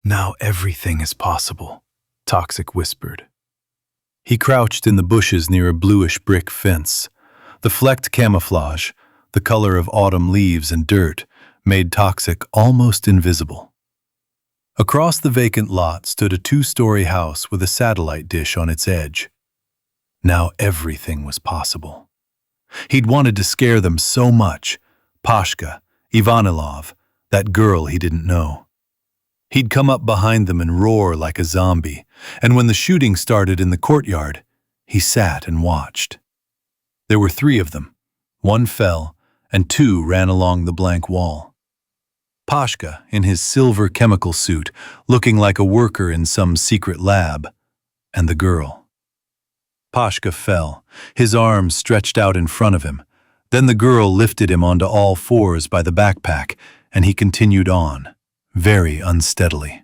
Now everything is possible, Toxic whispered. He crouched in the bushes near a bluish brick fence. The flecked camouflage, the color of autumn leaves and dirt, made Toxic almost invisible. Across the vacant lot stood a two-story house with a satellite dish on its edge. Now everything was possible. He'd wanted to scare them so much. Pashka, Ivanilov, that girl he didn't know. He'd come up behind them and roar like a zombie, and when the shooting started in the courtyard, he sat and watched. There were 3 of them. 1 fell, and 2 ran along the blank wall. Pashka, in his silver chemical suit, looking like a worker in some secret lab, and the girl. Pashka fell, his arms stretched out in front of him. Then the girl lifted him onto all 4s by the backpack, and he continued on, very unsteadily.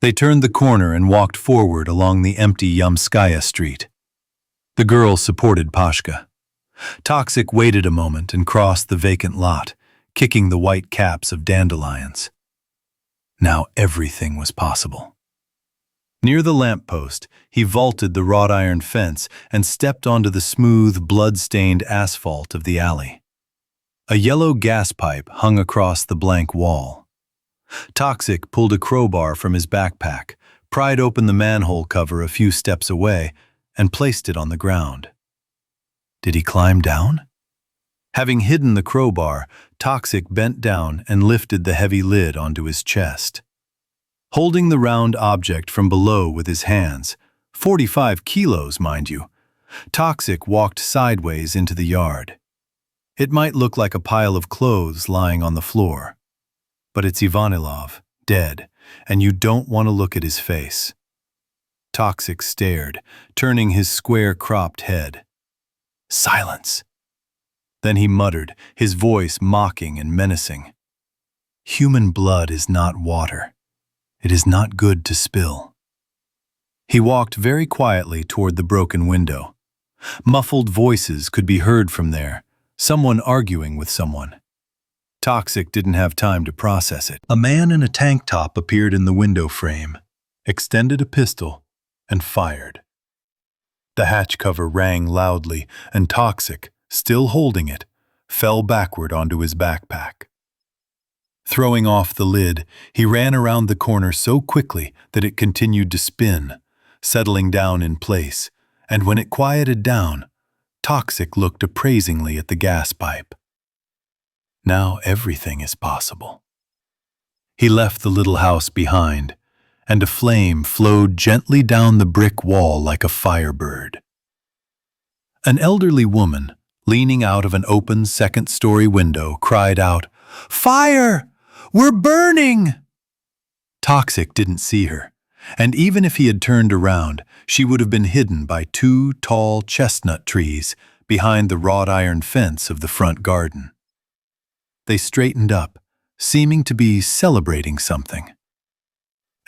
They turned the corner and walked forward along the empty Yamskaya street. The girl supported Pashka. Toxic waited a moment and crossed the vacant lot, kicking the white caps of dandelions. Now everything was possible. Near the lamppost, he vaulted the wrought iron fence and stepped onto the smooth, blood-stained asphalt of the alley. A yellow gas pipe hung across the blank wall. Toxic pulled a crowbar from his backpack, pried open the manhole cover a few steps away, and placed it on the ground. Did he climb down? Having hidden the crowbar, Toxic bent down and lifted the heavy lid onto his chest. Holding the round object from below with his hands, 45 kilos, mind you, Toxic walked sideways into the yard. It might look like a pile of clothes lying on the floor, but it's Ivanilov, dead, and you don't want to look at his face. Toxic stared, turning his square-cropped head. Silence. Then he muttered, his voice mocking and menacing. Human blood is not water. It is not good to spill. He walked very quietly toward the broken window. Muffled voices could be heard from there, someone arguing with someone. Toxic didn't have time to process it. A man in a tank top appeared in the window frame, extended a pistol, and fired. The hatch cover rang loudly, and Toxic, still holding it, fell backward onto his backpack. Throwing off the lid, he ran around the corner so quickly that it continued to spin, settling down in place, and when it quieted down, Toxic looked appraisingly at the gas pipe. Now everything is possible. He left the little house behind, and a flame flowed gently down the brick wall like a firebird. An elderly woman, leaning out of an open second-story window, cried out, "Fire! We're burning!" Toxic didn't see her, and even if he had turned around, she would have been hidden by 2 tall chestnut trees behind the wrought iron fence of the front garden. They straightened up, seeming to be celebrating something.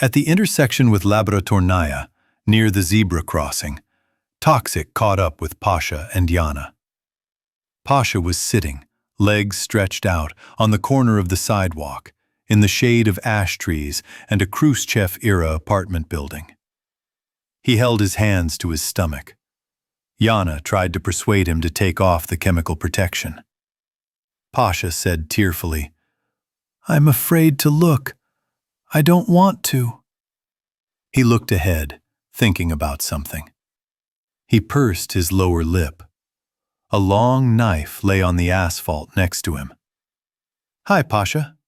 At the intersection with Laboratornaya, near the zebra crossing, Toxic caught up with Pasha and Yana. Pasha was sitting, legs stretched out, on the corner of the sidewalk, in the shade of ash trees and a Khrushchev-era apartment building. He held his hands to his stomach. Yana tried to persuade him to take off the chemical protection. Pasha said tearfully, "I'm afraid to look. I don't want to." He looked ahead, thinking about something. He pursed his lower lip. A long knife lay on the asphalt next to him. "Hi, Pasha."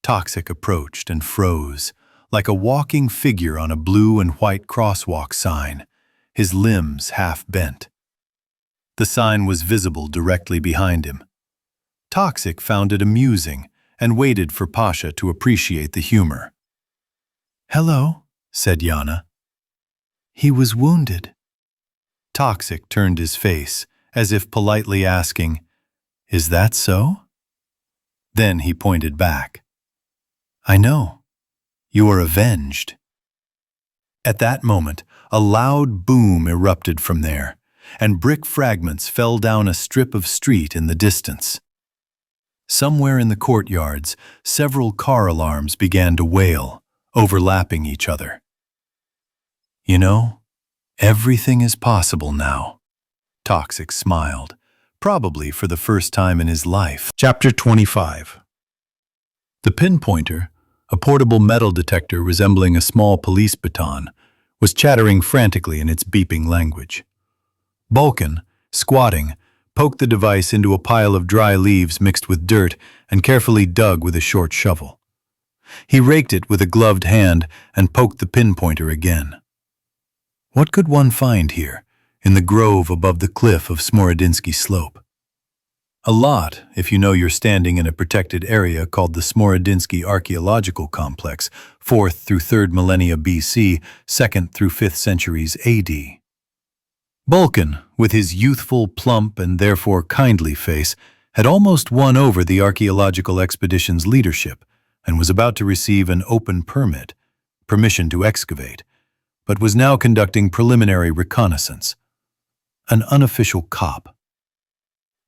Toxic approached and froze, like a walking figure on a blue and white crosswalk sign, his limbs half bent. The sign was visible directly behind him. Toxic found it amusing and waited for Pasha to appreciate the humor. "Hello," said Yana. "He was wounded." Toxic turned his face, as if politely asking, "Is that so?" Then he pointed back. "I know. You are avenged." At that moment, a loud boom erupted from there, and brick fragments fell down a strip of street in the distance. Somewhere in the courtyards, several car alarms began to wail, overlapping each other. You know, everything is possible now. Toxic smiled, probably for the first time in his life. Chapter 25. The pinpointer, a portable metal detector resembling a small police baton, was chattering frantically in its beeping language. Balkan, squatting, poked the device into a pile of dry leaves mixed with dirt and carefully dug with a short shovel. He raked it with a gloved hand and poked the pinpointer again. What could one find here, in the grove above the cliff of Smorodinsky Slope? A lot, if you know you're standing in a protected area called the Smorodinsky Archaeological Complex, 4th through 3rd millennia BC, 2nd through 5th centuries AD. Balkan, with his youthful, plump, and therefore kindly face, had almost won over the archaeological expedition's leadership and was about to receive an open permission to excavate, but was now conducting preliminary reconnaissance. An unofficial cop.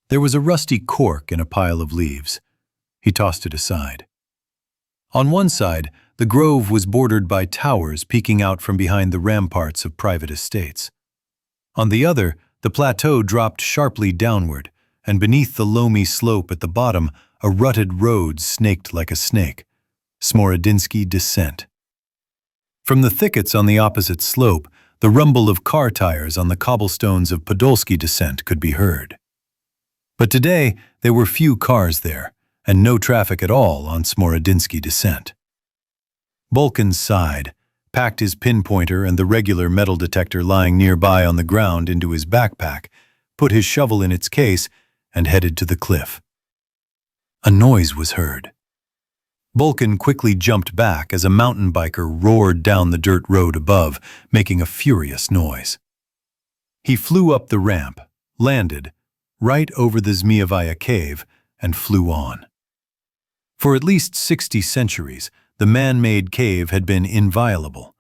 There was a rusty cork in a pile of leaves. He tossed it aside. On one side, the grove was bordered by towers peeking out from behind the ramparts of private estates. On the other, the plateau dropped sharply downward, and beneath the loamy slope at the bottom, a rutted road snaked like a snake. Smorodinsky descent. From the thickets on the opposite slope, the rumble of car tires on the cobblestones of Podolsky descent could be heard. But today, there were few cars there, and no traffic at all on Smorodinsky descent. Balkan sighed, packed his pinpointer and the regular metal detector lying nearby on the ground into his backpack, put his shovel in its case, and headed to the cliff. A noise was heard. Balkan quickly jumped back as a mountain biker roared down the dirt road above, making a furious noise. He flew up the ramp, landed, right over the Zmeyevaya cave, and flew on. For at least 60 centuries, the man-made cave had been inviolable,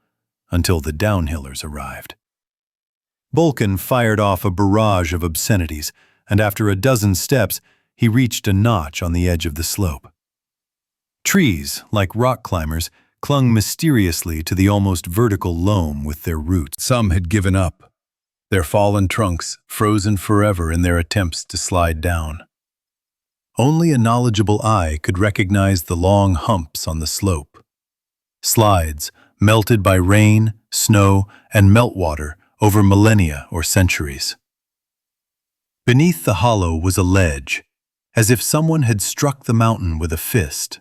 until the downhillers arrived. Balkan fired off a barrage of obscenities, and after a dozen steps, he reached a notch on the edge of the slope. Trees, like rock climbers, clung mysteriously to the almost vertical loam with their roots. Some had given up, their fallen trunks frozen forever in their attempts to slide down. Only a knowledgeable eye could recognize the long humps on the slope. Slides, melted by rain, snow, and meltwater over millennia or centuries. Beneath the hollow was a ledge, as if someone had struck the mountain with a fist.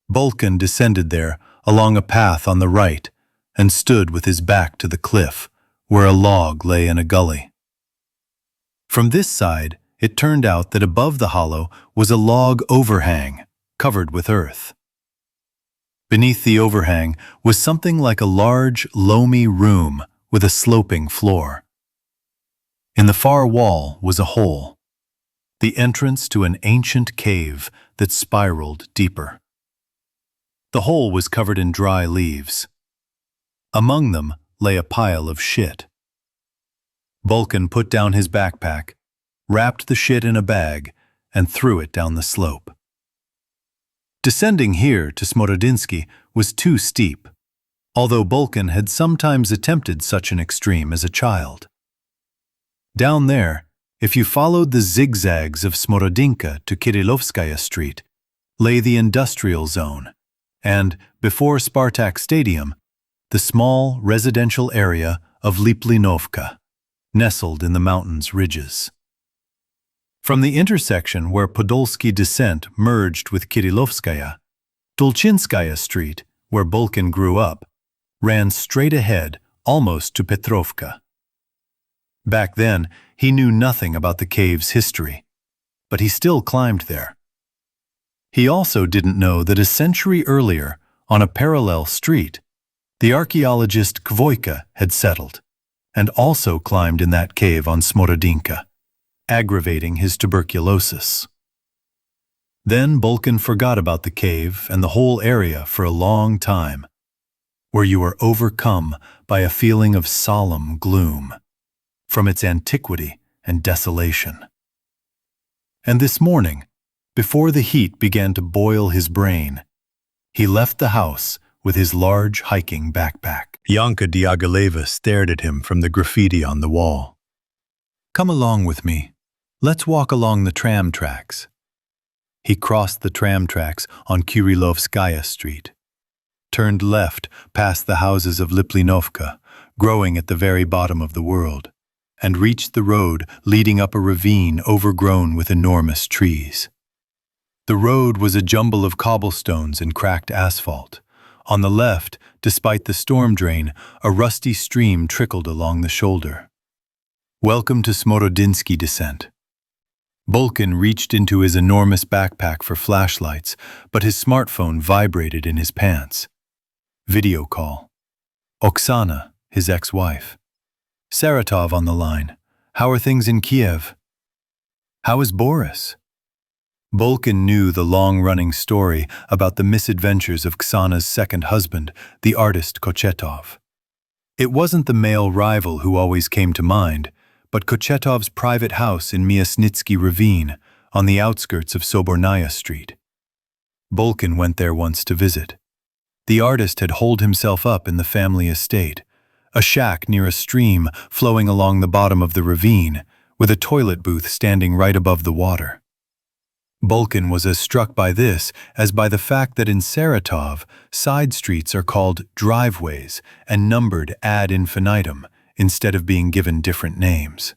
Balkan descended there along a path on the right and stood with his back to the cliff, where a log lay in a gully. From this side, it turned out that above the hollow was a log overhang, covered with earth. Beneath the overhang was something like a large, loamy room with a sloping floor. In the far wall was a hole, the entrance to an ancient cave that spiraled deeper. The hole was covered in dry leaves. Among them lay a pile of shit. Balkan put down his backpack, wrapped the shit in a bag, and threw it down the slope. Descending here to Smorodinsky was too steep, although Balkan had sometimes attempted such an extreme as a child. Down there, if you followed the zigzags of Smorodinka to Kirillovskaya Street, lay the industrial zone, and, before Spartak Stadium, the small residential area of Liplinovka, nestled in the mountain's ridges. From the intersection where Podolsky descent merged with Kirillovskaya, Tulchinskaya Street, where Balkan grew up, ran straight ahead almost to Petrovka. Back then, he knew nothing about the cave's history, but he still climbed there. He also didn't know that a century earlier, on a parallel street, the archaeologist Kvoika had settled, and also climbed in that cave on Smorodinka, aggravating his tuberculosis. Then Balkan forgot about the cave and the whole area for a long time, where you were overcome by a feeling of solemn gloom, from its antiquity and desolation. And this morning, before the heat began to boil his brain, he left the house with his large hiking backpack. Yanka Diagileva stared at him from the graffiti on the wall. "Come along with me. Let's walk along the tram tracks." He crossed the tram tracks on Kurilovskaya Street, turned left past the houses of Liplinovka, growing at the very bottom of the world, and reached the road leading up a ravine overgrown with enormous trees. The road was a jumble of cobblestones and cracked asphalt. On the left, despite the storm drain, a rusty stream trickled along the shoulder. "Welcome to Smorodinsky descent." Bulkin reached into his enormous backpack for flashlights, but his smartphone vibrated in his pants. Video call. Oksana, his ex-wife. "Saratov on the line. How are things in Kiev?" "How is Boris?" Bulkin knew the long-running story about the misadventures of Oksana's second husband, the artist Kochetov. It wasn't the male rival who always came to mind, but Kochetov's private house in Myasnitsky Ravine, on the outskirts of Sobornaya Street. Bulkin went there once to visit. The artist had holed himself up in the family estate, a shack near a stream flowing along the bottom of the ravine, with a toilet booth standing right above the water. Bulkin was as struck by this as by the fact that in Saratov, side streets are called driveways and numbered ad infinitum, instead of being given different names.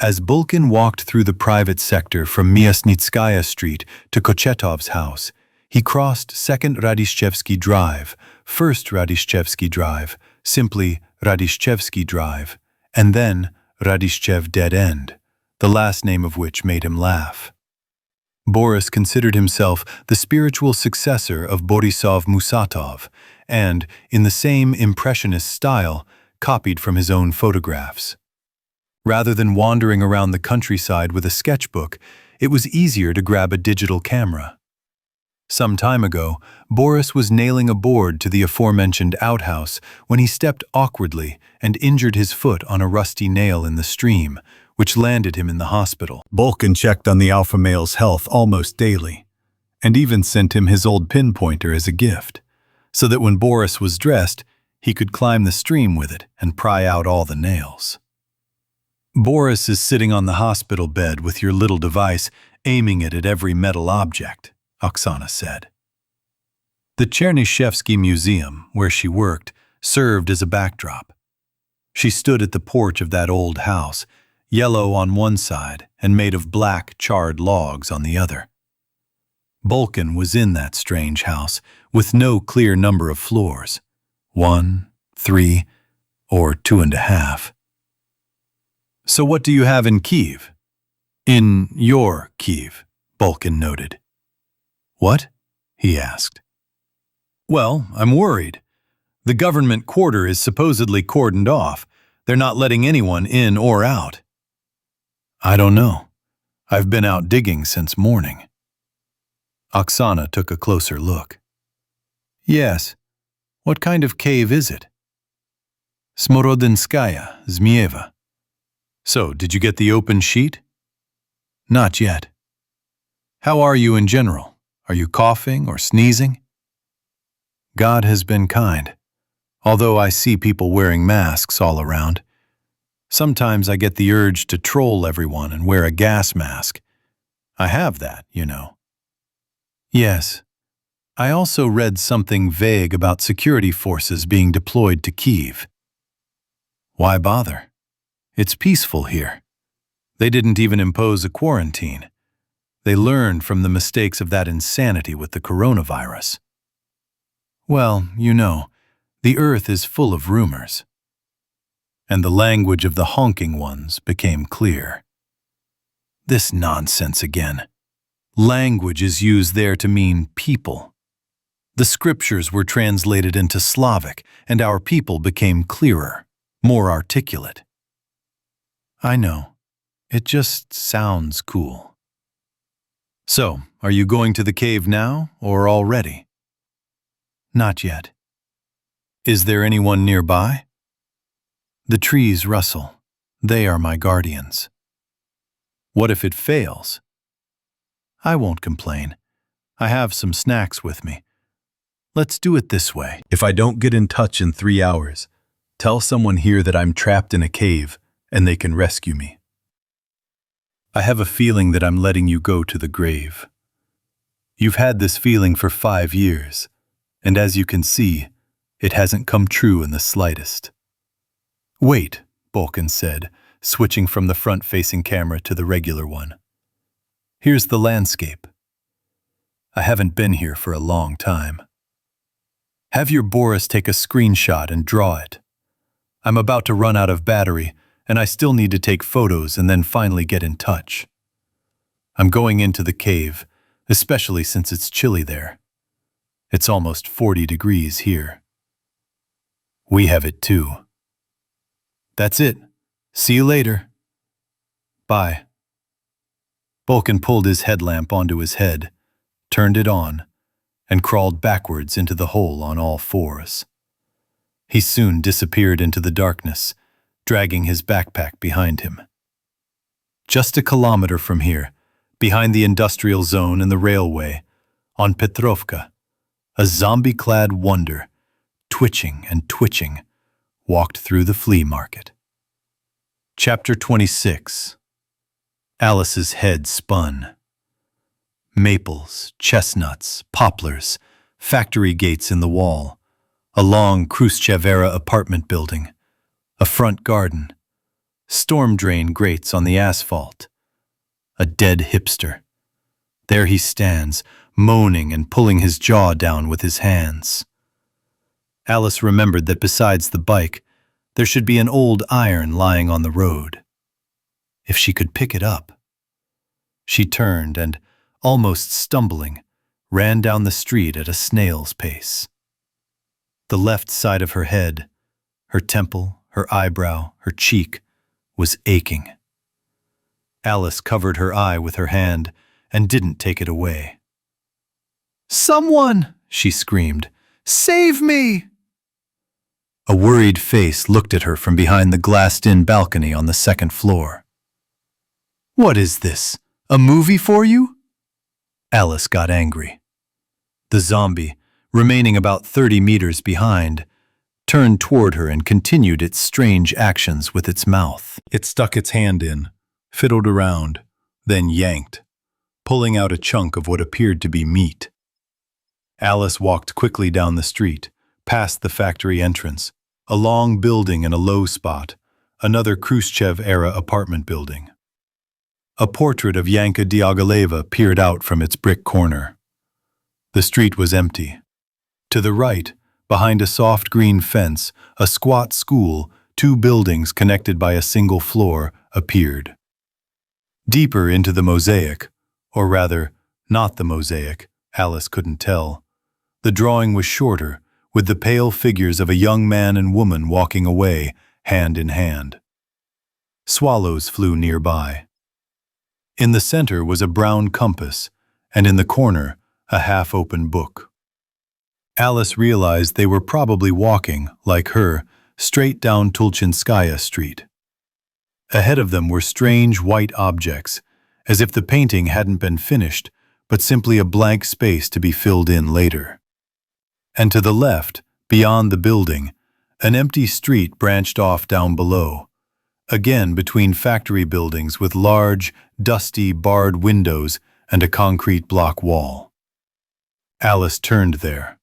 As Bulkin walked through the private sector from Myasnitskaya Street to Kochetov's house, he crossed 2nd Radishchevsky Drive, 1st Radishchevsky Drive, simply Radishchevsky Drive, and then Radishchev Dead End, the last name of which made him laugh. Boris considered himself the spiritual successor of Borisov Musatov, and, in the same impressionist style, copied from his own photographs. Rather than wandering around the countryside with a sketchbook, it was easier to grab a digital camera. Some time ago, Boris was nailing a board to the aforementioned outhouse when he stepped awkwardly and injured his foot on a rusty nail in the stream, which landed him in the hospital. Bulkin checked on the alpha male's health almost daily, and even sent him his old pinpointer as a gift, so that when Boris was dressed, he could climb the stream with it and pry out all the nails. "Boris is sitting on the hospital bed with your little device, aiming it at every metal object," Oksana said. The Chernyshevsky Museum, where she worked, served as a backdrop. She stood at the porch of that old house, yellow on one side and made of black, charred logs on the other. Bulkin was in that strange house, with no clear number of floors. 1, 3, or 2.5. "So what do you have in Kiev?" "In your Kiev," Bulkin noted. "What?" he asked. "Well, I'm worried. The government quarter is supposedly cordoned off. They're not letting anyone in or out." "I don't know. I've been out digging since morning." Oksana took a closer look. "Yes. What kind of cave is it?" "Smorodinskaya, Zmieva." "So, did you get the open sheet?" "Not yet." "How are you in general? Are you coughing or sneezing?" "God has been kind, although I see people wearing masks all around. Sometimes I get the urge to troll everyone and wear a gas mask. I have that, you know." "Yes. I also read something vague about security forces being deployed to Kiev." "Why bother? It's peaceful here. They didn't even impose a quarantine. They learned from the mistakes of that insanity with the coronavirus." "Well, you know, the earth is full of rumors." And the language of the honking ones became clear. This nonsense again. Language is used there to mean people. The scriptures were translated into Slavic, and our people became clearer, more articulate. "I know. It just sounds cool." "So, are you going to the cave now, or already?" "Not yet." "Is there anyone nearby?" "The trees rustle. They are my guardians." "What if it fails?" "I won't complain. I have some snacks with me. Let's do it this way. If I don't get in touch in 3 hours, tell someone here that I'm trapped in a cave and they can rescue me. I have a feeling that I'm letting you go to the grave. You've had this feeling for 5 years, and as you can see, it hasn't come true in the slightest. Wait, Balkan said, switching from the front-facing camera to the regular one. Here's the landscape. I haven't been here for a long time. Have your Boris take a screenshot and draw it. I'm about to run out of battery, and I still need to take photos and then finally get in touch. I'm going into the cave, especially since it's chilly there. It's almost 40 degrees here. We have it too. That's it. See you later. Bye. Balkan pulled his headlamp onto his head, turned it on, and crawled backwards into the hole on all fours. He soon disappeared into the darkness, dragging his backpack behind him. Just a kilometer from here, behind the industrial zone and the railway, on Petrovka, a zombie-clad wonder, twitching and twitching, walked through the flea market. Chapter 26. Alice's head spun. Maples, chestnuts, poplars, factory gates in the wall, a long Khrushchev-era apartment building, a front garden, storm drain grates on the asphalt, a dead hipster. There he stands, moaning and pulling his jaw down with his hands. Alice remembered that besides the bike, there should be an old iron lying on the road. If she could pick it up. She turned and, almost stumbling, ran down the street at a snail's pace. The left side of her head, her temple, her eyebrow, her cheek, was aching. Alice covered her eye with her hand and didn't take it away. "Someone!" she screamed. "Save me!" A worried face looked at her from behind the glassed-in balcony on the second floor. "What is this? A movie for you?" Alice got angry. The zombie, remaining about 30 meters behind, turned toward her and continued its strange actions with its mouth. It stuck its hand in, fiddled around, then yanked, pulling out a chunk of what appeared to be meat. Alice walked quickly down the street, past the factory entrance, a long building in a low spot, another Khrushchev-era apartment building. A portrait of Yanka Diagileva peered out from its brick corner. The street was empty. To the right, behind a soft green fence, a squat school, 2 buildings connected by a single floor, appeared. Deeper into the mosaic, or rather, not the mosaic, Alice couldn't tell. The drawing was shorter, with the pale figures of a young man and woman walking away, hand in hand. Swallows flew nearby. In the center was a brown compass, and in the corner, a half-open book. Alice realized they were probably walking, like her, straight down Tulchinskaya Street. Ahead of them were strange white objects, as if the painting hadn't been finished, but simply a blank space to be filled in later. And to the left, beyond the building, an empty street branched off down below, again between factory buildings with large, dusty, barred windows and a concrete block wall. Alice turned there.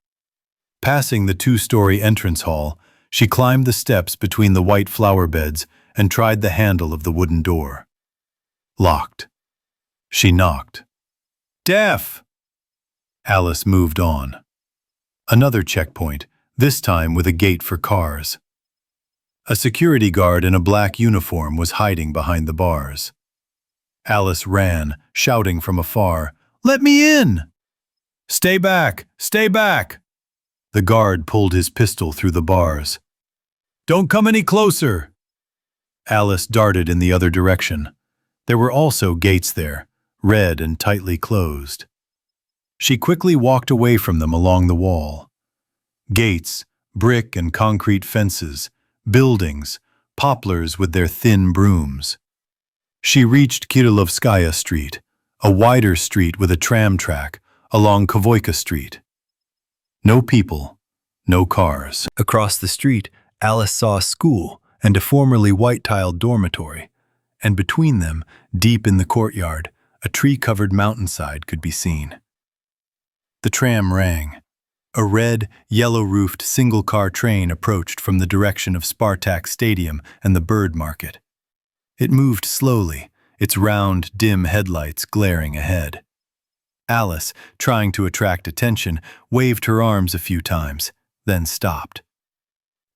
Passing the 2-story entrance hall, she climbed the steps between the white flower beds and tried the handle of the wooden door. Locked. She knocked. "Deaf!" Alice moved on. Another checkpoint, this time with a gate for cars. A security guard in a black uniform was hiding behind the bars. Alice ran, shouting from afar, "Let me in!" "Stay back! Stay back!" The guard pulled his pistol through the bars. "Don't come any closer!" Alice darted in the other direction. There were also gates there, red and tightly closed. She quickly walked away from them along the wall. Gates, brick and concrete fences, buildings, poplars with their thin brooms. She reached Kirillovskaya Street, a wider street with a tram track, along Kavoyka Street. No people, no cars. Across the street, Alice saw a school and a formerly white-tiled dormitory, and between them, deep in the courtyard, a tree-covered mountainside could be seen. The tram rang. A red, yellow-roofed single-car train approached from the direction of Spartak Stadium and the bird market. It moved slowly, its round, dim headlights glaring ahead. Alice, trying to attract attention, waved her arms a few times, then stopped.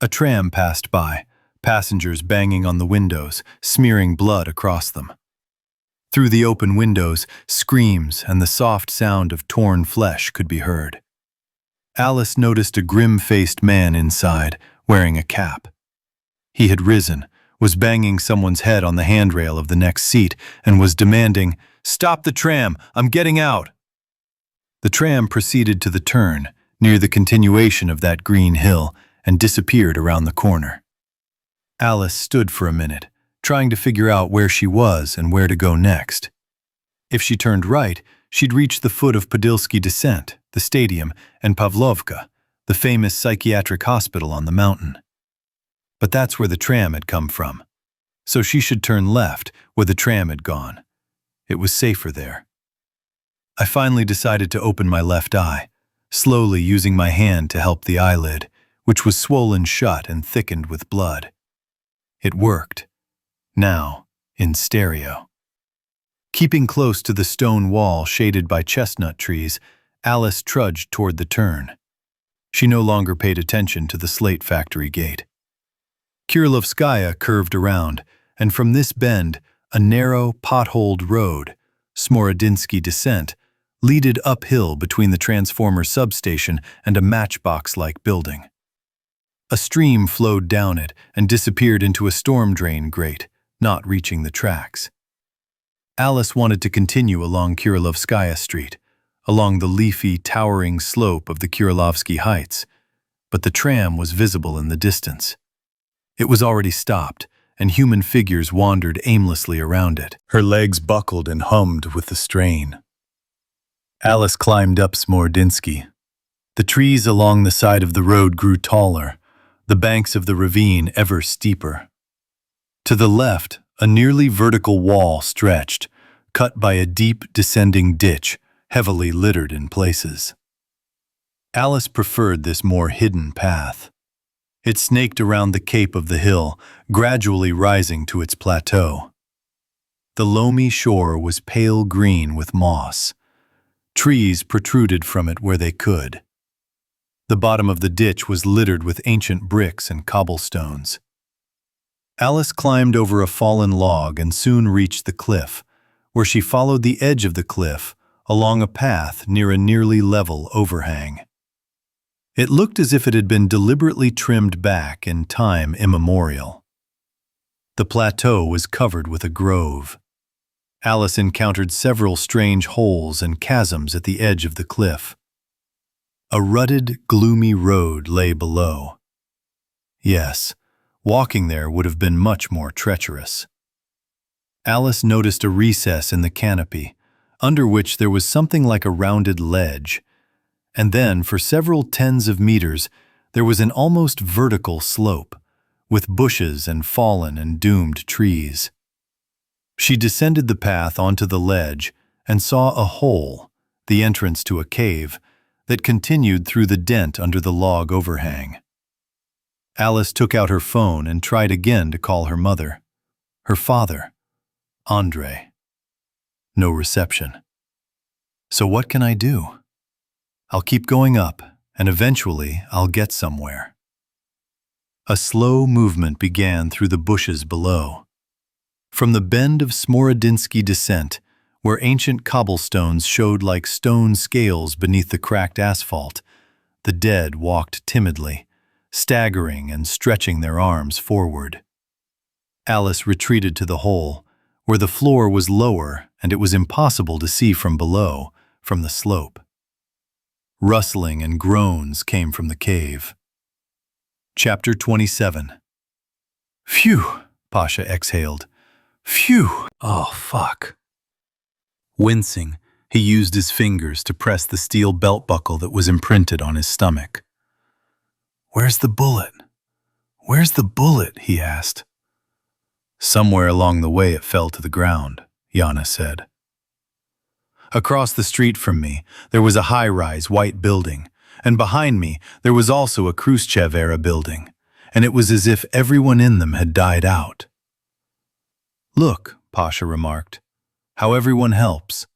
A tram passed by, passengers banging on the windows, smearing blood across them. Through the open windows, screams and the soft sound of torn flesh could be heard. Alice noticed a grim-faced man inside, wearing a cap. He had risen, was banging someone's head on the handrail of the next seat, and was demanding, "Stop the tram! I'm getting out!" The tram proceeded to the turn, near the continuation of that green hill, and disappeared around the corner. Alice stood for a minute, trying to figure out where she was and where to go next. If she turned right, she'd reach the foot of Podilsky Descent, the stadium, and Pavlovka, the famous psychiatric hospital on the mountain. But that's where the tram had come from. So she should turn left, where the tram had gone. It was safer there. I finally decided to open my left eye, slowly using my hand to help the eyelid, which was swollen shut and thickened with blood. It worked. Now, in stereo. Keeping close to the stone wall shaded by chestnut trees, Alice trudged toward the turn. She no longer paid attention to the slate factory gate. Kirillovskaya curved around, and from this bend, a narrow, potholed road, Smorodinsky Descent, leaded uphill between the transformer substation and a matchbox-like building. A stream flowed down it and disappeared into a storm drain grate, not reaching the tracks. Alice wanted to continue along Kirillovskaya Street, along the leafy, towering slope of the Kirillovsky Heights, but the tram was visible in the distance. It was already stopped, and human figures wandered aimlessly around it. Her legs buckled and hummed with the strain. Alice climbed up Smorodinsky. The trees along the side of the road grew taller, the banks of the ravine ever steeper. To the left, a nearly vertical wall stretched, cut by a deep, descending ditch, heavily littered in places. Alice preferred this more hidden path. It snaked around the cape of the hill, gradually rising to its plateau. The loamy shore was pale green with moss. Trees protruded from it where they could. The bottom of the ditch was littered with ancient bricks and cobblestones. Alice climbed over a fallen log and soon reached the cliff, where she followed the edge of the cliff along a path near a nearly level overhang. It looked as if it had been deliberately trimmed back in time immemorial. The plateau was covered with a grove. Alice encountered several strange holes and chasms at the edge of the cliff. A rutted, gloomy road lay below. Yes, walking there would have been much more treacherous. Alice noticed a recess in the canopy, under which there was something like a rounded ledge, and then, for several tens of meters, there was an almost vertical slope, with bushes and fallen and doomed trees. She descended the path onto the ledge and saw a hole, the entrance to a cave, that continued through the dent under the log overhang. Alice took out her phone and tried again to call her mother, her father, Andrei. No reception. So what can I do? I'll keep going up, and eventually I'll get somewhere. A slow movement began through the bushes below. From the bend of Smorodinsky Descent, where ancient cobblestones showed like stone scales beneath the cracked asphalt, the dead walked timidly, staggering and stretching their arms forward. Alice retreated to the hole, where the floor was lower and it was impossible to see from below, from the slope. Rustling and groans came from the cave. Chapter 27. Phew, Pasha exhaled. Phew! Oh, fuck. Wincing, He used his fingers to press the steel belt buckle that was imprinted on his stomach. "Where's the bullet? Where's the bullet?" he asked. "Somewhere along the way it fell to the ground," Yana said. Across the street from me, there was a high-rise white building, and behind me there was also a Khrushchev-era building, and it was as if everyone in them had died out. "Look," Pasha remarked, "how everyone helps.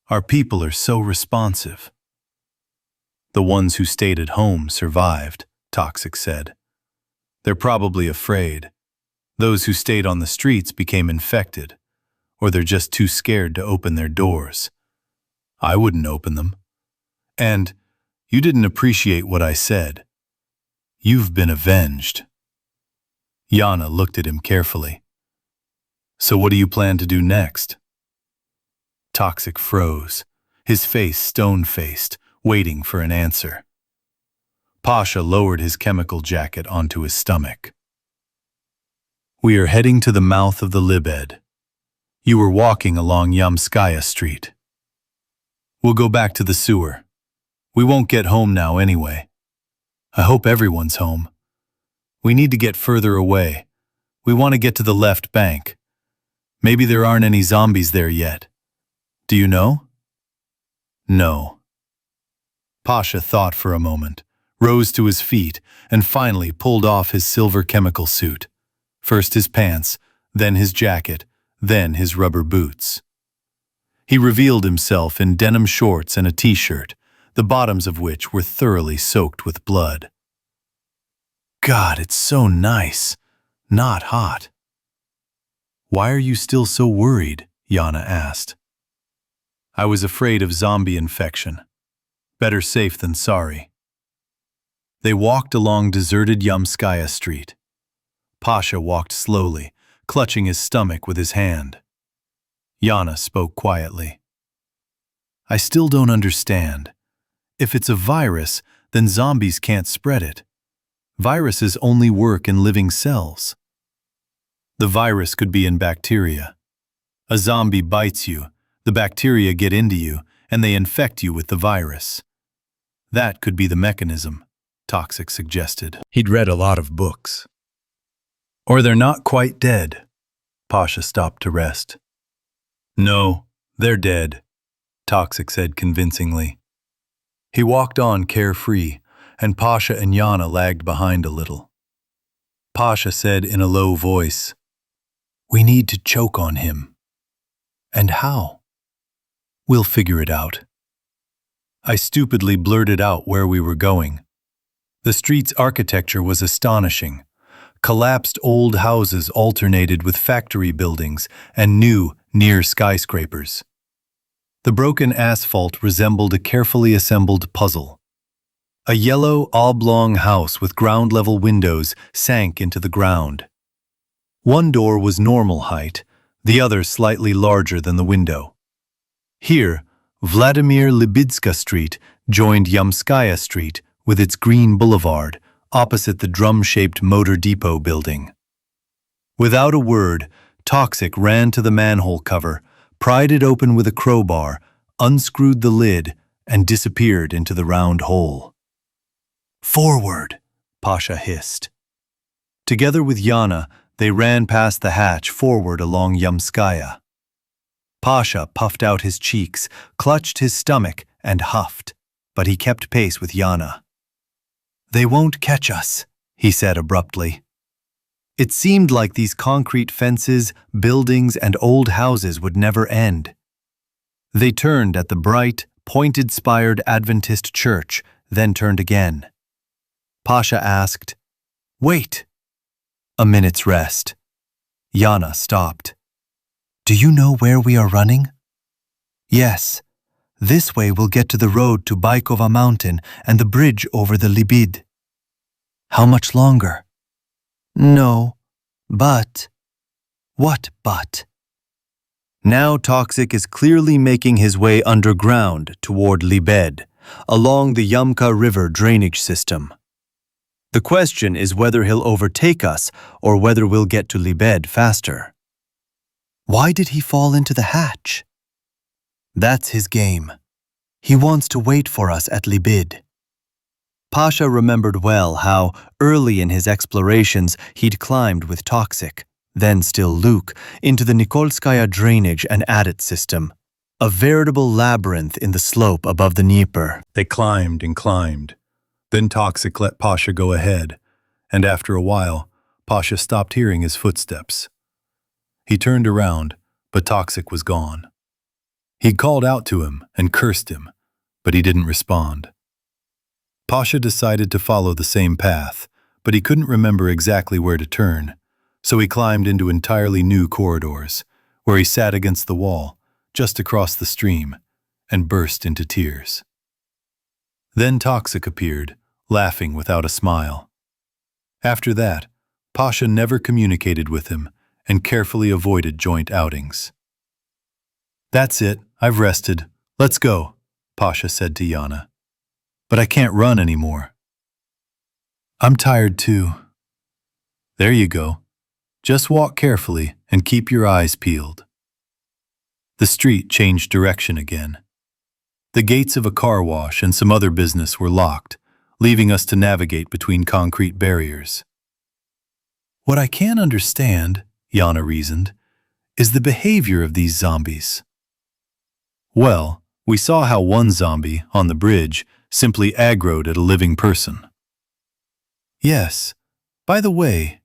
Our people are so responsive." "The ones who stayed at home survived," Toxic said. "They're probably afraid. Those who stayed on the streets became infected, or they're just too scared to open their doors. I wouldn't open them. And you didn't appreciate what I said. You've been avenged." Yana looked at him carefully. "So what do you plan to do next?" Toxic froze, his face stone-faced, waiting for an answer. Pasha lowered his chemical jacket onto his stomach. "We are heading to the mouth of the Libed. You were walking along Yamskaya Street. We'll go back to the sewer. We won't get home now anyway. I hope everyone's home. We need to get further away. We want to get to the left bank. Maybe there aren't any zombies there yet. Do you know?" "No." Pasha thought for a moment, rose to his feet, and finally pulled off his silver chemical suit. First his pants, then his jacket, then his rubber boots. He revealed himself in denim shorts and a t-shirt, the bottoms of which were thoroughly soaked with blood. "God, it's so nice. Not hot." "Why are you still so worried?" Yana asked. "I was afraid of zombie infection. Better safe than sorry." They walked along deserted Yamskaya Street. Pasha walked slowly, clutching his stomach with his hand. Yana spoke quietly. "I still don't understand. If it's a virus, then zombies can't spread it. Viruses only work in living cells. The virus could be in bacteria. A zombie bites you, the bacteria get into you, and they infect you with the virus. That could be the mechanism," Toxic suggested. He'd read a lot of books. "Or they're not quite dead." Pasha stopped to rest. "No, they're dead," Toxic said convincingly. He walked on carefree, and Pasha and Yana lagged behind a little. Pasha said in a low voice, "We need to choke on him." "And how?" "We'll figure it out." I stupidly blurted out where we were going. The street's architecture was astonishing. Collapsed old houses alternated with factory buildings and new, near skyscrapers. The broken asphalt resembled a carefully assembled puzzle. A yellow, oblong house with ground-level windows sank into the ground. One door was normal height, the other slightly larger than the window. Here, Vladimir Libidska Street joined Yamskaya Street with its green boulevard opposite the drum-shaped motor depot building. Without a word, Toxic ran to the manhole cover, pried it open with a crowbar, unscrewed the lid, and disappeared into the round hole. "Forward!" Pasha hissed. Together with Yana, they ran past the hatch forward along Yamskaya. Pasha puffed out his cheeks, clutched his stomach, and huffed, but he kept pace with Yana. "They won't catch us," he said abruptly. It seemed like these concrete fences, buildings, and old houses would never end. They turned at the bright, pointed-spired Adventist church, then turned again. Pasha asked, "Wait." A minute's rest. Yana stopped. "Do you know where we are running?" "Yes. This way we'll get to the road to Baikova Mountain and the bridge over the Libid." "How much longer?" "No, but..." "What but?" Now Toxic is clearly making his way underground toward Libed, along the Yamka River drainage system. The question is whether he'll overtake us or whether we'll get to Libed faster. Why did he fall into the hatch? That's his game. He wants to wait for us at Libid. Pasha remembered well how, early in his explorations, he'd climbed with Toxic, then still Luke, into the Nikolskaya drainage and adit system, a veritable labyrinth in the slope above the Dnieper. They climbed and climbed. Then Toxic let Pasha go ahead, and after a while, Pasha stopped hearing his footsteps. He turned around, but Toxic was gone. He called out to him and cursed him, but he didn't respond. Pasha decided to follow the same path, but he couldn't remember exactly where to turn, so he climbed into entirely new corridors, where he sat against the wall, just across the stream, and burst into tears. Then Toxic appeared, laughing without a smile. After that, Pasha never communicated with him and carefully avoided joint outings. "That's it, I've rested. Let's go," Pasha said to Yana. "But I can't run anymore." "I'm tired too." "There you go. Just walk carefully and keep your eyes peeled." The street changed direction again. The gates of a car wash and some other business were locked, leaving us to navigate between concrete barriers. "What I can't understand," Yana reasoned, "is the behavior of these zombies." Well, we saw how one zombie, on the bridge, simply aggroed at a living person. "Yes. By the way,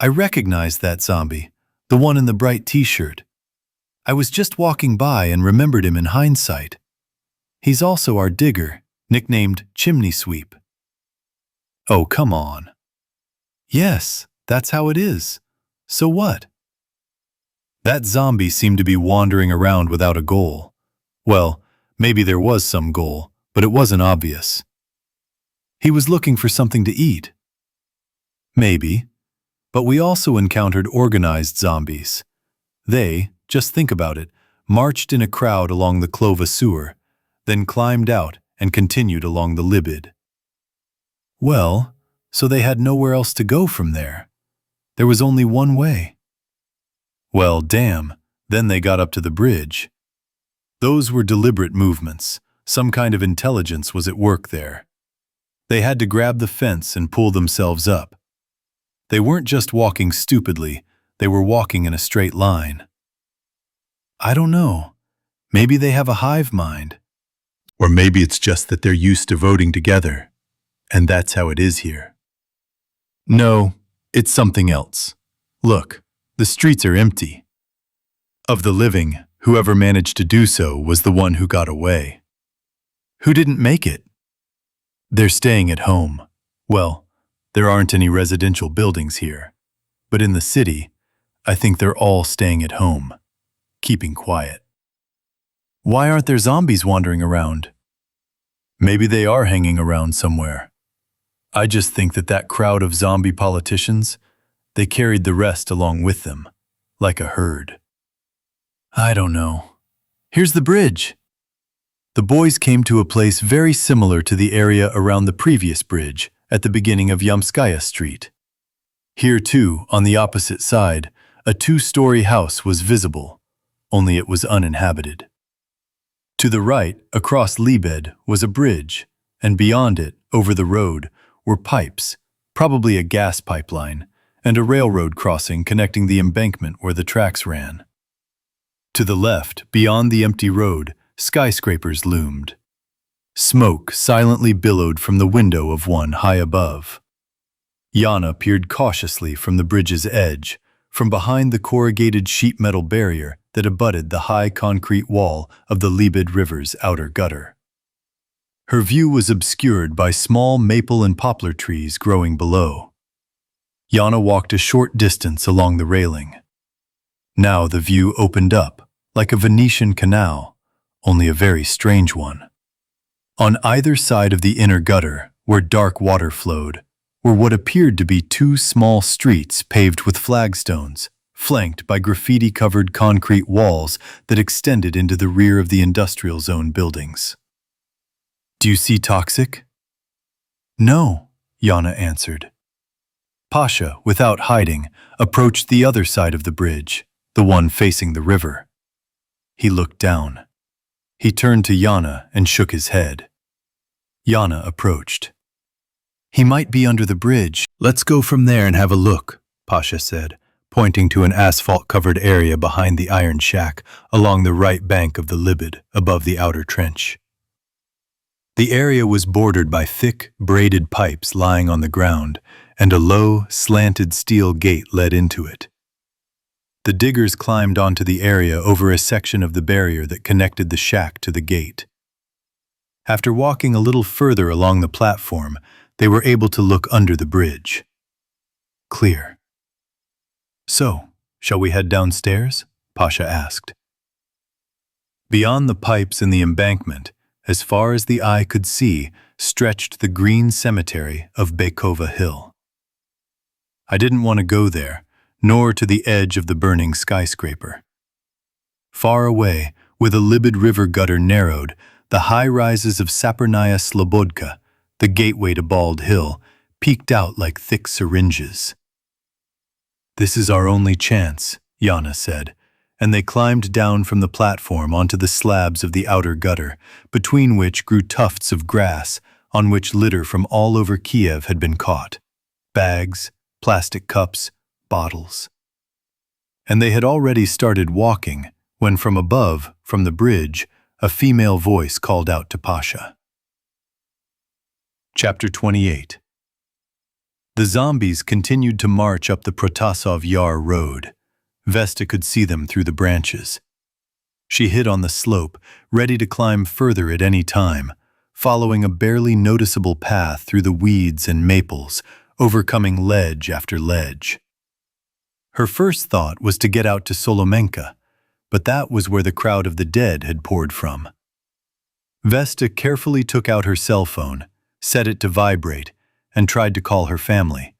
I recognized that zombie, the one in the bright t-shirt. I was just walking by and remembered him in hindsight. He's also our digger, nicknamed Chimney Sweep." "Oh, come on." "Yes, that's how it is. So what?" That zombie seemed to be wandering around without a goal. Well, maybe there was some goal, but it wasn't obvious. He was looking for something to eat. Maybe. But we also encountered organized zombies. They, just think about it, marched in a crowd along the Clova sewer, then climbed out and continued along the Libid. Well, so they had nowhere else to go from there. There was only one way. Well, damn, then they got up to the bridge. Those were deliberate movements. Some kind of intelligence was at work there. They had to grab the fence and pull themselves up. They weren't just walking stupidly, they were walking in a straight line. I don't know. Maybe they have a hive mind. Or maybe it's just that they're used to voting together, and that's how it is here. No, it's something else. Look, the streets are empty. Of the living, whoever managed to do so was the one who got away. Who didn't make it? They're staying at home. Well, there aren't any residential buildings here. But in the city, I think they're all staying at home, keeping quiet. Why aren't there zombies wandering around? Maybe they are hanging around somewhere. I just think that crowd of zombie politicians, they carried the rest along with them, like a herd. I don't know. Here's the bridge. The boys came to a place very similar to the area around the previous bridge at the beginning of Yamskaya Street. Here too, on the opposite side, a two-story house was visible, only it was uninhabited. To the right, across Libed, was a bridge, and beyond it, over the road, were pipes, probably a gas pipeline, and a railroad crossing connecting the embankment where the tracks ran. To the left, beyond the empty road, skyscrapers loomed. Smoke silently billowed from the window of one high above. Yana peered cautiously from the bridge's edge, from behind the corrugated sheet metal barrier that abutted the high concrete wall of the Libid River's outer gutter. Her view was obscured by small maple and poplar trees growing below. Yana walked a short distance along the railing. Now the view opened up, like a Venetian canal, only a very strange one. On either side of the inner gutter, where dark water flowed, were what appeared to be two small streets paved with flagstones, flanked by graffiti-covered concrete walls that extended into the rear of the industrial zone buildings. "Do you see Toxic?" "No," Yana answered. Pasha, without hiding, approached the other side of the bridge, the one facing the river. He looked down. He turned to Yana and shook his head. Yana approached. "He might be under the bridge." "Let's go from there and have a look," Pasha said, pointing to an asphalt-covered area behind the iron shack along the right bank of the Libid, above the outer trench. The area was bordered by thick, braided pipes lying on the ground, and a low, slanted steel gate led into it. The diggers climbed onto the area over a section of the barrier that connected the shack to the gate. After walking a little further along the platform, they were able to look under the bridge. Clear. "So, shall we head downstairs?" Pasha asked. Beyond the pipes and the embankment, as far as the eye could see, stretched the green cemetery of Baykova Hill. I didn't want to go there, nor to the edge of the burning skyscraper. Far away, where the Libid River gutter narrowed, the high rises of Sapernaya Slobodka, the gateway to Bald Hill, peeked out like thick syringes. "This is our only chance," Yana said, and they climbed down from the platform onto the slabs of the outer gutter, between which grew tufts of grass on which litter from all over Kiev had been caught. Bags, plastic cups, bottles. And they had already started walking when from above, from the bridge, a female voice called out to Pasha. Chapter 28. The zombies continued to march up the Protasov Yar road. Vesta could see them through the branches. She hid on the slope, ready to climb further at any time, following a barely noticeable path through the weeds and maples, overcoming ledge after ledge. Her first thought was to get out to Solomenka, but that was where the crowd of the dead had poured from. Vesta carefully took out her cell phone, set it to vibrate, and tried to call her family,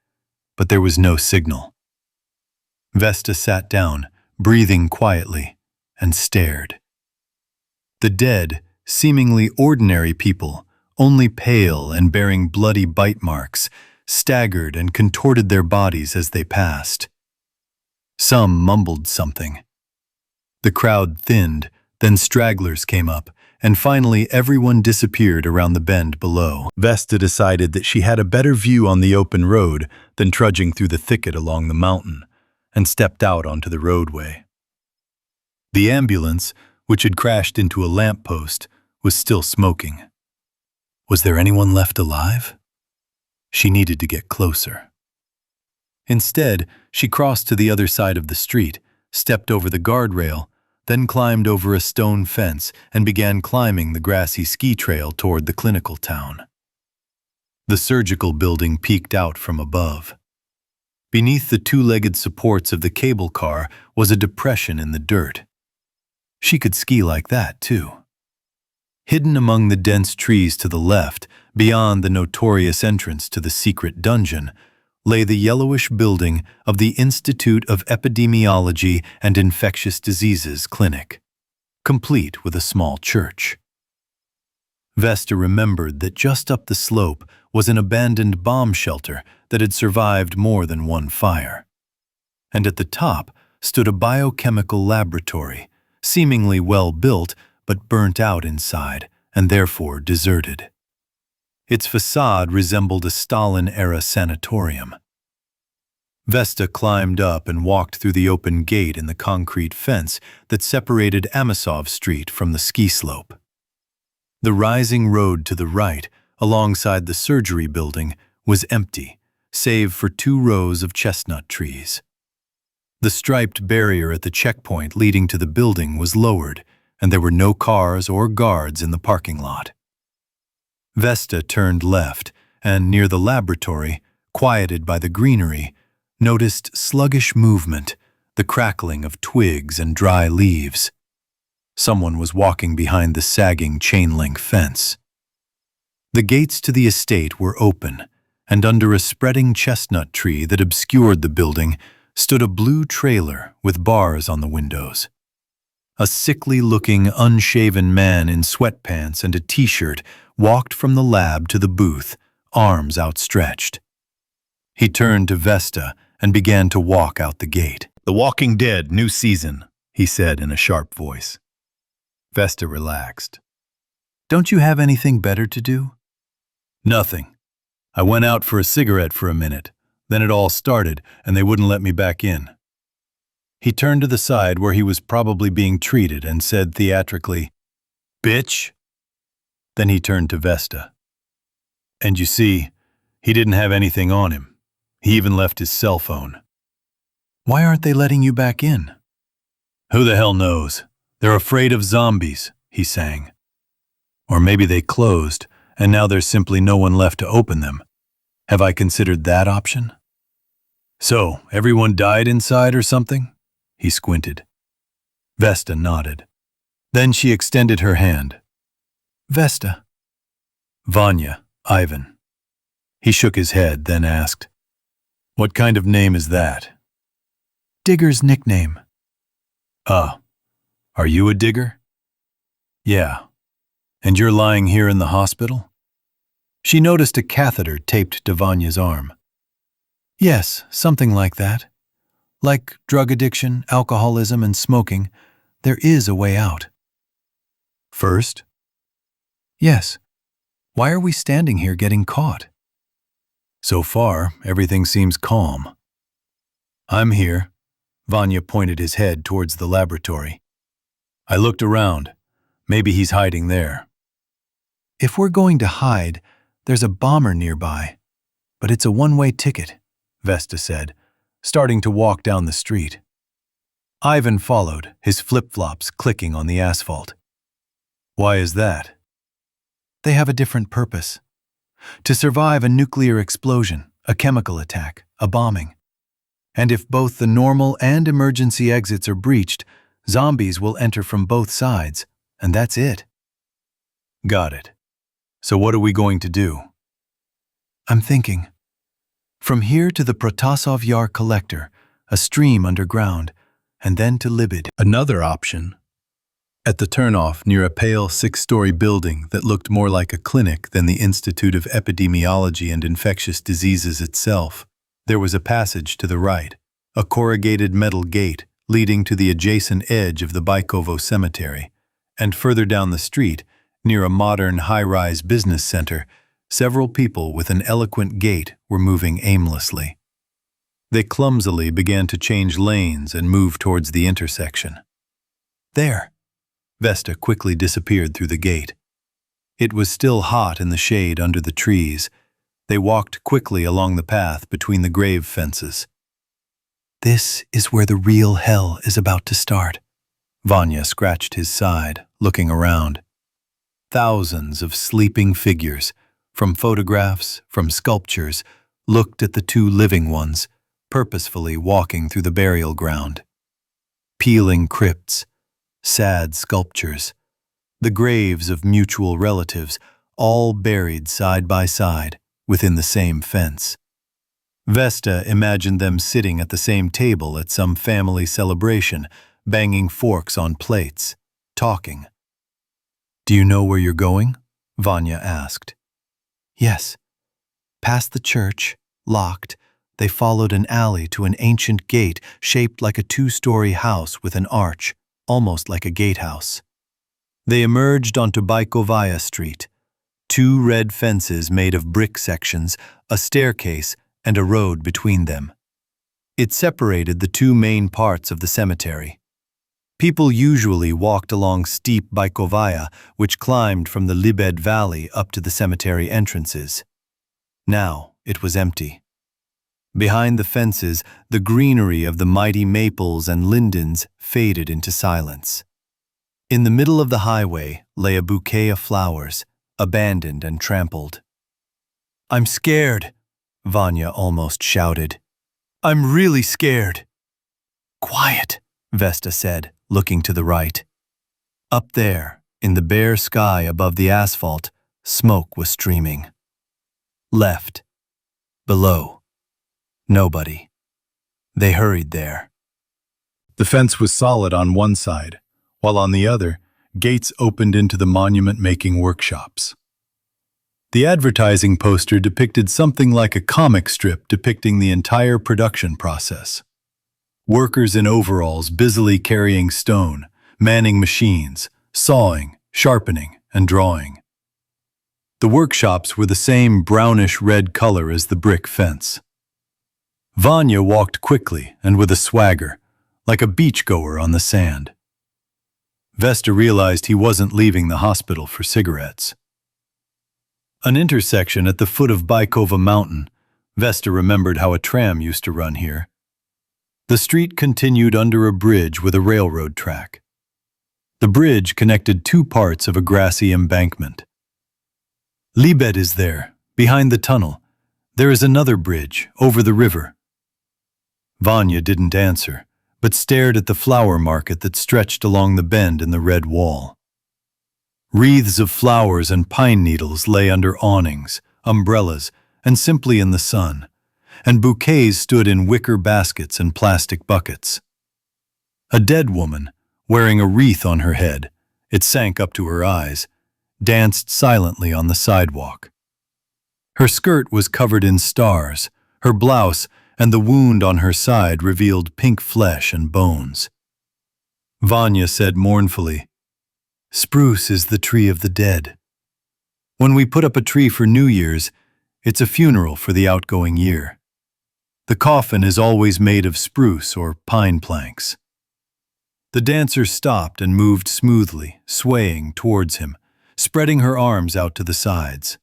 but there was no signal. Vesta sat down, breathing quietly, and stared. The dead, seemingly ordinary people, only pale and bearing bloody bite marks, staggered and contorted their bodies as they passed. Some mumbled something. The crowd thinned, then stragglers came up, and finally everyone disappeared around the bend below. Vesta decided that she had a better view on the open road than trudging through the thicket along the mountain, and stepped out onto the roadway. The ambulance, which had crashed into a lamppost, was still smoking. Was there anyone left alive? She needed to get closer. Instead, she crossed to the other side of the street, stepped over the guardrail, then climbed over a stone fence and began climbing the grassy ski trail toward the clinical town. The surgical building peeked out from above. Beneath the two-legged supports of the cable car was a depression in the dirt. She could ski like that, too. Hidden among the dense trees to the left, beyond the notorious entrance to the secret dungeon, lay the yellowish building of the Institute of Epidemiology and Infectious Diseases Clinic, complete with a small church. Vesta remembered that just up the slope was an abandoned bomb shelter that had survived more than one fire. And at the top stood a biochemical laboratory, seemingly well built but burnt out inside and therefore deserted. Its facade resembled a Stalin-era sanatorium. Vesta climbed up and walked through the open gate in the concrete fence that separated Amasov Street from the ski slope. The rising road to the right, alongside the surgery building, was empty, save for 2 rows of chestnut trees. The striped barrier at the checkpoint leading to the building was lowered, and there were no cars or guards in the parking lot. Vesta turned left, and near the laboratory, quieted by the greenery, noticed sluggish movement, the crackling of twigs and dry leaves. Someone was walking behind the sagging chain-link fence. The gates to the estate were open, and under a spreading chestnut tree that obscured the building stood a blue trailer with bars on the windows. A sickly-looking, unshaven man in sweatpants and a t-shirt walked from the lab to the booth, arms outstretched. He turned to Vesta and began to walk out the gate. "The Walking Dead, new season," he said in a sharp voice. Vesta relaxed. Don't you have anything better to do? Nothing. I went out for a cigarette for a minute. Then it all started, and they wouldn't let me back in. He turned to the side where he was probably being treated and said theatrically, "Bitch!" Then he turned to Vesta. And you see, he didn't have anything on him. He even left his cell phone. Why aren't they letting you back in? Who the hell knows? They're afraid of zombies, he sang. Or maybe they closed, and now there's simply no one left to open them. Have I considered that option? So, everyone died inside or something? He squinted. Vesta nodded. Then she extended her hand. Vesta. Vanya, Ivan. He shook his head, then asked, What kind of name is that? Digger's nickname. Are you a digger? Yeah. And you're lying here in the hospital? She noticed a catheter taped to Vanya's arm. Yes, something like that. Like drug addiction, alcoholism, and smoking, there is a way out. First? Yes. Why are we standing here getting caught? So far, everything seems calm. I'm here. Vanya pointed his head towards the laboratory. I looked around. Maybe he's hiding there. If we're going to hide, there's a bomber nearby. But it's a one-way ticket, Vesta said, starting to walk down the street. Ivan followed, his flip-flops clicking on the asphalt. Why is that? They have a different purpose. To survive a nuclear explosion, a chemical attack, a bombing. And if both the normal and emergency exits are breached, zombies will enter from both sides, and that's it. Got it. So what are we going to do? I'm thinking. From here to the Protasov Yar collector, a stream underground, and then to Libid. Another option. At the turnoff near a pale 6-story building that looked more like a clinic than the Institute of Epidemiology and Infectious Diseases itself, there was a passage to the right, a corrugated metal gate leading to the adjacent edge of the Bykovo Cemetery, and further down the street, near a modern high-rise business center, several people with an eloquent gait were moving aimlessly. They clumsily began to change lanes and move towards the intersection. There! Vesta quickly disappeared through the gate. It was still hot in the shade under the trees. They walked quickly along the path between the grave fences. This is where the real hell is about to start. Vanya scratched his side, looking around. Thousands of sleeping figures, from photographs, from sculptures, looked at the two living ones, purposefully walking through the burial ground. Peeling crypts, sad sculptures, the graves of mutual relatives, all buried side by side within the same fence. Vesta imagined them sitting at the same table at some family celebration, banging forks on plates, talking. Do you know where you're going? Vanya asked. Yes. Past the church, locked, they followed an alley to an ancient gate shaped like a 2-story house with an arch, almost like a gatehouse. They emerged onto Bykovaya Street. 2 red fences made of brick sections, a staircase, and a road between them. It separated the 2 main parts of the cemetery. People usually walked along steep Bykovaya, which climbed from the Libed Valley up to the cemetery entrances. Now it was empty. Behind the fences, the greenery of the mighty maples and lindens faded into silence. In the middle of the highway lay a bouquet of flowers, abandoned and trampled. I'm scared, Vanya almost shouted. I'm really scared. Quiet, Vesta said, looking to the right. Up there, in the bare sky above the asphalt, smoke was streaming. Left. Below. Nobody. They hurried there. The fence was solid on one side, while on the other, gates opened into the monument-making workshops. The advertising poster depicted something like a comic strip depicting the entire production process. Workers in overalls busily carrying stone, manning machines, sawing, sharpening, and drawing. The workshops were the same brownish-red color as the brick fence. Vanya walked quickly and with a swagger, like a beachgoer on the sand. Vesta realized he wasn't leaving the hospital for cigarettes. An intersection at the foot of Baikova Mountain. Vesta remembered how a tram used to run here. The street continued under a bridge with a railroad track. The bridge connected two parts of a grassy embankment. Libed is there, behind the tunnel. There is another bridge, over the river. Vanya didn't answer, but stared at the flower market that stretched along the bend in the red wall. Wreaths of flowers and pine needles lay under awnings, umbrellas, and simply in the sun, and bouquets stood in wicker baskets and plastic buckets. A dead woman, wearing a wreath on her head, it sank up to her eyes, danced silently on the sidewalk. Her skirt was covered in stars, her blouse and the wound on her side revealed pink flesh and bones. Vanya said mournfully, "Spruce is the tree of the dead. When we put up a tree for New Year's, it's a funeral for the outgoing year. The coffin is always made of spruce or pine planks." The dancer stopped and moved smoothly, swaying towards him, spreading her arms out to the sides.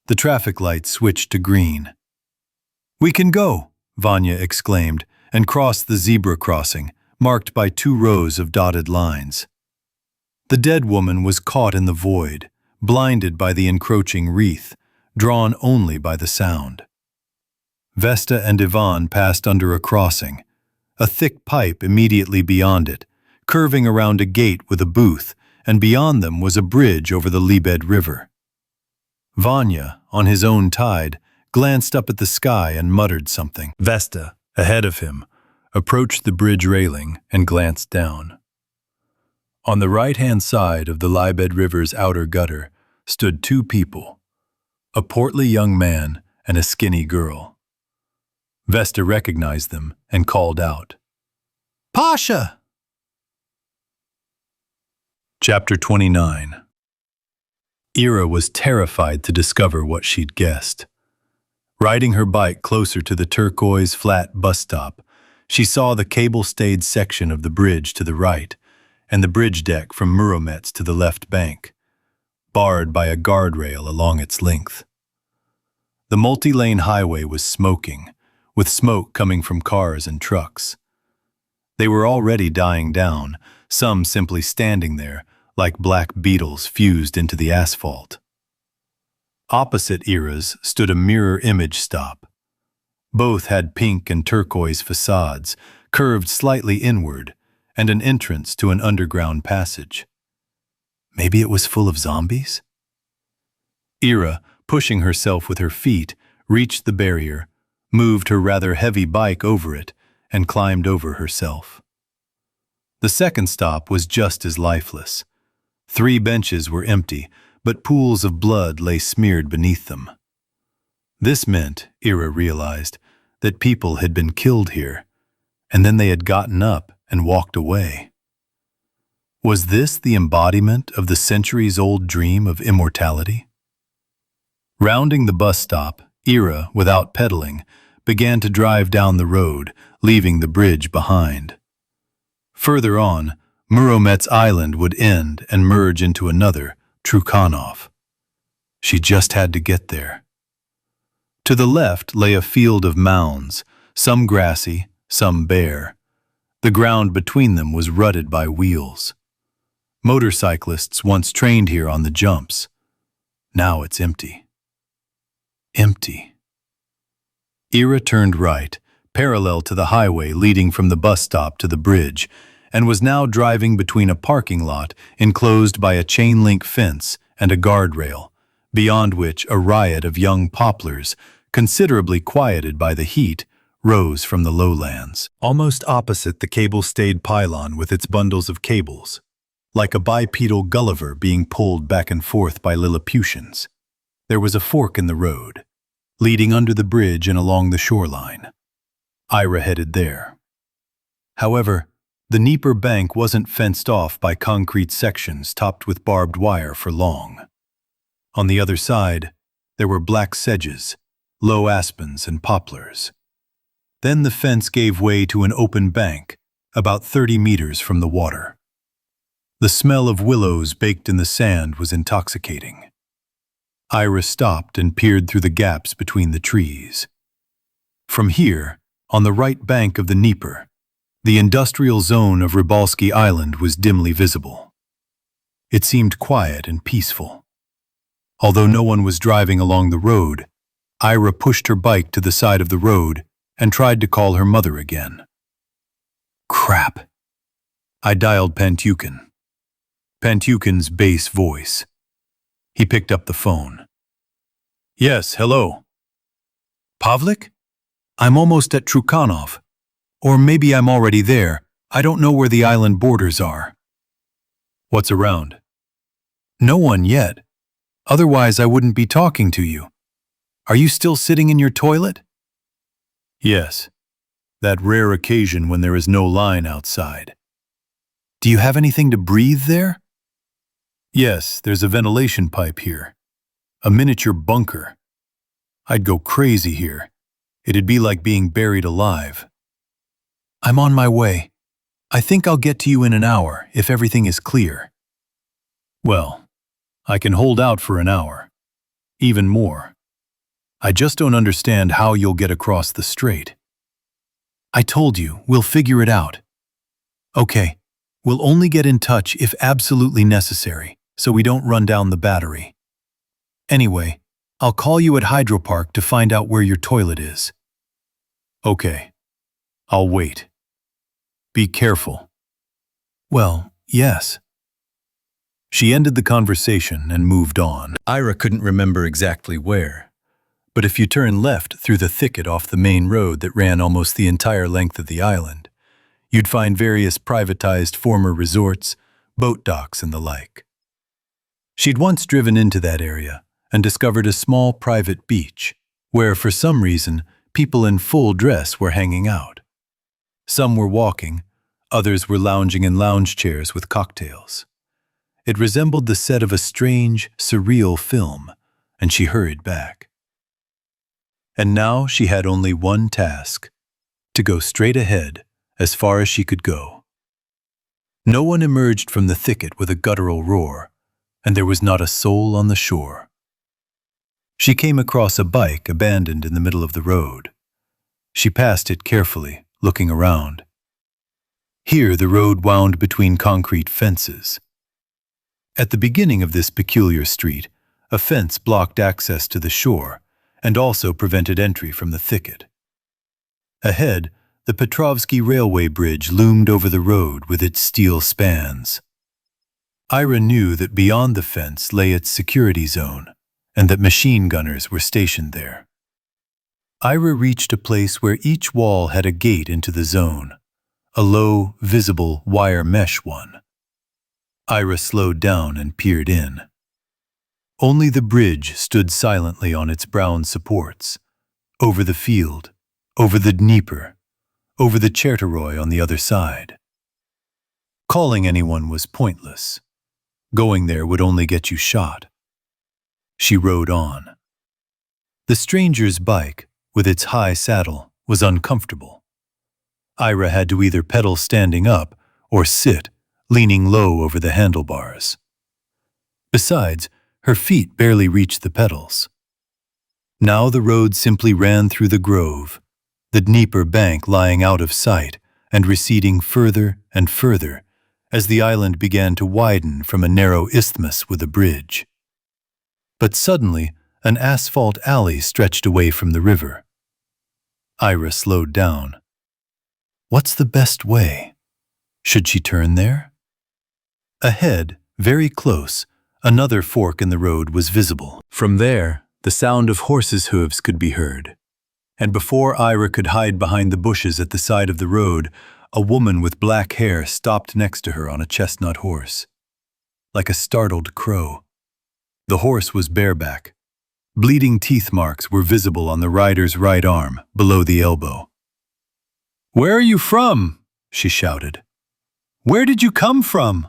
The traffic light switched to green. "We can go," Vanya exclaimed, and crossed the zebra crossing, marked by 2 rows of dotted lines. The dead woman was caught in the void, blinded by the encroaching wreath, drawn only by the sound. Vesta and Ivan passed under a crossing, a thick pipe immediately beyond it, curving around a gate with a booth, and beyond them was a bridge over the Libed River. Vanya, on his own tide, glanced up at the sky and muttered something. Vesta, ahead of him, approached the bridge railing and glanced down. On the right-hand side of the Libed River's outer gutter stood 2 people, a portly young man and a skinny girl. Vesta recognized them and called out, "Pasha!" Chapter 29. Ira was terrified to discover what she'd guessed. Riding her bike closer to the turquoise flat bus stop, she saw the cable-stayed section of the bridge to the right and the bridge deck from Muromets to the left bank, barred by a guardrail along its length. The multi-lane highway was smoking, with smoke coming from cars and trucks. They were already dying down, some simply standing there, like black beetles fused into the asphalt. Opposite Ira's stood a mirror image stop. Both had pink and turquoise facades, curved slightly inward, and an entrance to an underground passage. Maybe it was full of zombies? Ira, pushing herself with her feet, reached the barrier, moved her rather heavy bike over it, and climbed over herself. The second stop was just as lifeless. 3 benches were empty, but pools of blood lay smeared beneath them. This meant, Ira realized, that people had been killed here, and then they had gotten up and walked away. Was this the embodiment of the centuries-old dream of immortality? Rounding the bus stop, Ira, without pedaling, began to drive down the road, leaving the bridge behind. Further on, Muromets Island would end and merge into another, Trukhanov. She just had to get there. To the left lay a field of mounds, some grassy, some bare. The ground between them was rutted by wheels. Motorcyclists once trained here on the jumps. Now it's empty. Empty. Ira turned right, parallel to the highway leading from the bus stop to the bridge, and was now driving between a parking lot enclosed by a chain-link fence and a guardrail, beyond which a riot of young poplars, considerably quieted by the heat, rose from the lowlands. Almost opposite the cable-stayed pylon with its bundles of cables, like a bipedal Gulliver being pulled back and forth by Lilliputians, there was a fork in the road, leading under the bridge and along the shoreline. Ira headed there. However, The Dnieper bank wasn't fenced off by concrete sections topped with barbed wire for long. On the other side, there were black sedges, low aspens, and poplars. Then the fence gave way to an open bank, about 30 meters from the water. The smell of willows baked in the sand was intoxicating. Ira stopped and peered through the gaps between the trees. From here, on the right bank of the Dnieper, the industrial zone of Rybalski Island was dimly visible. It seemed quiet and peaceful. Although no one was driving along the road, Ira pushed her bike to the side of the road and tried to call her mother again. Crap. I dialed Pantyukin. Pantyukin's bass voice. He picked up the phone. Yes, hello. Pavlik? I'm almost at Trukhanov. Or maybe I'm already there. I don't know where the island borders are. What's around? No one yet. Otherwise, I wouldn't be talking to you. Are you still sitting in your toilet? Yes. That rare occasion when there is no line outside. Do you have anything to breathe there? Yes, there's a ventilation pipe here. A miniature bunker. I'd go crazy here. It'd be like being buried alive. I'm on my way. I think I'll get to you in an hour, if everything is clear. Well, I can hold out for an hour. Even more. I just don't understand how you'll get across the strait. I told you, we'll figure it out. Okay, we'll only get in touch if absolutely necessary, so we don't run down the battery. Anyway, I'll call you at Hydropark to find out where your toilet is. Okay, I'll wait. Be careful. Well, yes. She ended the conversation and moved on. Ira couldn't remember exactly where, but if you turn left through the thicket off the main road that ran almost the entire length of the island, you'd find various privatized former resorts, boat docks, and the like. She'd once driven into that area and discovered a small private beach where, for some reason, people in full dress were hanging out. Some were walking, others were lounging in lounge chairs with cocktails. It resembled the set of a strange, surreal film, and she hurried back. And now she had only one task: to go straight ahead, as far as she could go. No one emerged from the thicket with a guttural roar, and there was not a soul on the shore. She came across a bike abandoned in the middle of the road. She passed it carefully, looking around. Here the road wound between concrete fences. At the beginning of this peculiar street, a fence blocked access to the shore and also prevented entry from the thicket. Ahead, the Petrovsky railway bridge loomed over the road with its steel spans. Ira knew that beyond the fence lay its security zone, and that machine gunners were stationed there. Ira reached a place where each wall had a gate into the zone, a low, visible wire mesh one. Ira slowed down and peered in. Only the bridge stood silently on its brown supports, over the field, over the Dnieper, over the Chertoroy on the other side. Calling anyone was pointless. Going there would only get you shot. She rode on. The stranger's bike, with its high saddle, was uncomfortable. Ira had to either pedal standing up or sit, leaning low over the handlebars. Besides, her feet barely reached the pedals. Now the road simply ran through the grove, the Dnieper bank lying out of sight and receding further and further as the island began to widen from a narrow isthmus with a bridge. But suddenly, an asphalt alley stretched away from the river. Ira slowed down. What's the best way? Should she turn there? Ahead, very close, another fork in the road was visible. From there, the sound of horses' hooves could be heard. And before Ira could hide behind the bushes at the side of the road, a woman with black hair stopped next to her on a chestnut horse. Like a startled crow. The horse was bareback. Bleeding teeth marks were visible on the rider's right arm, below the elbow. "Where are you from?" she shouted. Where did you come from?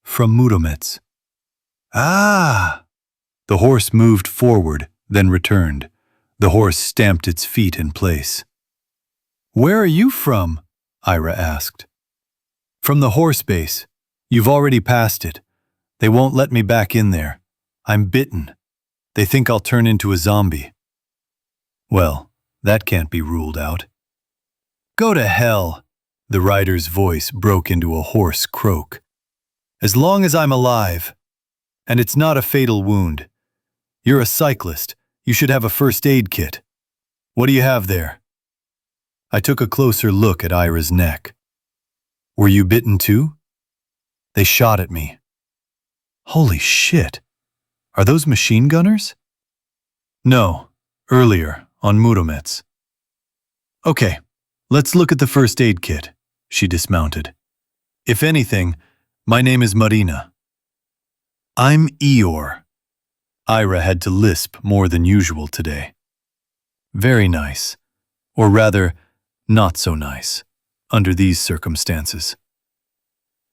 From Muromets. Ah! The horse moved forward, then returned. The horse stamped its feet in place. Where are you from? Ira asked. From the horse base. You've already passed it. They won't let me back in there. I'm bitten. They think I'll turn into a zombie. Well, that can't be ruled out. Go to hell! The rider's voice broke into a hoarse croak. As long as I'm alive. And it's not a fatal wound. You're a cyclist. You should have a first aid kit. What do you have there? I took a closer look at Ira's neck. Were you bitten too? They shot at me. Holy shit. Are those machine gunners? No, earlier, on Muromets. Okay, let's look at the first aid kit. She dismounted. If anything, my name is Marina. I'm Eeyore. Ira had to lisp more than usual today. Very nice. Or rather, not so nice, under these circumstances.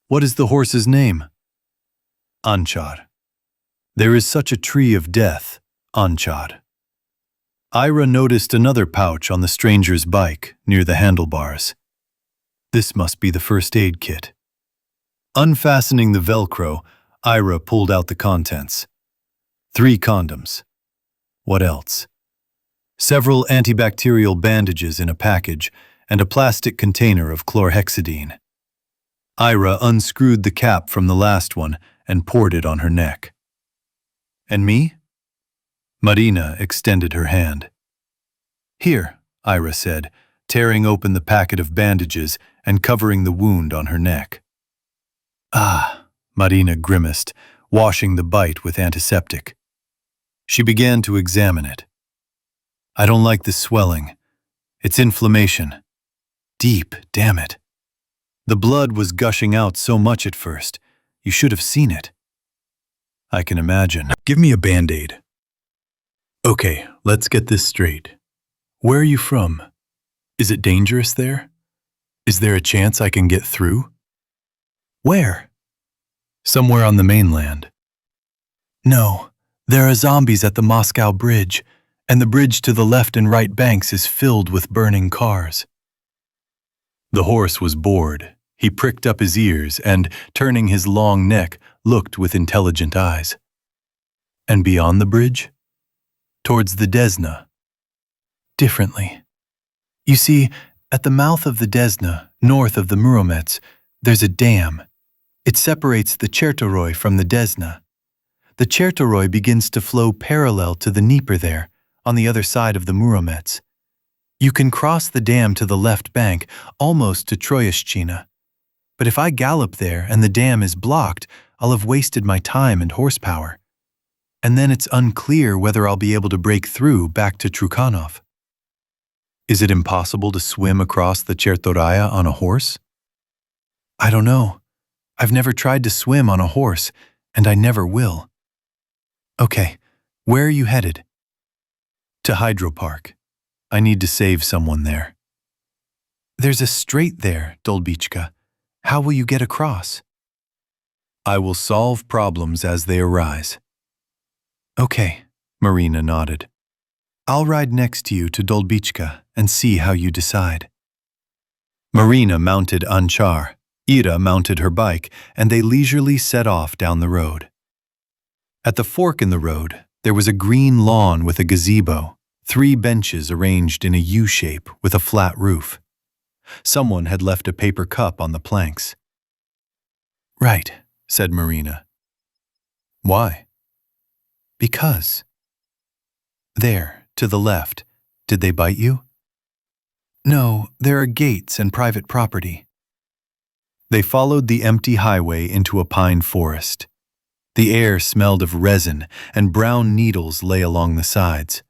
What is the horse's name? Anchar. There is such a tree of death, Anchar. Ira noticed another pouch on the stranger's bike near the handlebars. This must be the first aid kit. Unfastening the Velcro, Ira pulled out the contents. 3 condoms. What else? Several antibacterial bandages in a package and a plastic container of chlorhexidine. Ira unscrewed the cap from the last one and poured it on her neck. And me? Marina extended her hand. Here, Ira said, tearing open the packet of bandages and covering the wound on her neck. Ah, Marina grimaced, washing the bite with antiseptic. She began to examine it. I don't like the swelling. It's inflammation. Deep, damn it. The blood was gushing out so much at first. You should have seen it. I can imagine. Give me a Band-Aid. Okay, let's get this straight. Where are you from? Is it dangerous there? Is there a chance I can get through? Where? Somewhere on the mainland. No, there are zombies at the Moscow Bridge, and the bridge to the left and right banks is filled with burning cars. The horse was bored. He pricked up his ears and, turning his long neck, looked with intelligent eyes. And beyond the bridge? Towards the Desna. Differently. You see, at the mouth of the Desna, north of the Muromets, there's a dam. It separates the Chertoroy from the Desna. The Chertoroy begins to flow parallel to the Dnieper there, on the other side of the Muromets. You can cross the dam to the left bank, almost to Troyeshchina. But if I gallop there and the dam is blocked, I'll have wasted my time and horsepower. And then it's unclear whether I'll be able to break through back to Trukhanov. Is it impossible to swim across the Chertoraya on a horse? I don't know. I've never tried to swim on a horse, and I never will. Okay, where are you headed? To Hydropark. I need to save someone there. There's a strait there, Dolbichka. How will you get across? I will solve problems as they arise. Okay, Marina nodded. I'll ride next to you to Dolbichka and see how you decide. Marina mounted Anchar, Ira mounted her bike, and they leisurely set off down the road. At the fork in the road, there was a green lawn with a gazebo, 3 benches arranged in a U-shape with a flat roof. Someone had left a paper cup on the planks. Right, said Marina. Why? Because. There, to the left. Did they bite you? No, there are gates and private property. They followed the empty highway into a pine forest. The air smelled of resin, and brown needles lay along the sides.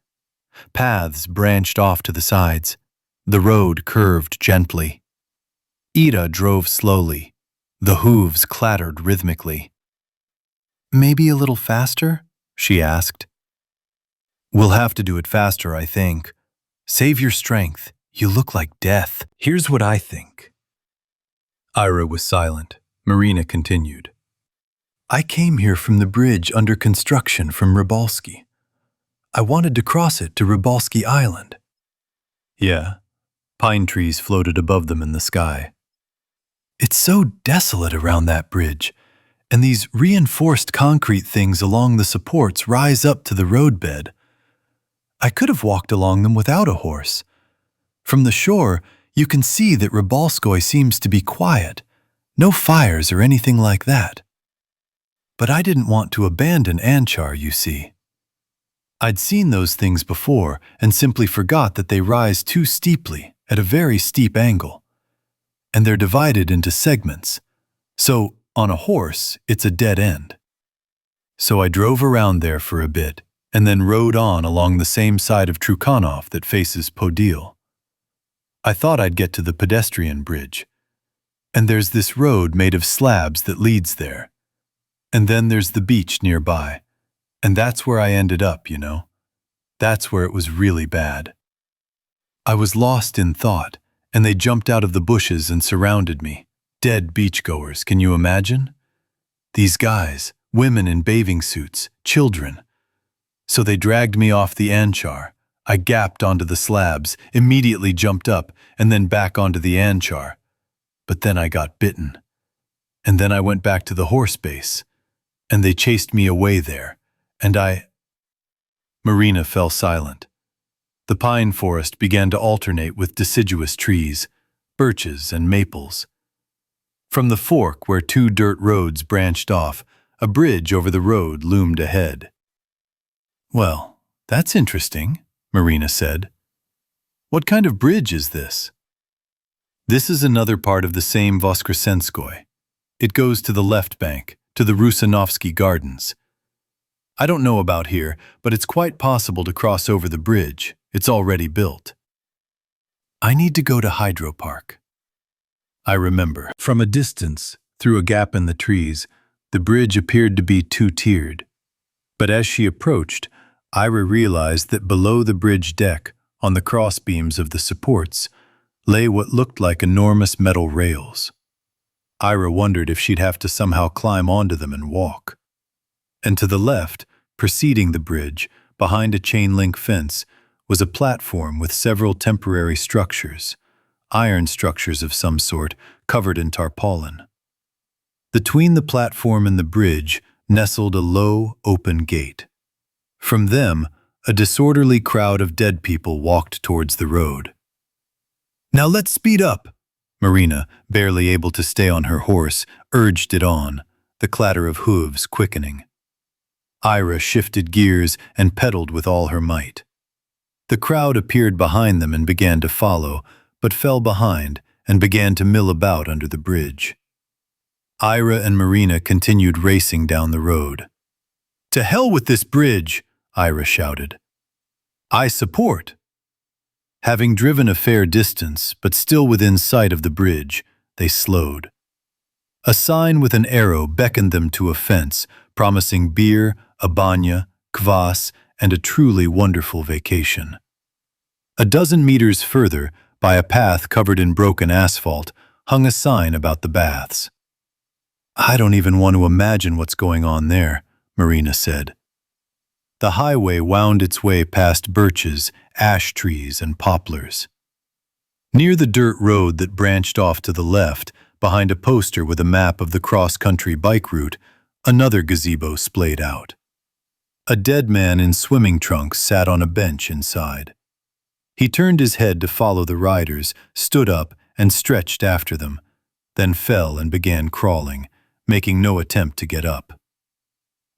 Paths branched off to the sides. The road curved gently. Ida drove slowly. The hooves clattered rhythmically. Maybe a little faster? She asked. We'll have to do it faster, I think. Save your strength. You look like death. Here's what I think. Ira was silent. Marina continued. I came here from the bridge under construction from Rybalski. I wanted to cross it to Rybalski Island. Yeah, pine trees floated above them in the sky. It's so desolate around that bridge, and these reinforced concrete things along the supports rise up to the roadbed. I could have walked along them without a horse. From the shore, you can see that Rybalskoy seems to be quiet, no fires or anything like that. But I didn't want to abandon Anchar, you see. I'd seen those things before and simply forgot that they rise too steeply at a very steep angle. And they're divided into segments. So, on a horse, it's a dead end. So I drove around there for a bit and then rode on along the same side of Trukhanov that faces Podil. I thought I'd get to the pedestrian bridge. And there's this road made of slabs that leads there. And then there's the beach nearby. And that's where I ended up, you know. That's where it was really bad. I was lost in thought, and they jumped out of the bushes and surrounded me. Dead beachgoers, can you imagine? These guys, women in bathing suits, children. So they dragged me off the Anchar. I gapped onto the slabs, immediately jumped up, and then back onto the Anchar. But then I got bitten. And then I went back to the horse base. And they chased me away there. And Marina fell silent. The pine forest began to alternate with deciduous trees, birches and maples. From the fork where two dirt roads branched off, a bridge over the road loomed ahead. Well, that's interesting, Marina said. What kind of bridge is this? This is another part of the same Voskresenskoy. It goes to the left bank, to the Rusanovsky Gardens. I don't know about here, but it's quite possible to cross over the bridge. It's already built. I need to go to Hydro Park. I remember. From a distance, through a gap in the trees, the bridge appeared to be two-tiered. But as she approached, Ira realized that below the bridge deck, on the crossbeams of the supports, lay what looked like enormous metal rails. Ira wondered if she'd have to somehow climb onto them and walk. And to the left, preceding the bridge, behind a chain-link fence, was a platform with several temporary structures, iron structures of some sort, covered in tarpaulin. Between the platform and the bridge nestled a low, open gate. From them, a disorderly crowd of dead people walked towards the road. Now let's speed up, Marina, barely able to stay on her horse, urged it on, the clatter of hooves quickening. Ira shifted gears and pedaled with all her might. The crowd appeared behind them and began to follow, but fell behind and began to mill about under the bridge. Ira and Marina continued racing down the road. To hell with this bridge, Ira shouted. I support. Having driven a fair distance, but still within sight of the bridge, they slowed. A sign with an arrow beckoned them to a fence, promising beer, a banya, kvass, and a truly wonderful vacation. A dozen meters further, by a path covered in broken asphalt, hung a sign about the baths. I don't even want to imagine what's going on there, Marina said. The highway wound its way past birches, ash trees, and poplars. Near the dirt road that branched off to the left, behind a poster with a map of the cross-country bike route, another gazebo splayed out. A dead man in swimming trunks sat on a bench inside. He turned his head to follow the riders, stood up, and stretched after them, then fell and began crawling, making no attempt to get up.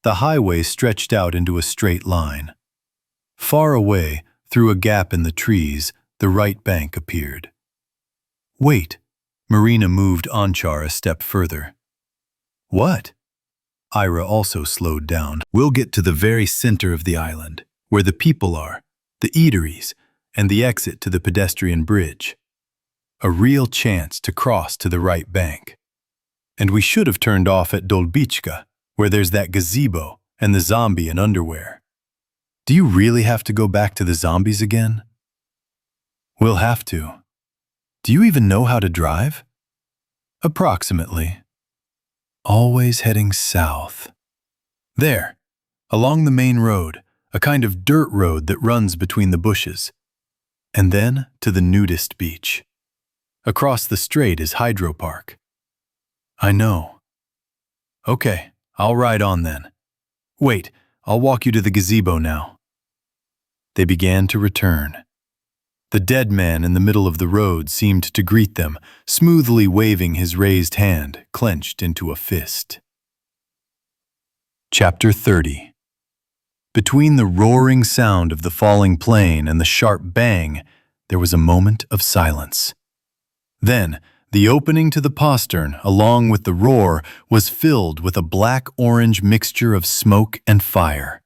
The highway stretched out into a straight line. Far away, through a gap in the trees, the right bank appeared. Wait, Marina moved Anchar a step further. What? Ira also slowed down. We'll get to the very center of the island, where the people are, the eateries, and the exit to the pedestrian bridge. A real chance to cross to the right bank. And we should have turned off at Dolbichka, where there's that gazebo and the zombie in underwear. Do you really have to go back to the zombies again? We'll have to. Do you even know how to drive? Approximately. Always heading south. There, along the main road, a kind of dirt road that runs between the bushes. And then to the nudist beach. Across the strait is Hydro Park. I know. Okay, I'll ride on then. Wait, I'll walk you to the gazebo now. They began to return. The dead man in the middle of the road seemed to greet them, smoothly waving his raised hand, clenched into a fist. Chapter 30. Between the roaring sound of the falling plane and the sharp bang, there was a moment of silence. Then, the opening to the postern, along with the roar, was filled with a black-orange mixture of smoke and fire.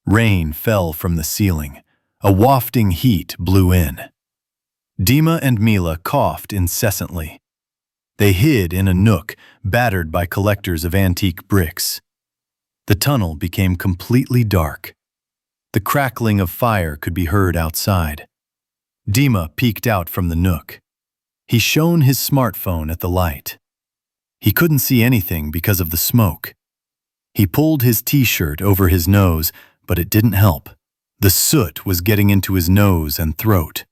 Rain fell from the ceiling. A wafting heat blew in. Dima and Mila coughed incessantly. They hid in a nook, battered by collectors of antique bricks. The tunnel became completely dark. The crackling of fire could be heard outside. Dima peeked out from the nook. He shone his smartphone at the light. He couldn't see anything because of the smoke. He pulled his t-shirt over his nose, but it didn't help. The soot was getting into his nose and throat.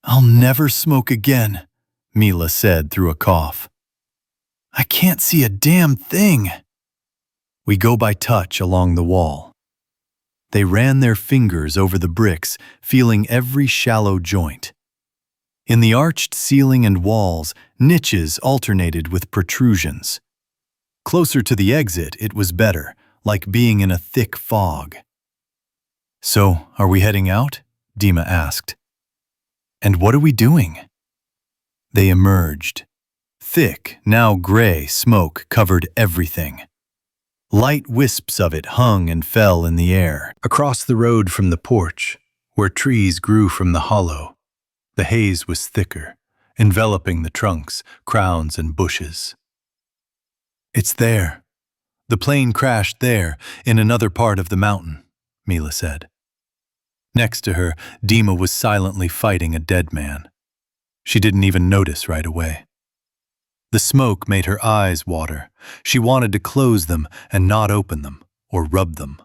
"I'll never smoke again," Mila said through a cough. "I can't see a damn thing." We go by touch along the wall. They ran their fingers over the bricks, feeling every shallow joint. In the arched ceiling and walls, niches alternated with protrusions. Closer to the exit, it was better, like being in a thick fog. "So, are we heading out?" Dima asked. "And what are we doing?" They emerged. Thick, now gray smoke covered everything. Light wisps of it hung and fell in the air. Across the road from the porch, where trees grew from the hollow, the haze was thicker, enveloping the trunks, crowns, and bushes. "It's there. The plane crashed there, in another part of the mountain," Mila said. Next to her, Dima was silently fighting a dead man. She didn't even notice right away. The smoke made her eyes water. She wanted to close them and not open them, or rub them.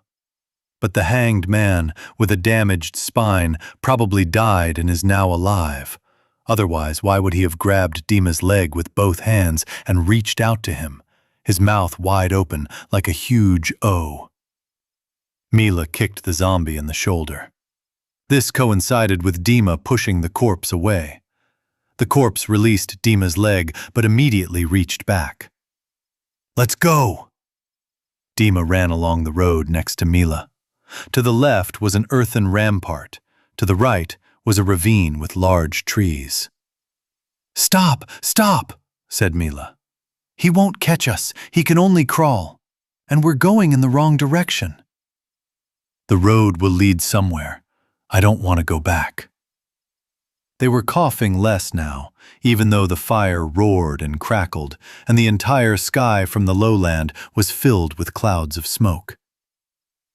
But the hanged man, with a damaged spine, probably died and is now alive. Otherwise, why would he have grabbed Dima's leg with both hands and reached out to him, his mouth wide open like a huge O? Mila kicked the zombie in the shoulder. This coincided with Dima pushing the corpse away. The corpse released Dima's leg, but immediately reached back. "Let's go!" Dima ran along the road next to Mila. To the left was an earthen rampart. To the right was a ravine with large trees. "Stop! Stop!" said Mila. "He won't catch us. He can only crawl. And we're going in the wrong direction." "The road will lead somewhere. I don't want to go back." They were coughing less now, even though the fire roared and crackled, and the entire sky from the lowland was filled with clouds of smoke.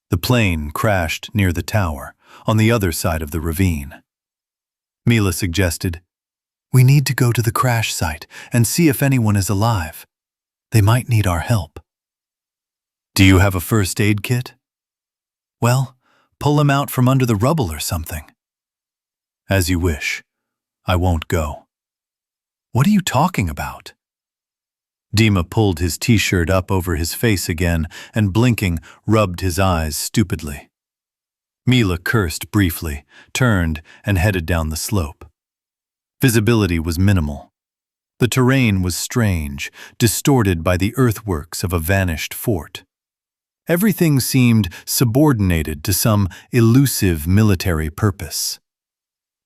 The plane crashed near the tower, on the other side of the ravine. Mila suggested, "We need to go to the crash site and see if anyone is alive. They might need our help." "Do you have a first aid kit?" "Well, pull him out from under the rubble or something." "As you wish. I won't go." "What are you talking about?" Dima pulled his t-shirt up over his face again and, blinking, rubbed his eyes stupidly. Mila cursed briefly, turned, and headed down the slope. Visibility was minimal. The terrain was strange, distorted by the earthworks of a vanished fort. Everything seemed subordinated to some elusive military purpose.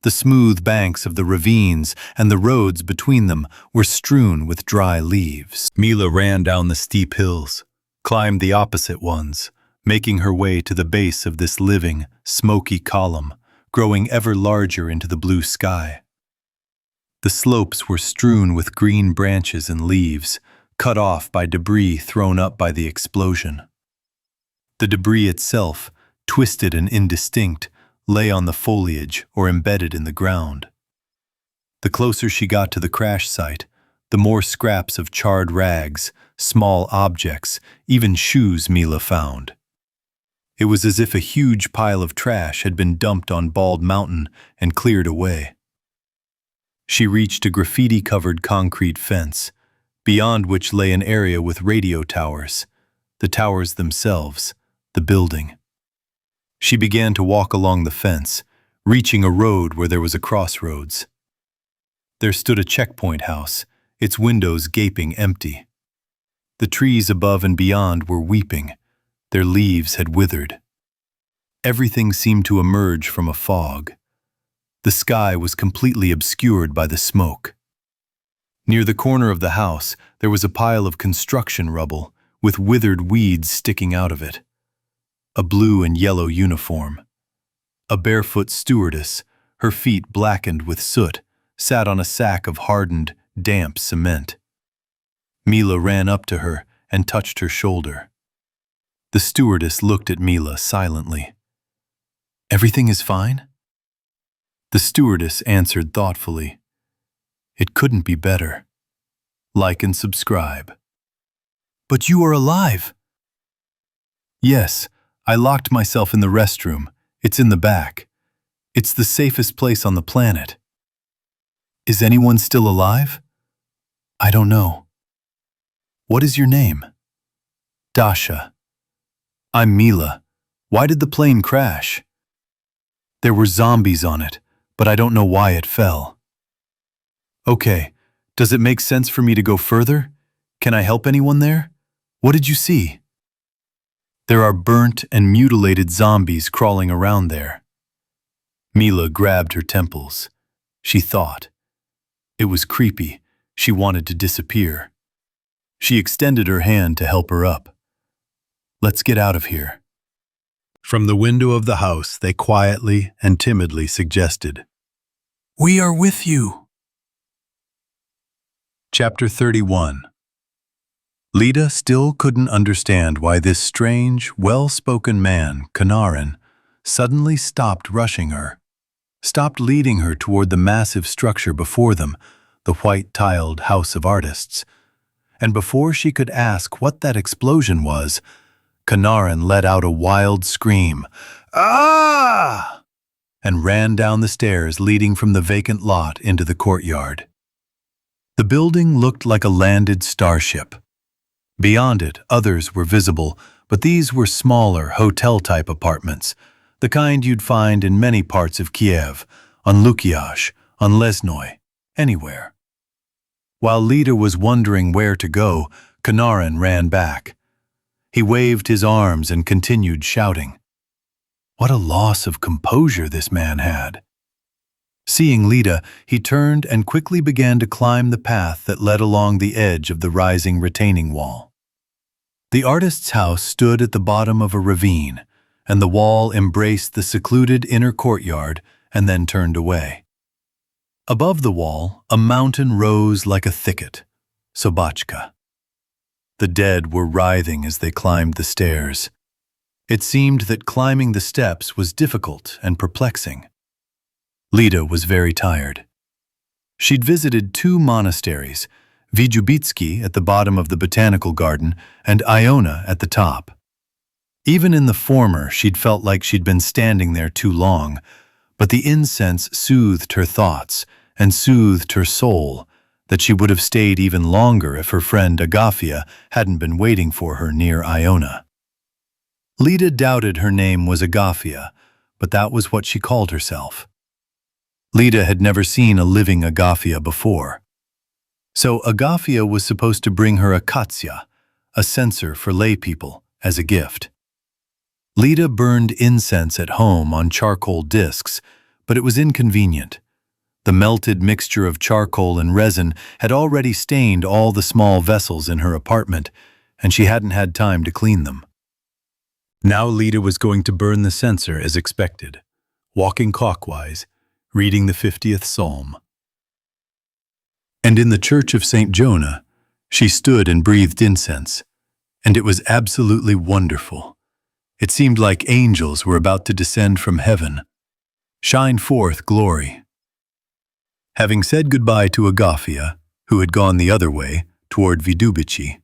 The smooth banks of the ravines and the roads between them were strewn with dry leaves. Mila ran down the steep hills, climbed the opposite ones, making her way to the base of this living, smoky column, growing ever larger into the blue sky. The slopes were strewn with green branches and leaves, cut off by debris thrown up by the explosion. The debris itself, twisted and indistinct, lay on the foliage or embedded in the ground. The closer she got to the crash site, the more scraps of charred rags, small objects, even shoes Mila found. It was as if a huge pile of trash had been dumped on Bald Mountain and cleared away. She reached a graffiti-covered concrete fence, beyond which lay an area with radio towers, the towers themselves, the building. She began to walk along the fence, reaching a road where there was a crossroads. There stood a checkpoint house, its windows gaping empty. The trees above and beyond were weeping. Their leaves had withered. Everything seemed to emerge from a fog. The sky was completely obscured by the smoke. Near the corner of the house, there was a pile of construction rubble, with withered weeds sticking out of it. A blue and yellow uniform. A barefoot stewardess, her feet blackened with soot, sat on a sack of hardened, damp cement. Mila ran up to her and touched her shoulder. The stewardess looked at Mila silently. "Everything is fine?" The stewardess answered thoughtfully. "It couldn't be better. Like and subscribe." "But you are alive." "Yes, I locked myself in the restroom. It's in the back. It's the safest place on the planet." "Is anyone still alive?" "I don't know." "What is your name?" "Dasha." "I'm Mila. Why did the plane crash?" "There were zombies on it, but I don't know why it fell." "Okay, does it make sense for me to go further? Can I help anyone there? What did you see?" "There are burnt and mutilated zombies crawling around there." Mila grabbed her temples. She thought. It was creepy. She wanted to disappear. She extended her hand to help her up. "Let's get out of here." From the window of the house, they quietly and timidly suggested, "We are with you." Chapter 31. Lida still couldn't understand why this strange, well-spoken man, Kanarin, suddenly stopped rushing her, stopped leading her toward the massive structure before them, the white-tiled House of Artists. And before she could ask what that explosion was, Kanarin let out a wild scream, "Ah!" and ran down the stairs leading from the vacant lot into the courtyard. The building looked like a landed starship. Beyond it, others were visible, but these were smaller, hotel-type apartments, the kind you'd find in many parts of Kiev, on Lukiash, on Lesnoy, anywhere. While Lida was wondering where to go, Kanarin ran back. He waved his arms and continued shouting. What a loss of composure this man had. Seeing Lida, he turned and quickly began to climb the path that led along the edge of the rising retaining wall. The artist's house stood at the bottom of a ravine, and the wall embraced the secluded inner courtyard and then turned away. Above the wall, a mountain rose like a thicket, Sobachka. The dead were writhing as they climbed the stairs. It seemed that climbing the steps was difficult and perplexing. Lida was very tired. She'd visited 2 monasteries, Vijubitsky at the bottom of the botanical garden and Iona at the top. Even in the former, she'd felt like she'd been standing there too long, but the incense soothed her thoughts and soothed her soul, that she would have stayed even longer if her friend Agafia hadn't been waiting for her near Iona. Lida doubted her name was Agafia, but that was what she called herself. Lida had never seen a living Agafia before. So Agafia was supposed to bring her a katsya, a censer for lay people, as a gift. Lida burned incense at home on charcoal discs, but it was inconvenient. The melted mixture of charcoal and resin had already stained all the small vessels in her apartment, and she hadn't had time to clean them. Now Lida was going to burn the censer as expected, walking clockwise, reading the 50th Psalm. And in the church of St. Jonah, she stood and breathed incense, and it was absolutely wonderful. It seemed like angels were about to descend from heaven. Shine forth glory. Having said goodbye to Agafia, who had gone the other way, toward Vidubici.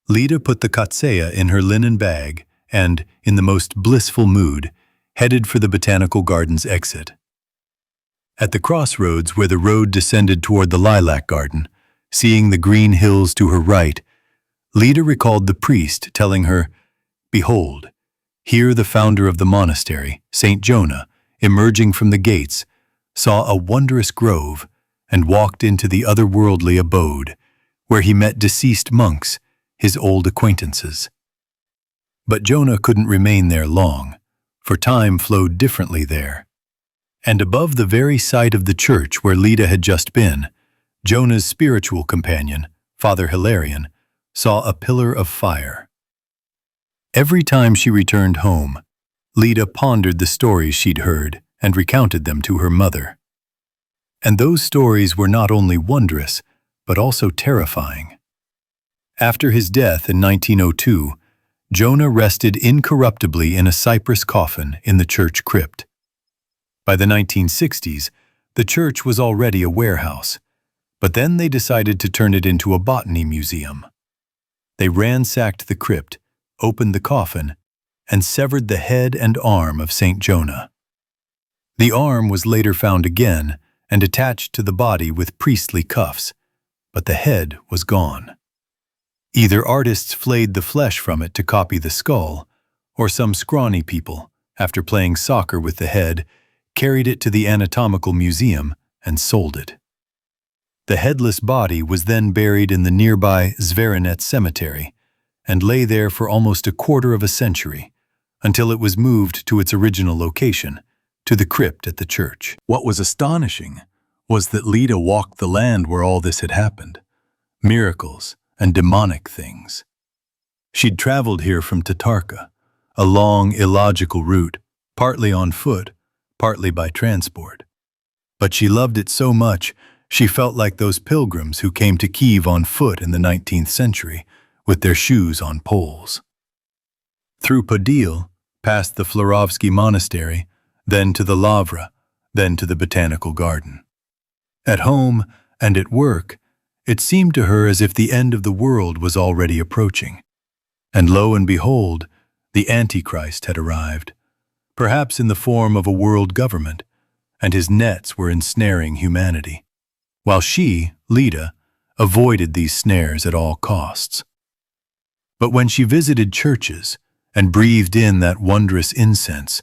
Lida put the katseya in her linen bag and, in the most blissful mood, headed for the botanical garden's exit. At the crossroads where the road descended toward the lilac garden, seeing the green hills to her right, Lida recalled the priest telling her, "Behold, here the founder of the monastery, Saint Jonah, emerging from the gates, saw a wondrous grove and walked into the otherworldly abode, where he met deceased monks, his old acquaintances." But Jonah couldn't remain there long, for time flowed differently there. And above the very site of the church where Lida had just been, Jonah's spiritual companion, Father Hilarion, saw a pillar of fire. Every time she returned home, Lida pondered the stories she'd heard and recounted them to her mother. And those stories were not only wondrous, but also terrifying. After his death in 1902, Jonah rested incorruptibly in a cypress coffin in the church crypt. By the 1960s, the church was already a warehouse, but then they decided to turn it into a botany museum. They ransacked the crypt, opened the coffin, and severed the head and arm of Saint Jonah. The arm was later found again and attached to the body with priestly cuffs, but the head was gone. Either artists flayed the flesh from it to copy the skull, or some scrawny people, after playing soccer with the head, carried it to the anatomical museum and sold it. The headless body was then buried in the nearby Zverinets cemetery and lay there for almost a quarter of a century, until it was moved to its original location, to the crypt at the church. What was astonishing was that Lida walked the land where all this had happened, miracles and demonic things. She'd traveled here from Tatarka, a long, illogical route, partly on foot, partly by transport. But she loved it so much, she felt like those pilgrims who came to Kiev on foot in the 19th century, with their shoes on poles. Through Podil, past the Florovsky Monastery, then to the Lavra, then to the Botanical Garden. At home and at work, it seemed to her as if the end of the world was already approaching. And lo and behold, the Antichrist had arrived, perhaps in the form of a world government, and his nets were ensnaring humanity, while she, Lida, avoided these snares at all costs. But when she visited churches and breathed in that wondrous incense,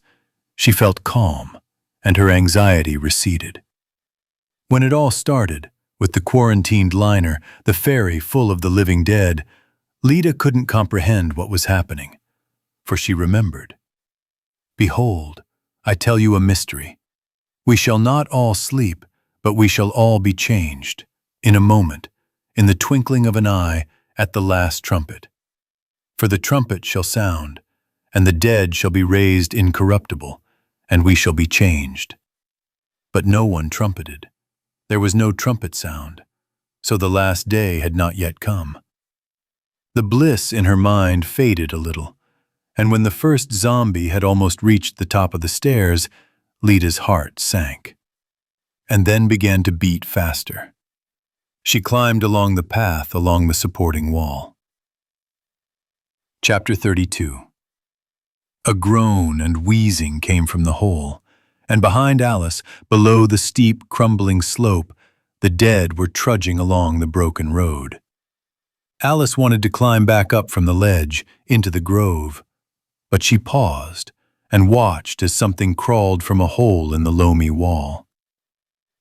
she felt calm, and her anxiety receded. When it all started, with the quarantined liner, the ferry full of the living dead, Lida couldn't comprehend what was happening, for she remembered. "Behold, I tell you a mystery. We shall not all sleep, but we shall all be changed, in a moment, in the twinkling of an eye, at the last trumpet. For the trumpet shall sound, and the dead shall be raised incorruptible, and we shall be changed." But no one trumpeted. There was no trumpet sound, so the last day had not yet come. The bliss in her mind faded a little, and when the first zombie had almost reached the top of the stairs, Lida's heart sank, and then began to beat faster. She climbed along the path along the supporting wall. Chapter 32. A groan and wheezing came from the hole, and behind Alice, below the steep, crumbling slope, the dead were trudging along the broken road. Alice wanted to climb back up from the ledge into the grove, but she paused and watched as something crawled from a hole in the loamy wall.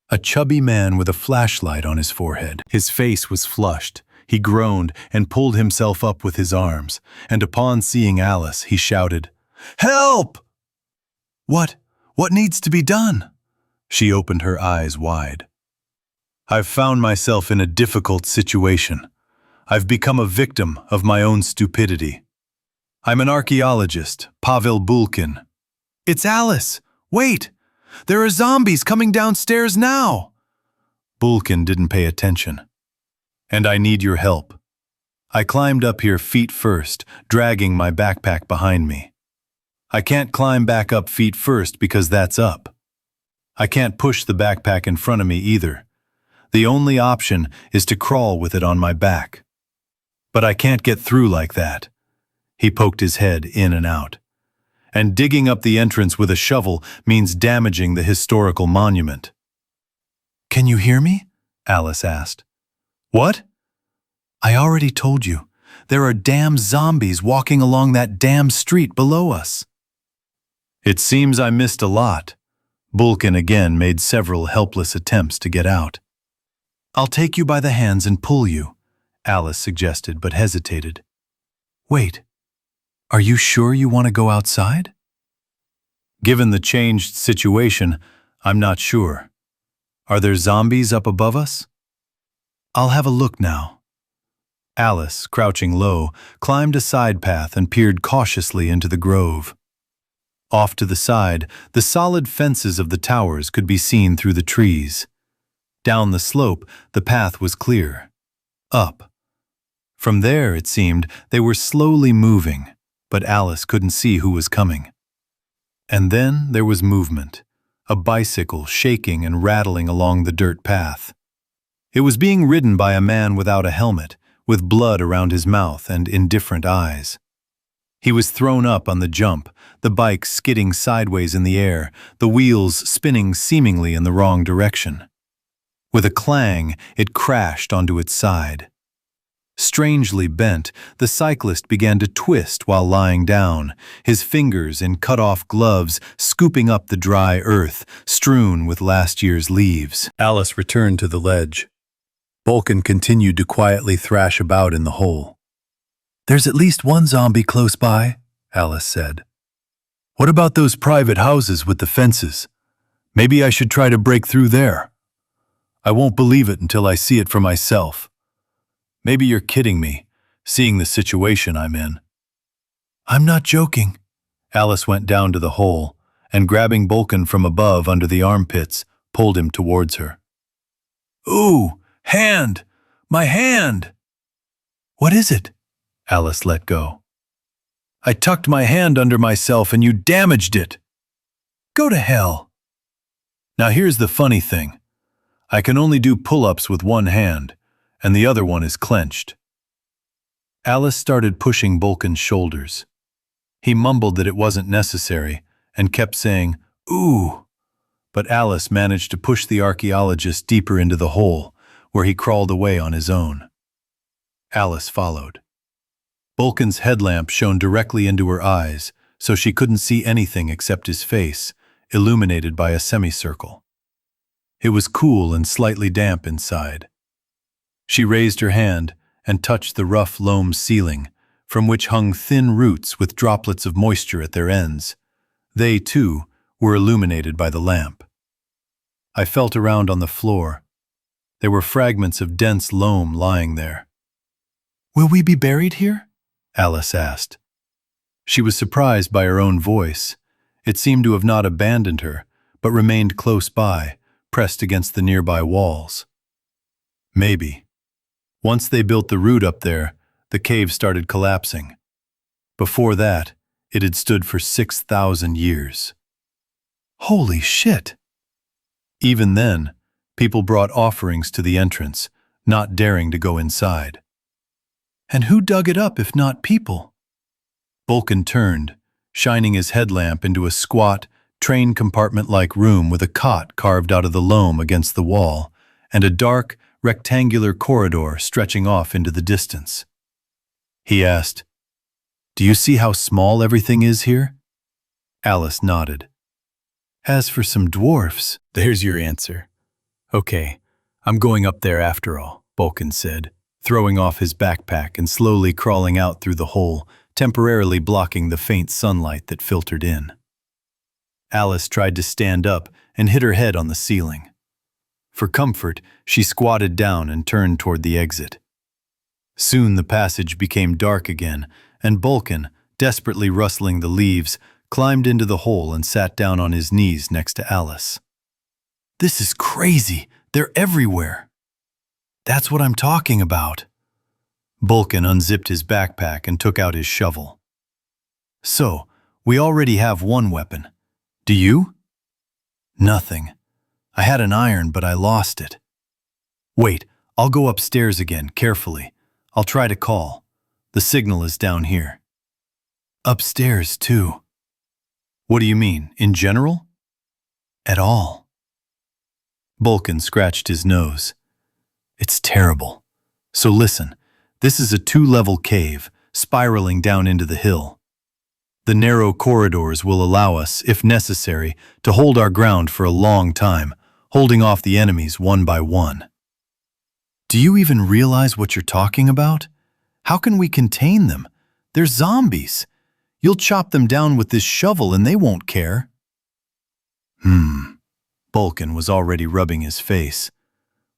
A chubby man with a flashlight on his forehead. His face was flushed. He groaned and pulled himself up with his arms, and upon seeing Alice, he shouted, "Help!" What needs to be done?" She opened her eyes wide. "I've found myself in a difficult situation. I've become a victim of my own stupidity. I'm an archaeologist, Pavel Bulkin." "It's Alice! Wait! There are zombies coming downstairs now!" Bulkin didn't pay attention. "And I need your help. I climbed up here feet first, dragging my backpack behind me. I can't climb back up feet first because that's up. I can't push the backpack in front of me either. The only option is to crawl with it on my back. But I can't get through like that. He poked his head in and out. And digging up the entrance with a shovel means damaging the historical monument. Can you hear me? Alice asked. What? I already told you. There are damn zombies walking along that damn street below us. It seems I missed a lot. Bulkin again made several helpless attempts to get out. I'll take you by the hands and pull you, Alice suggested, but hesitated. Wait, are you sure you want to go outside? Given the changed situation, I'm not sure. Are there zombies up above us? I'll have a look now. Alice, crouching low, climbed a side path and peered cautiously into the grove. Off to the side, the solid fences of the towers could be seen through the trees. Down the slope, the path was clear. Up. From there, it seemed, they were slowly moving, but Alice couldn't see who was coming. And then there was movement, a bicycle shaking and rattling along the dirt path. It was being ridden by a man without a helmet, with blood around his mouth and indifferent eyes. He was thrown up on the jump, the bike skidding sideways in the air, the wheels spinning seemingly in the wrong direction. With a clang, it crashed onto its side. Strangely bent, the cyclist began to twist while lying down, his fingers in cut-off gloves scooping up the dry earth, strewn with last year's leaves. Alice returned to the ledge. Bulkin continued to quietly thrash about in the hole. There's at least one zombie close by, Alice said. What about those private houses with the fences? Maybe I should try to break through there. I won't believe it until I see it for myself. Maybe you're kidding me, seeing the situation I'm in. I'm not joking. Alice went down to the hole and, grabbing Bulkin from above under the armpits, pulled him towards her. Ooh, hand! My hand! What is it? Alice let go. I tucked my hand under myself and you damaged it. Go to hell. Now here's the funny thing. I can only do pull-ups with one hand, and the other one is clenched. Alice started pushing Bulkin's shoulders. He mumbled that it wasn't necessary and kept saying, ooh, but Alice managed to push the archaeologist deeper into the hole, where he crawled away on his own. Alice followed. Bulkin's headlamp shone directly into her eyes, so she couldn't see anything except his face, illuminated by a semicircle. It was cool and slightly damp inside. She raised her hand and touched the rough loam ceiling, from which hung thin roots with droplets of moisture at their ends. They, too, were illuminated by the lamp. I felt around on the floor. There were fragments of dense loam lying there. Will we be buried here? Alice asked. She was surprised by her own voice. It seemed to have not abandoned her, but remained close by, pressed against the nearby walls. Maybe. Once they built the root up there, the cave started collapsing. Before that, it had stood for 6,000 years. Holy shit! Even then, people brought offerings to the entrance, not daring to go inside. And who dug it up if not people? Bulkin turned, shining his headlamp into a squat, train compartment-like room with a cot carved out of the loam against the wall, and a dark, rectangular corridor stretching off into the distance. He asked, Do you see how small everything is here? Alice nodded. As for some dwarfs, there's your answer. Okay, I'm going up there after all, Bulkin said, throwing off his backpack and slowly crawling out through the hole, temporarily blocking the faint sunlight that filtered in. Alice tried to stand up and hit her head on the ceiling. For comfort, she squatted down and turned toward the exit. Soon the passage became dark again, and Bulkin, desperately rustling the leaves, climbed into the hole and sat down on his knees next to Alice. This is crazy. They're everywhere. That's what I'm talking about. Bulkin unzipped his backpack and took out his shovel. So, we already have one weapon. Do you? Nothing. I had an iron, but I lost it. Wait, I'll go upstairs again, carefully. I'll try to call. The signal is down here. Upstairs, too. What do you mean, in general? At all. Bulkin scratched his nose. It's terrible. So listen, this is a 2-level cave, spiraling down into the hill. The narrow corridors will allow us, if necessary, to hold our ground for a long time, holding off the enemies one by one. Do you even realize what you're talking about? How can we contain them? They're zombies. You'll chop them down with this shovel and they won't care. Bulkin was already rubbing his face.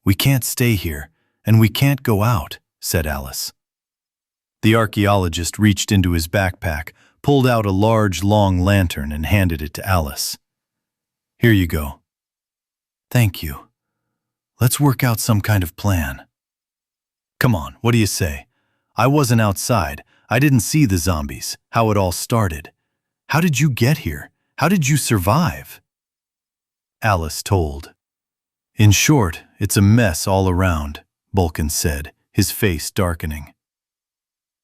We can't stay here, and we can't go out, said Alice. The archaeologist reached into his backpack, pulled out a large, long lantern and handed it to Alice. Here you go. Thank you. Let's work out some kind of plan. Come on, what do you say? I wasn't outside. I didn't see the zombies, how it all started. How did you get here? How did you survive? Alice told. In short, it's a mess all around, Bulkin said, his face darkening.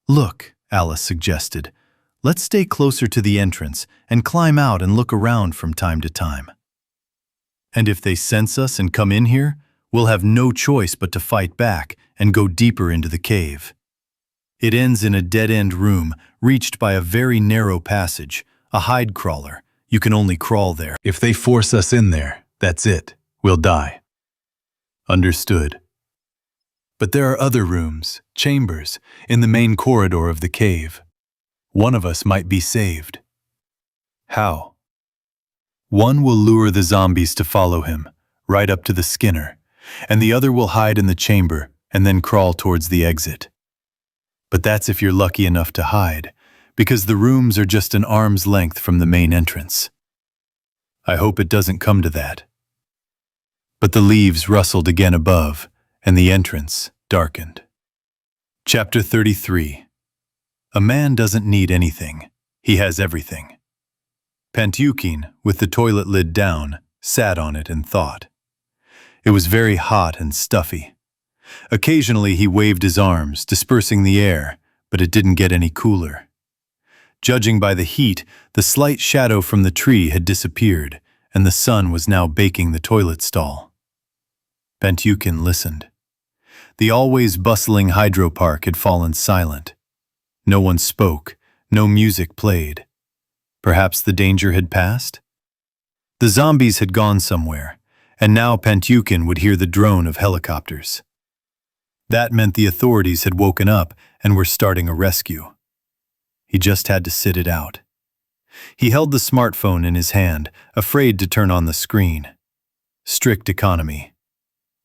Look, Alice suggested, let's stay closer to the entrance and climb out and look around from time to time. And if they sense us and come in here, we'll have no choice but to fight back and go deeper into the cave. It ends in a dead-end room reached by a very narrow passage, a hide crawler. You can only crawl there. If they force us in there, that's it. We'll die. Understood. But there are other rooms, chambers, in the main corridor of the cave. One of us might be saved. How? One will lure the zombies to follow him, right up to the Skinner, and the other will hide in the chamber and then crawl towards the exit. But that's if you're lucky enough to hide, because the rooms are just an arm's length from the main entrance. I hope it doesn't come to that. But the leaves rustled again above, and the entrance darkened. Chapter 33. A man doesn't need anything. He has everything. Pantyukin, with the toilet lid down, sat on it and thought. It was very hot and stuffy. Occasionally he waved his arms, dispersing the air, but it didn't get any cooler. Judging by the heat, the slight shadow from the tree had disappeared, and the sun was now baking the toilet stall. Pantyukin listened. The always bustling hydropark had fallen silent. No one spoke, no music played. Perhaps the danger had passed? The zombies had gone somewhere, and now Pantyukin would hear the drone of helicopters. That meant the authorities had woken up and were starting a rescue. He just had to sit it out. He held the smartphone in his hand, afraid to turn on the screen. Strict economy.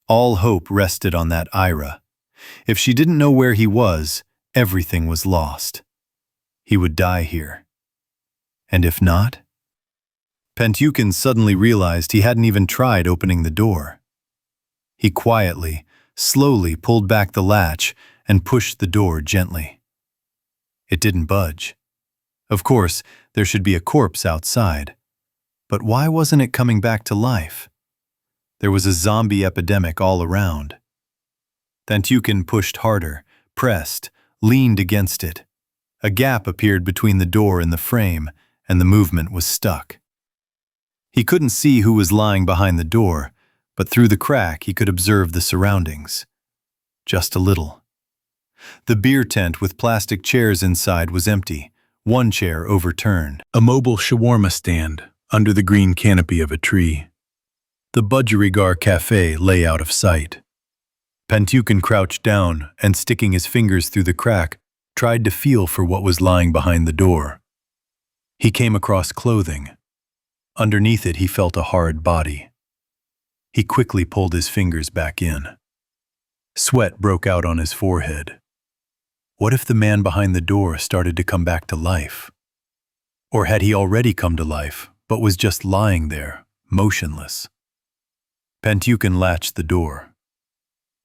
All hope rested on that Ira. If she didn't know where he was, everything was lost. He would die here. And if not? Pantyukin suddenly realized he hadn't even tried opening the door. He quietly, slowly pulled back the latch and pushed the door gently. It didn't budge. Of course, there should be a corpse outside. But why wasn't it coming back to life? There was a zombie epidemic all around. Pantyukin pushed harder, pressed, leaned against it. A gap appeared between the door and the frame, and the movement was stuck. He couldn't see who was lying behind the door, but through the crack he could observe the surroundings. Just a little. The beer tent with plastic chairs inside was empty, one chair overturned. A mobile shawarma stand under the green canopy of a tree. The Budgerigar Cafe lay out of sight. Pantyukin crouched down and, sticking his fingers through the crack, tried to feel for what was lying behind the door. He came across clothing. Underneath it he felt a hard body. He quickly pulled his fingers back in. Sweat broke out on his forehead. What if the man behind the door started to come back to life? Or had he already come to life, but was just lying there, motionless? Pantyukin latched the door.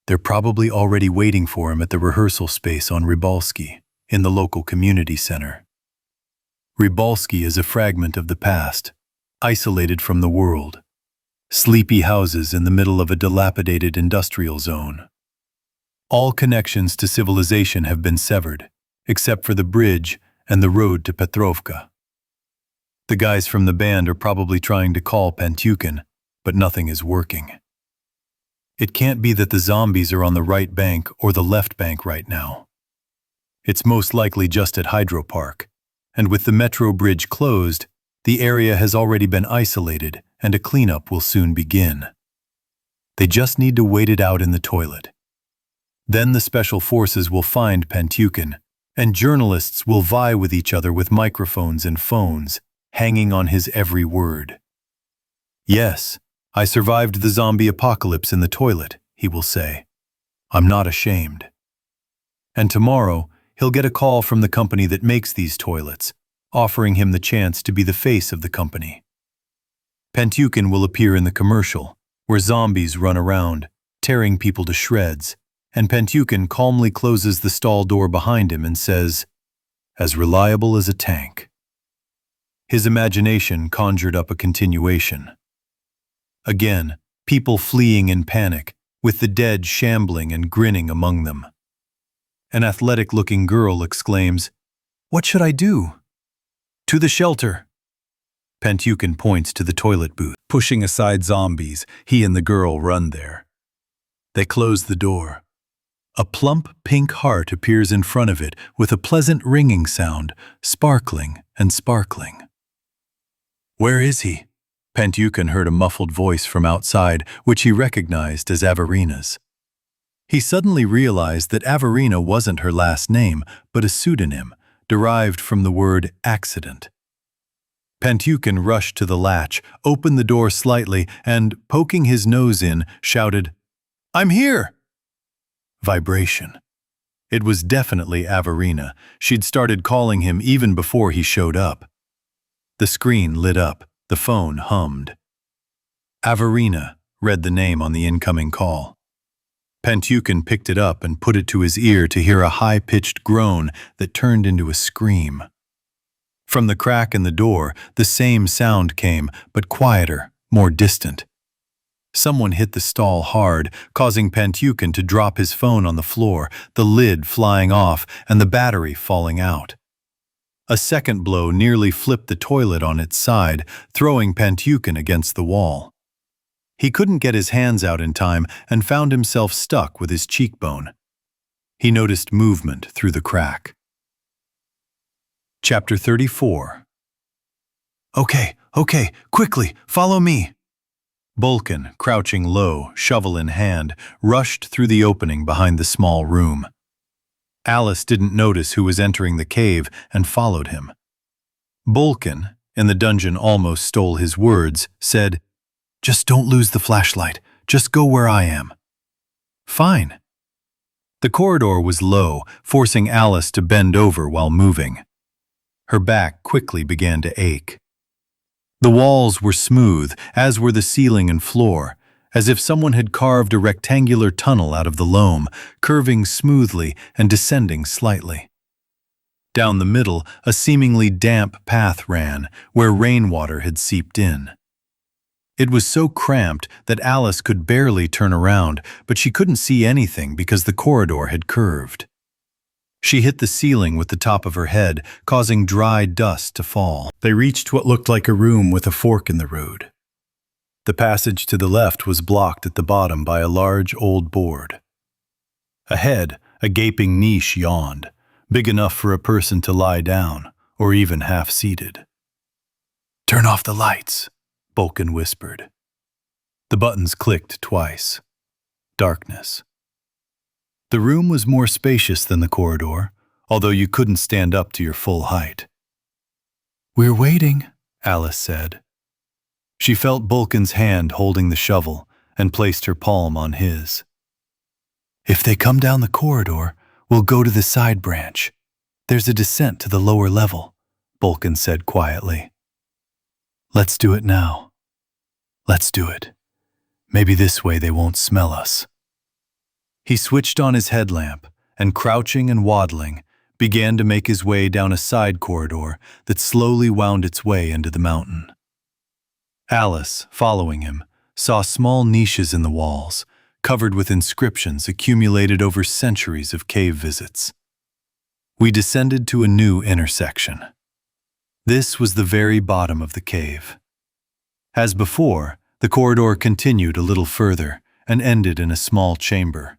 They're probably already waiting for him at the rehearsal space on Rybalsky, in the local community center. Rybalsky is a fragment of the past, isolated from the world. Sleepy houses in the middle of a dilapidated industrial zone. All connections to civilization have been severed, except for the bridge and the road to Petrovka. The guys from the band are probably trying to call Pentukin, but nothing is working. It can't be that the zombies are on the right bank or the left bank right now. It's most likely just at Hydro Park, and with the metro bridge closed, the area has already been isolated and a cleanup will soon begin. They just need to wait it out in the toilet. Then the special forces will find Pentukin, and journalists will vie with each other with microphones and phones, hanging on his every word. "Yes, I survived the zombie apocalypse in the toilet," he will say. "I'm not ashamed." And tomorrow, he'll get a call from the company that makes these toilets, offering him the chance to be the face of the company. Pentukin will appear in the commercial, where zombies run around, tearing people to shreds, and Pentukin calmly closes the stall door behind him and says, "As reliable as a tank." His imagination conjured up a continuation. Again, people fleeing in panic, with the dead shambling and grinning among them. An athletic-looking girl exclaims, "What should I do?" "To the shelter." Pentukin points to the toilet booth. Pushing aside zombies, he and the girl run there. They close the door. A plump pink heart appears in front of it with a pleasant ringing sound, sparkling and sparkling. "Where is he?" Pentukin heard a muffled voice from outside, which he recognized as Averina's. He suddenly realized that Averina wasn't her last name, but a pseudonym, derived from the word accident. Pentukin rushed to the latch, opened the door slightly, and, poking his nose in, shouted, "I'm here!" Vibration. It was definitely Averina. She'd started calling him even before he showed up. The screen lit up. The phone hummed. Averina read the name on the incoming call. Pentukin picked it up and put it to his ear to hear a high-pitched groan that turned into a scream. From the crack in the door, the same sound came, but quieter, more distant. Someone hit the stall hard, causing Pentukin to drop his phone on the floor, the lid flying off and the battery falling out. A second blow nearly flipped the toilet on its side, throwing Pentukin against the wall. He couldn't get his hands out in time and found himself stuck with his cheekbone. He noticed movement through the crack. Chapter 34. Okay, quickly, follow me." Bulkin, crouching low, shovel in hand, rushed through the opening behind the small room. Alice didn't notice who was entering the cave and followed him. Bulkin, in the dungeon almost stole his words, said, "Just don't lose the flashlight. Just go where I am." "Fine." The corridor was low, forcing Alice to bend over while moving. Her back quickly began to ache. The walls were smooth, as were the ceiling and floor, as if someone had carved a rectangular tunnel out of the loam, curving smoothly and descending slightly. Down the middle, a seemingly damp path ran, where rainwater had seeped in. It was so cramped that Alice could barely turn around, but she couldn't see anything because the corridor had curved. She hit the ceiling with the top of her head, causing dry dust to fall. They reached what looked like a room with a fork in the road. The passage to the left was blocked at the bottom by a large old board. Ahead, a gaping niche yawned, big enough for a person to lie down, or even half-seated. "Turn off the lights," Bulkin whispered. The buttons clicked twice. Darkness. The room was more spacious than the corridor, although you couldn't stand up to your full height. "We're waiting," Alice said. She felt Bulkin's hand holding the shovel and placed her palm on his. "If they come down the corridor, we'll go to the side branch. There's a descent to the lower level," Bulkin said quietly. "Let's do it now. Let's do it. Maybe this way they won't smell us." He switched on his headlamp and, crouching and waddling, began to make his way down a side corridor that slowly wound its way into the mountain. Alice, following him, saw small niches in the walls, covered with inscriptions accumulated over centuries of cave visits. We descended to a new intersection. This was the very bottom of the cave. As before, the corridor continued a little further and ended in a small chamber.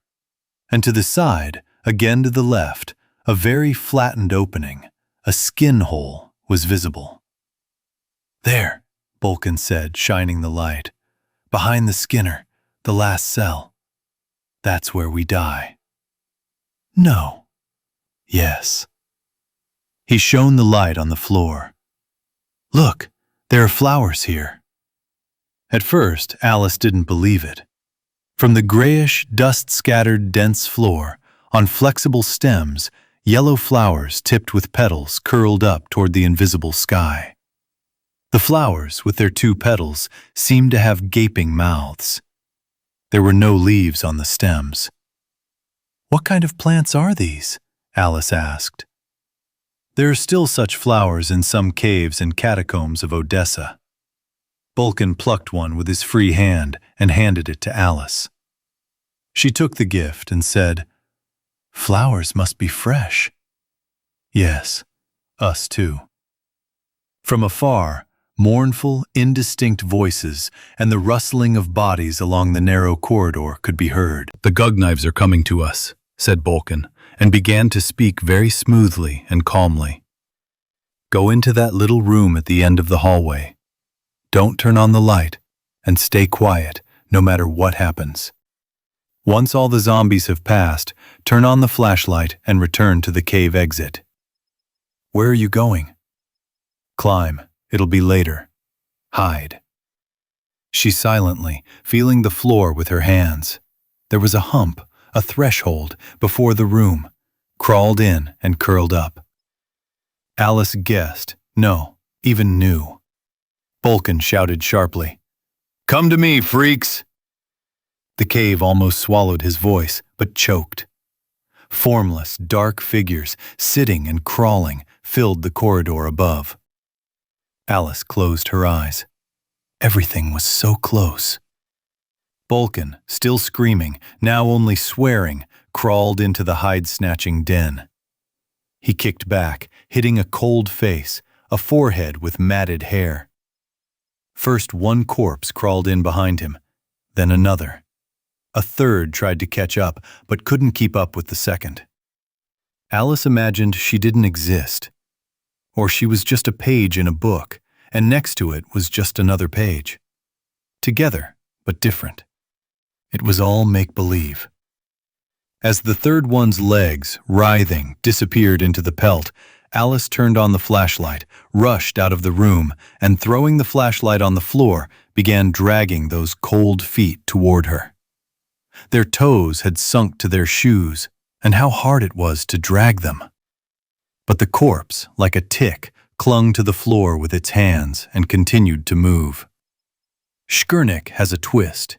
And to the side, again to the left, a very flattened opening, a skin hole, was visible. "There," Bolkin said, shining the light. "Behind the skinner, the last cell. That's where we die." "No." "Yes." He shone the light on the floor. "Look, there are flowers here." At first, Alice didn't believe it. From the grayish, dust-scattered, dense floor, on flexible stems, yellow flowers tipped with petals curled up toward the invisible sky. The flowers, with their two petals, seemed to have gaping mouths. There were no leaves on the stems. "What kind of plants are these?" Alice asked. "There are still such flowers in some caves and catacombs of Odessa." Bolkin plucked one with his free hand and handed it to Alice. She took the gift and said, "Flowers must be fresh." "Yes, us too." From afar, mournful, indistinct voices and the rustling of bodies along the narrow corridor could be heard. "The Gugknives are coming to us," said Bolkin, and began to speak very smoothly and calmly. "Go into that little room at the end of the hallway. Don't turn on the light, and stay quiet, no matter what happens. Once all the zombies have passed, turn on the flashlight and return to the cave exit." "Where are you going?" "Climb. It'll be later. Hide." She silently, feeling the floor with her hands. There was a hump, a threshold, before the room, crawled in and curled up. Alice guessed, no, even knew. Bolkin shouted sharply, "Come to me, freaks!" The cave almost swallowed his voice, but choked. Formless, dark figures, sitting and crawling, filled the corridor above. Alice closed her eyes. Everything was so close. Bolkin, still screaming, now only swearing, crawled into the hide-snatching den. He kicked back, hitting a cold face, a forehead with matted hair. First one corpse crawled in behind him, then another. A third tried to catch up, but couldn't keep up with the second. Alice imagined she didn't exist, or she was just a page in a book, and next to it was just another page. Together, but different. It was all make-believe. As the third one's legs, writhing, disappeared into the pelt, Alice turned on the flashlight, rushed out of the room, and throwing the flashlight on the floor, began dragging those cold feet toward her. Their toes had sunk to their shoes, and how hard it was to drag them. But the corpse, like a tick, clung to the floor with its hands and continued to move. Shkurnik has a twist.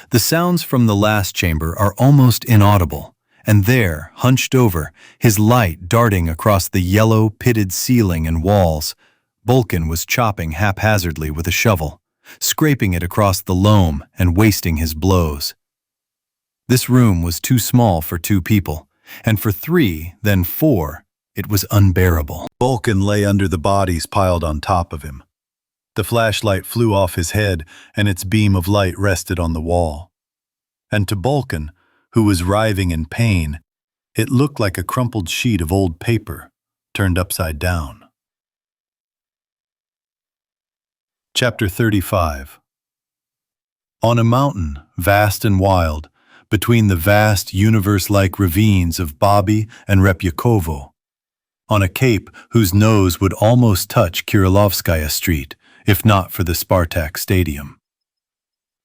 The sounds from the last chamber are almost inaudible, and there, hunched over, his light darting across the yellow, pitted ceiling and walls, Bolkin was chopping haphazardly with a shovel, scraping it across the loam and wasting his blows. This room was too small for 2 people, and for 3, then 4, it was unbearable. Bolkin lay under the bodies piled on top of him. The flashlight flew off his head, and its beam of light rested on the wall. And to Bolkin, who was writhing in pain, it looked like a crumpled sheet of old paper, turned upside down. Chapter 35. On a mountain, vast and wild, between the vast universe-like ravines of Babi and Repyakovo, on a cape whose nose would almost touch Kirilovskaya Street, if not for the Spartak Stadium.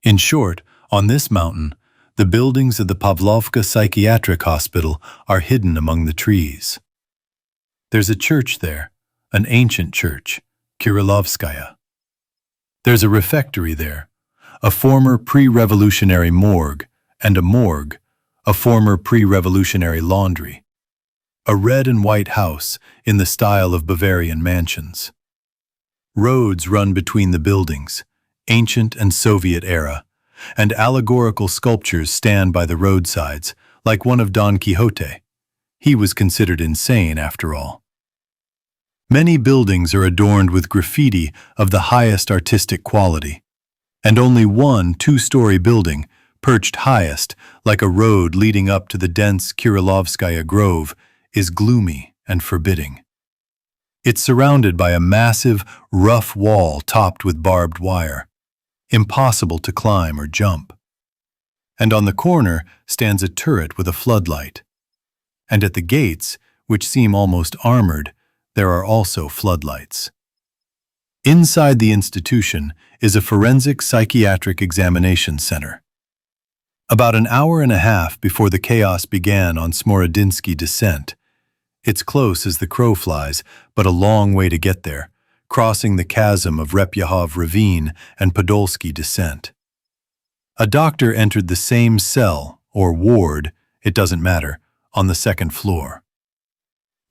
In short, on this mountain, the buildings of the Pavlovka Psychiatric Hospital are hidden among the trees. There's a church there, an ancient church, Kirilovskaya. There's a refectory there, a former pre-revolutionary morgue, and a morgue, a former pre-revolutionary laundry. A red and white house in the style of Bavarian mansions. Roads run between the buildings, ancient and Soviet era, and allegorical sculptures stand by the roadsides, like one of Don Quixote. He was considered insane, after all. Many buildings are adorned with graffiti of the highest artistic quality, and only one two-story building, perched highest, like a road leading up to the dense Kirillovskaya Grove, is gloomy and forbidding. It's surrounded by a massive, rough wall topped with barbed wire, impossible to climb or jump. And on the corner stands a turret with a floodlight. And at the gates, which seem almost armored, there are also floodlights. Inside the institution is a forensic psychiatric examination center. About an hour and a half before the chaos began on Smorodinsky descent, it's close as the crow flies, but a long way to get there, crossing the chasm of Repyahov Ravine and Podolsky descent. A doctor entered the same cell, or ward, it doesn't matter, on the second floor.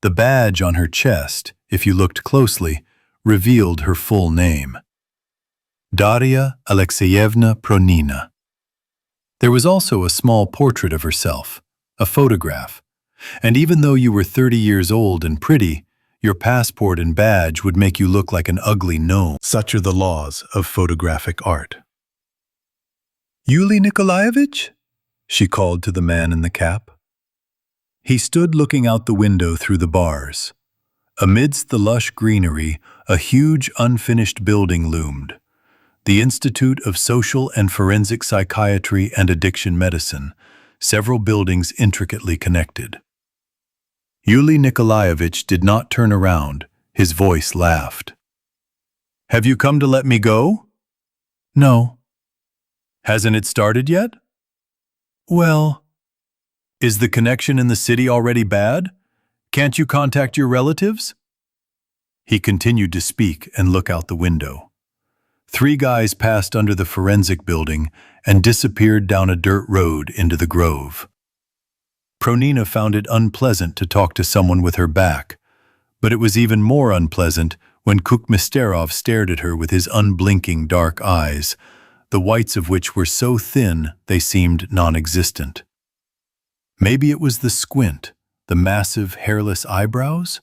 The badge on her chest, if you looked closely, revealed her full name. Daria Alexeyevna Pronina. There was also a small portrait of herself, a photograph, and even though you were 30 years old and pretty, your passport and badge would make you look like an ugly gnome. Such are the laws of photographic art. "Yuli Nikolaevich?" she called to the man in the cap. He stood looking out the window through the bars. Amidst the lush greenery, a huge unfinished building loomed. The Institute of Social and Forensic Psychiatry and Addiction Medicine, several buildings intricately connected. Yuli Nikolaevich did not turn around. His voice laughed. "Have you come to let me go?" "No." "Hasn't it started yet?" "Well..." "Is the connection in the city already bad? Can't you contact your relatives?" He continued to speak and look out the window. 3 guys passed under the forensic building and disappeared down a dirt road into the grove. Pronina found it unpleasant to talk to someone with her back, but it was even more unpleasant when Kukmisterov stared at her with his unblinking dark eyes, the whites of which were so thin they seemed non-existent. Maybe it was the squint, the massive hairless eyebrows?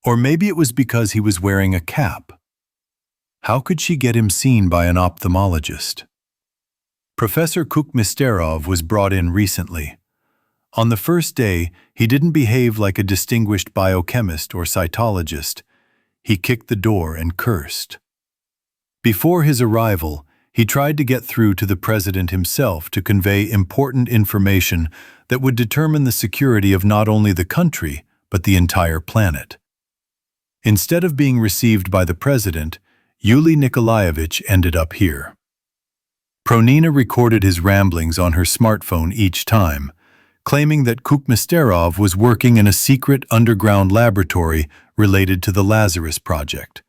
Or maybe it was because he was wearing a cap. How could she get him seen by an ophthalmologist? Professor Kukmisterov was brought in recently. On the first day, he didn't behave like a distinguished biochemist or cytologist. He kicked the door and cursed. Before his arrival, he tried to get through to the president himself to convey important information that would determine the security of not only the country, but the entire planet. Instead of being received by the president, Yuli Nikolaevich ended up here. Pronina recorded his ramblings on her smartphone each time, claiming that Kukmisterov was working in a secret underground laboratory related to the Lazarus Project,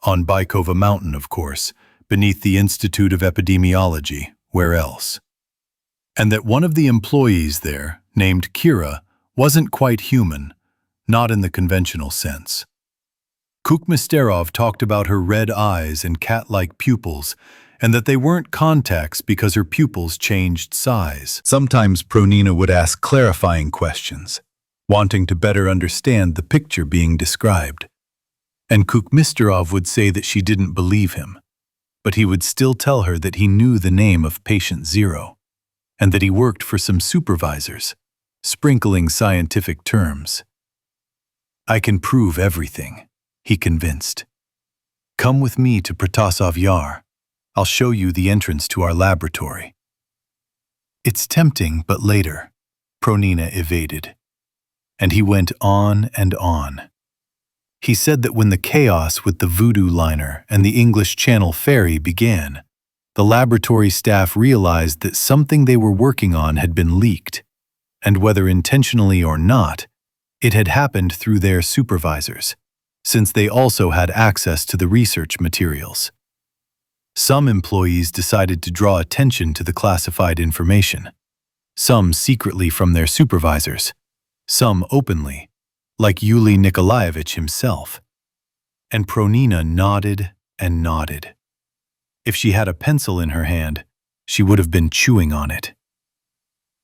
on Baikova Mountain, of course, beneath the Institute of Epidemiology, where else? And that one of the employees there, named Kira, wasn't quite human, not in the conventional sense. Kukmisterov talked about her red eyes and cat-like pupils, and that they weren't contacts because her pupils changed size. Sometimes Pronina would ask clarifying questions, wanting to better understand the picture being described. And Kukmisterov would say that she didn't believe him, but he would still tell her that he knew the name of patient 0, and that he worked for some supervisors, sprinkling scientific terms. "I can prove everything," he convinced. "Come with me to Protasov Yar. I'll show you the entrance to our laboratory." "It's tempting, but later," Pronina evaded. And he went on and on. He said that when the chaos with the Voodoo liner and the English Channel ferry began, the laboratory staff realized that something they were working on had been leaked, and whether intentionally or not, it had happened through their supervisors, since they also had access to the research materials. Some employees decided to draw attention to the classified information, some secretly from their supervisors, some openly, like Yuli Nikolaevich himself. And Pronina nodded and nodded. If she had a pencil in her hand, she would have been chewing on it.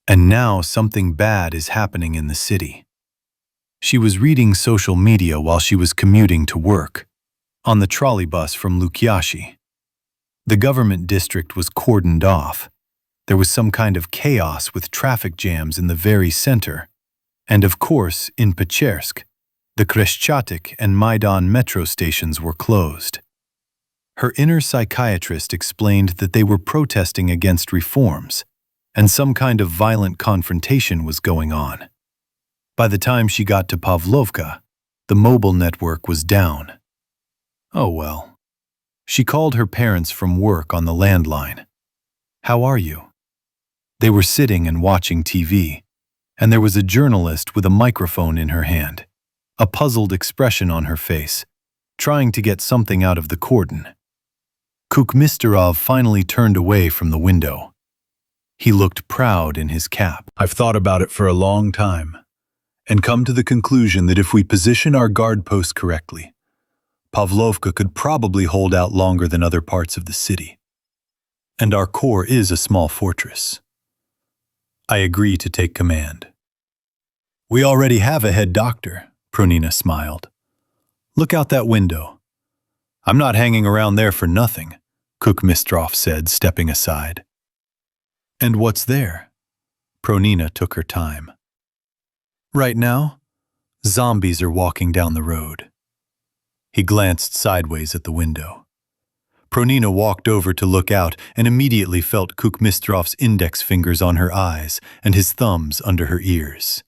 And now something bad is happening in the city. She was reading social media while she was commuting to work, on the trolley bus from Lukyashi. The government district was cordoned off. There was some kind of chaos with traffic jams in the very center. And of course, in Pechersk, the Kreshchatyk and Maidan metro stations were closed. Her inner psychiatrist explained that they were protesting against reforms, and some kind of violent confrontation was going on. By the time she got to Pavlovka, the mobile network was down. Oh well. She called her parents from work on the landline. "How are you?" They were sitting and watching TV, and there was a journalist with a microphone in her hand, a puzzled expression on her face, trying to get something out of the cordon. Kukmisterov finally turned away from the window. He looked proud in his cap. "I've thought about it for a long time, and come to the conclusion that if we position our guard posts correctly, Pavlovka could probably hold out longer than other parts of the city. And our core is a small fortress. I agree to take command." "We already have a head doctor," Pronina smiled. "Look out that window." "I'm not hanging around there for nothing," Kukmistrov said, stepping aside. "And what's there?" Pronina took her time. "Right now, zombies are walking down the road." He glanced sideways at the window. Pronina walked over to look out and immediately felt Kukmistrov's index fingers on her eyes and his thumbs under her ears.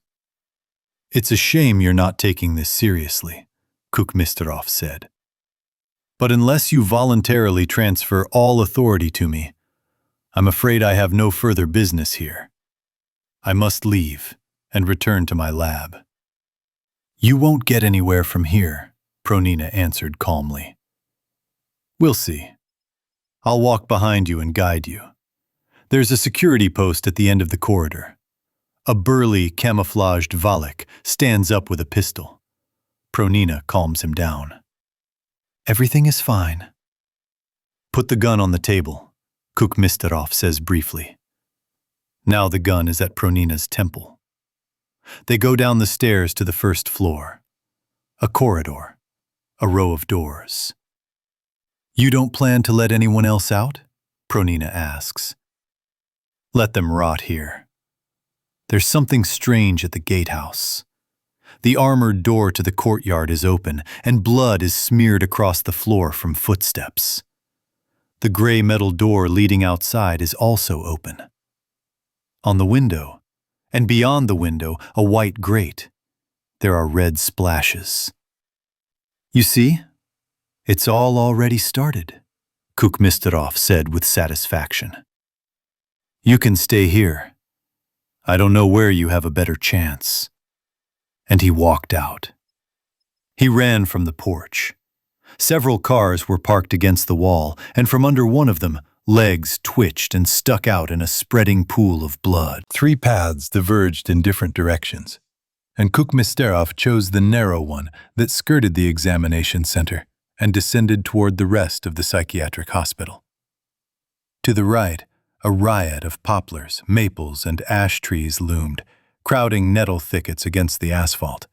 "It's a shame you're not taking this seriously," Kukmistrov said. "But unless you voluntarily transfer all authority to me, I'm afraid I have no further business here. I must leave and return to my lab." "You won't get anywhere from here," Pronina answered calmly. "We'll see. I'll walk behind you and guide you. There's a security post at the end of the corridor. A burly, camouflaged Valak stands up with a pistol. Pronina calms him down. "Everything is fine." "Put the gun on the table," Kukmisterov says briefly. Now the gun is at Pronina's temple. They go down the stairs to the first floor. A corridor. A row of doors. "You don't plan to let anyone else out?" Pronina asks. "Let them rot here. There's something strange at the gatehouse. The armored door to the courtyard is open, and blood is smeared across the floor from footsteps. The gray metal door leading outside is also open. On the window, and beyond the window, a white grate. There are red splashes. You see? It's all already started," Kukmisterov said with satisfaction. "You can stay here. I don't know where you have a better chance." And he walked out. He ran from the porch. Several cars were parked against the wall, and from under one of them, legs twitched and stuck out in a spreading pool of blood. 3 paths diverged in different directions, and Kukmisterov chose the narrow one that skirted the examination center and descended toward the rest of the psychiatric hospital. To the right, a riot of poplars, maples, and ash trees loomed, crowding nettle thickets against the asphalt.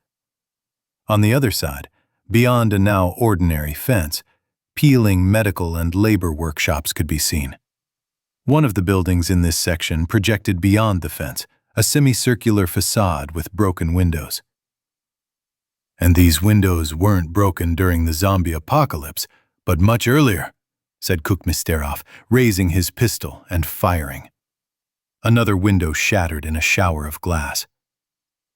On the other side, beyond a now ordinary fence, peeling medical and labor workshops could be seen. One of the buildings in this section projected beyond the fence, a semicircular facade with broken windows. "And these windows weren't broken during the zombie apocalypse, but much earlier," said Kukmisterov, raising his pistol and firing. Another window shattered in a shower of glass.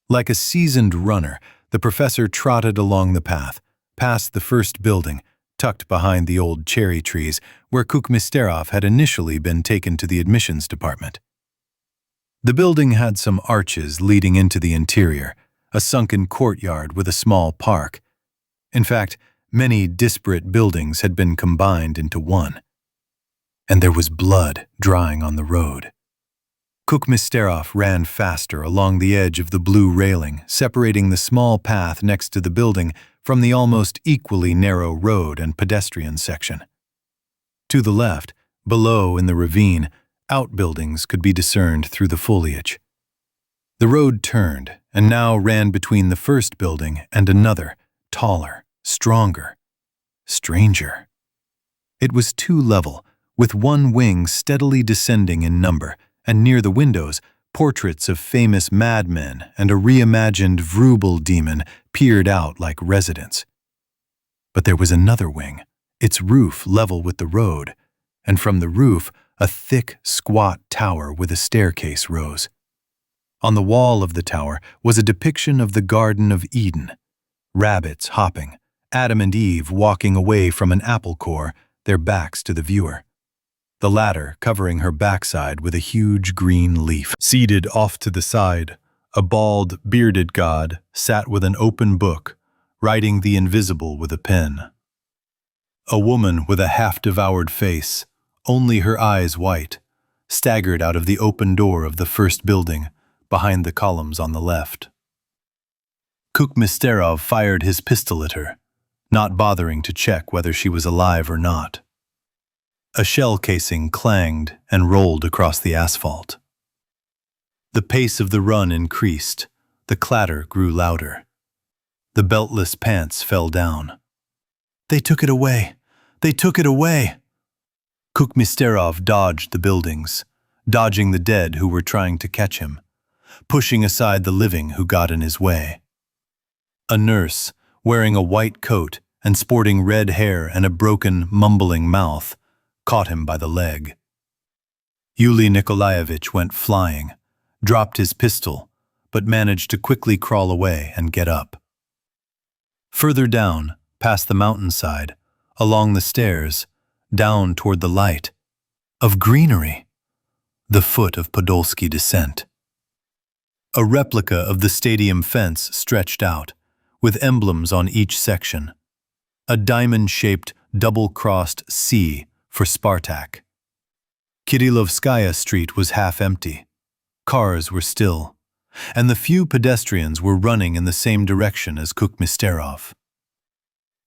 Like a seasoned runner, the professor trotted along the path, past the first building, tucked behind the old cherry trees, where Kukmisterov had initially been taken to the admissions department. The building had some arches leading into the interior, a sunken courtyard with a small park. In fact, many disparate buildings had been combined into one. And there was blood drying on the road. Kukmisterov ran faster along the edge of the blue railing, separating the small path next to the building from the almost equally narrow road and pedestrian section. To the left, Below, in the ravine, outbuildings could be discerned through the foliage. The road turned and now ran between the first building and another, taller, stronger, stranger. It was two-level, with one wing steadily descending in number, and near the windows, portraits of famous madmen and a reimagined Vrubel demon peered out like residents. But there was another wing, its roof level with the road, and from the roof a thick, squat tower with a staircase rose. On the wall of the tower was a depiction of the Garden of Eden, rabbits hopping, Adam and Eve walking away from an apple core, their backs to the viewer. The latter covering her backside with a huge green leaf. Seated off to the side, a bald, bearded god sat with an open book, writing the invisible with a pen. A woman with a half-devoured face, only her eyes white, staggered out of the open door of the first building, behind the columns on the left. Kukmisterov fired his pistol at her, not bothering to check whether she was alive or not. A shell casing clanged and rolled across the asphalt. The pace of the run increased, the clatter grew louder. The beltless pants fell down. "They took it away! They took it away!" Kukmisterov dodged the buildings, dodging the dead who were trying to catch him, pushing aside the living who got in his way. A nurse, wearing a white coat and sporting red hair and a broken, mumbling mouth, caught him by the leg. Yuli Nikolaevich went flying, dropped his pistol, but managed to quickly crawl away and get up. Further down, past the mountainside, along the stairs, down toward the light, of greenery, the foot of Podolsky descent. A replica of the stadium fence stretched out, with emblems on each section. A diamond-shaped, double-crossed C for Spartak. Kirillovskaya Street was half empty. Cars were still, and the few pedestrians were running in the same direction as Kukmisterov.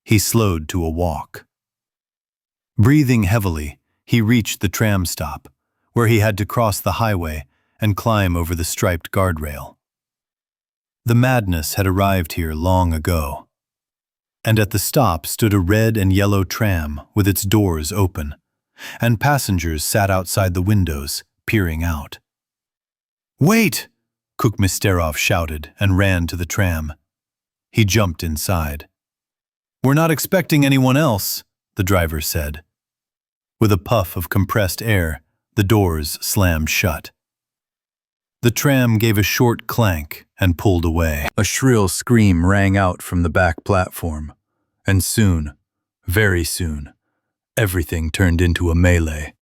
He slowed to a walk. Breathing heavily, he reached the tram stop, where he had to cross the highway and climb over the striped guardrail. The madness had arrived here long ago, and at the stop stood a red and yellow tram with its doors open, and passengers sat outside the windows, peering out. "Wait!" Kukmisterov shouted and ran to the tram. He jumped inside. "We're not expecting anyone else," the driver said. With a puff of compressed air, the doors slammed shut. The tram gave a short clank and pulled away. A shrill scream rang out from the back platform, and soon, very soon, everything turned into a melee,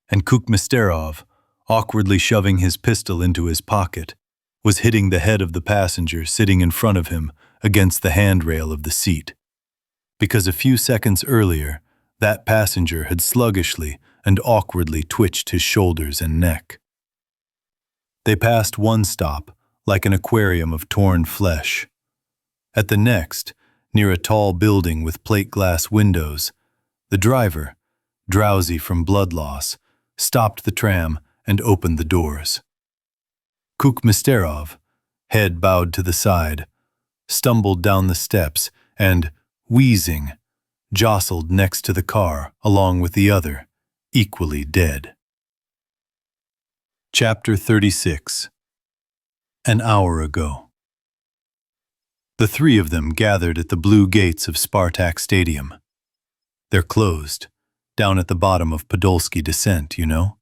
and Kukmisterov, awkwardly shoving his pistol into his pocket, was hitting the head of the passenger sitting in front of him against the handrail of the seat. Because a few seconds earlier, that passenger had sluggishly and awkwardly twitched his shoulders and neck. They passed one stop, like an aquarium of torn flesh. At the next, near a tall building with plate glass windows, the driver, drowsy from blood loss, stopped the tram and opened the doors. Kukmisterov, head bowed to the side, stumbled down the steps and, wheezing, jostled next to the car along with the other, equally dead. Chapter 36. An hour ago. The three of them gathered at the blue gates of Spartak Stadium. They're closed, down at the bottom of Podolsky descent, you know.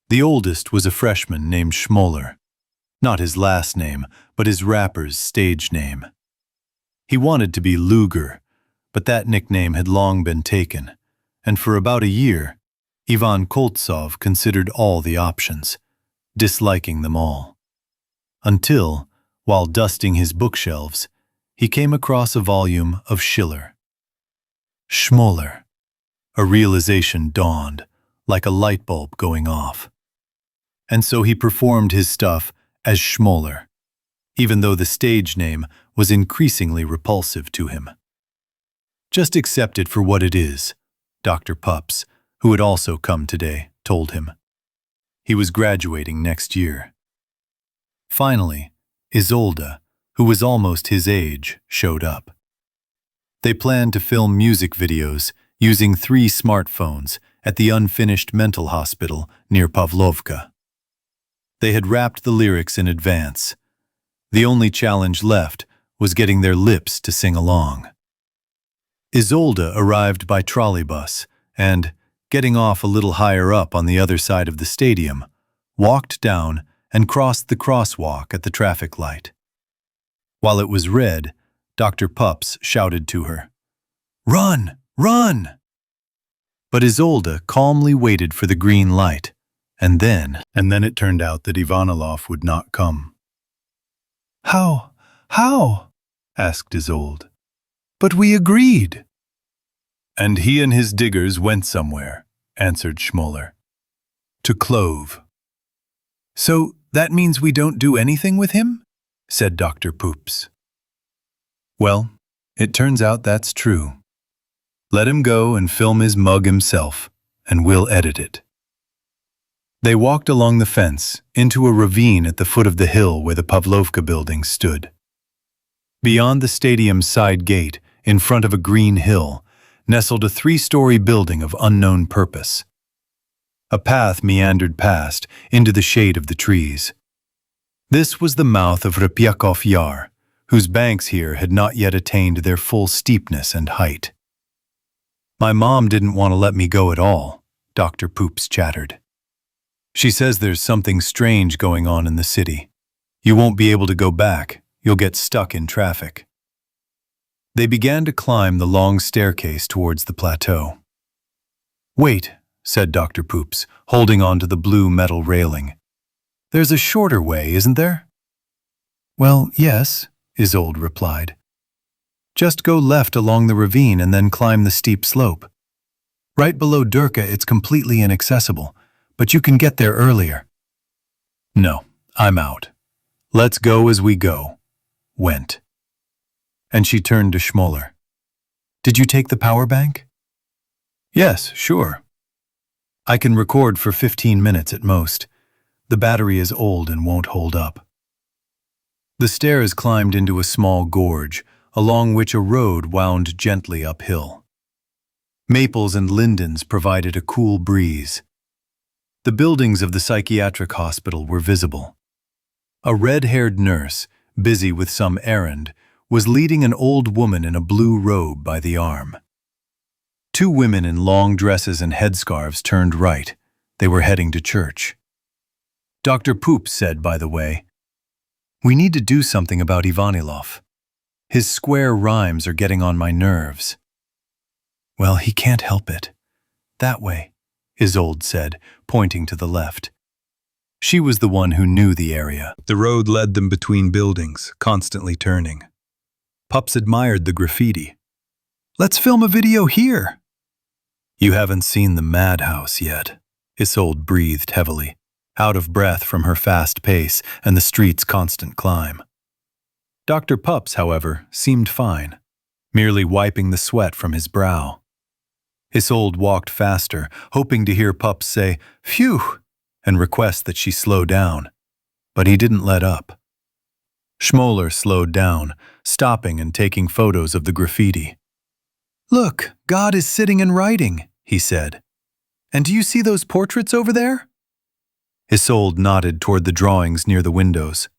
The oldest was a freshman named Schmoller, not his last name, but his rapper's stage name. He wanted to be Luger, but that nickname had long been taken, and for about a year, Ivan Koltsov considered all the options, disliking them all. Until, while dusting his bookshelves, he came across a volume of Schiller. Schmoller. A realization dawned, like a light bulb going off. And so he performed his stuff as Schmoller, even though the stage name was increasingly repulsive to him. Just accept it for what it is, Dr. Pups, who had also come today, told him. He was graduating next year. Finally, Isolde, who was almost his age, showed up. They planned to film music videos using 3 smartphones at the unfinished mental hospital near Pavlovka. They had wrapped the lyrics in advance. The only challenge left was getting their lips to sing along. Isolde arrived by trolleybus and, getting off a little higher up on the other side of the stadium, walked down and crossed the crosswalk at the traffic light. While it was red, Dr. Pups shouted to her, "Run! Run!" But Isolde calmly waited for the green light, and then it turned out that Ivanilov would not come. How? Asked Isolde. But we agreed. And he and his diggers went somewhere, answered Schmoller. To Clove. So that means we don't do anything with him? Said Dr. Poops. Well, it turns out that's true. Let him go and film his mug himself, and we'll edit it. They walked along the fence into a ravine at the foot of the hill where the Pavlovka building stood. Beyond the stadium's side gate, in front of a green hill, nestled a 3-story building of unknown purpose. A path meandered past into the shade of the trees. This was the mouth of Rypyakov Yar, whose banks here had not yet attained their full steepness and height. My mom didn't want to let me go at all, Dr. Poops chattered. She says there's something strange going on in the city. You won't be able to go back. You'll get stuck in traffic. They began to climb the long staircase towards the plateau. Wait, said Dr. Poops, holding on to the blue metal railing. There's a shorter way, isn't there? Well, yes, Isolde replied. Just go left along the ravine and then climb the steep slope. Right below Durka it's completely inaccessible, but you can get there earlier. No, I'm out. Let's go as we go. Went. And she turned to Schmoller. Did you take the power bank? Yes, sure. I can record for 15 minutes at most. The battery is old and won't hold up. The stairs climbed into a small gorge, along which a road wound gently uphill. Maples and lindens provided a cool breeze. The buildings of the psychiatric hospital were visible. A red-haired nurse, busy with some errand, was leading an old woman in a blue robe by the arm. 2 women in long dresses and headscarves turned right. They were heading to church. Dr. Poops said, by the way, "We need to do something about Ivanilov. His square rhymes are getting on my nerves." Well, he can't help it. That way, Isolde said, pointing to the left. She was the one who knew the area. The road led them between buildings, constantly turning. Pups admired the graffiti. Let's film a video here. You haven't seen the madhouse yet, Isolde breathed heavily, out of breath from her fast pace and the street's constant climb. Dr. Pups, however, seemed fine, merely wiping the sweat from his brow. Isolde walked faster, hoping to hear Pups say, "Phew," and request that she slow down, but he didn't let up. Schmoller slowed down, stopping and taking photos of the graffiti. "Look, God is sitting and writing," he said. "And do you see those portraits over there?" Isolde nodded toward the drawings near the windows.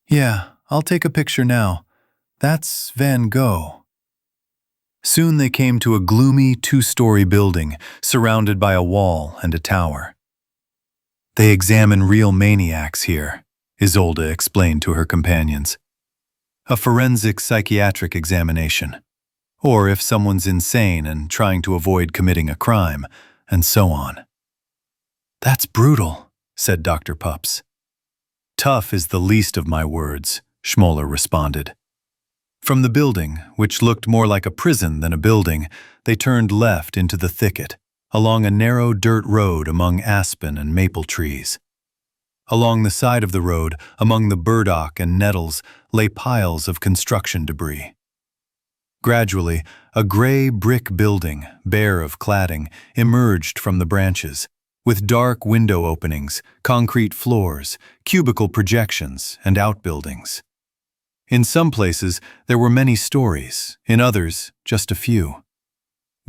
"Yeah, I'll take a picture now. That's Van Gogh." Soon they came to a gloomy 2-story building surrounded by a wall and a tower. "They examine real maniacs here," Isolde explained to her companions. "A forensic psychiatric examination. Or if someone's insane and trying to avoid committing a crime, and so on." "That's brutal," said Dr. Pups. "Tough is the least of my words," Schmoller responded. From the building, which looked more like a prison than a building, they turned left into the thicket, along a narrow dirt road among aspen and maple trees. Along the side of the road, among the burdock and nettles, lay piles of construction debris. Gradually, a gray brick building, bare of cladding, emerged from the branches, with dark window openings, concrete floors, cubicle projections, and outbuildings. In some places, there were many stories, in others, just a few.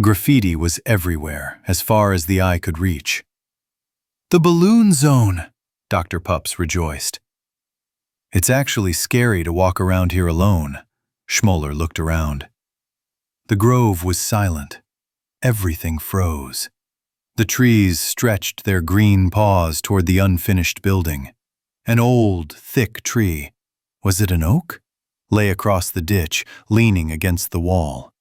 Graffiti was everywhere, as far as the eye could reach. "The balloon zone!" Dr. Pups rejoiced. "It's actually scary to walk around here alone." Schmoller looked around. The grove was silent. Everything froze. The trees stretched their green paws toward the unfinished building. An old, thick tree, was it an oak? Lay across the ditch, leaning against the wall.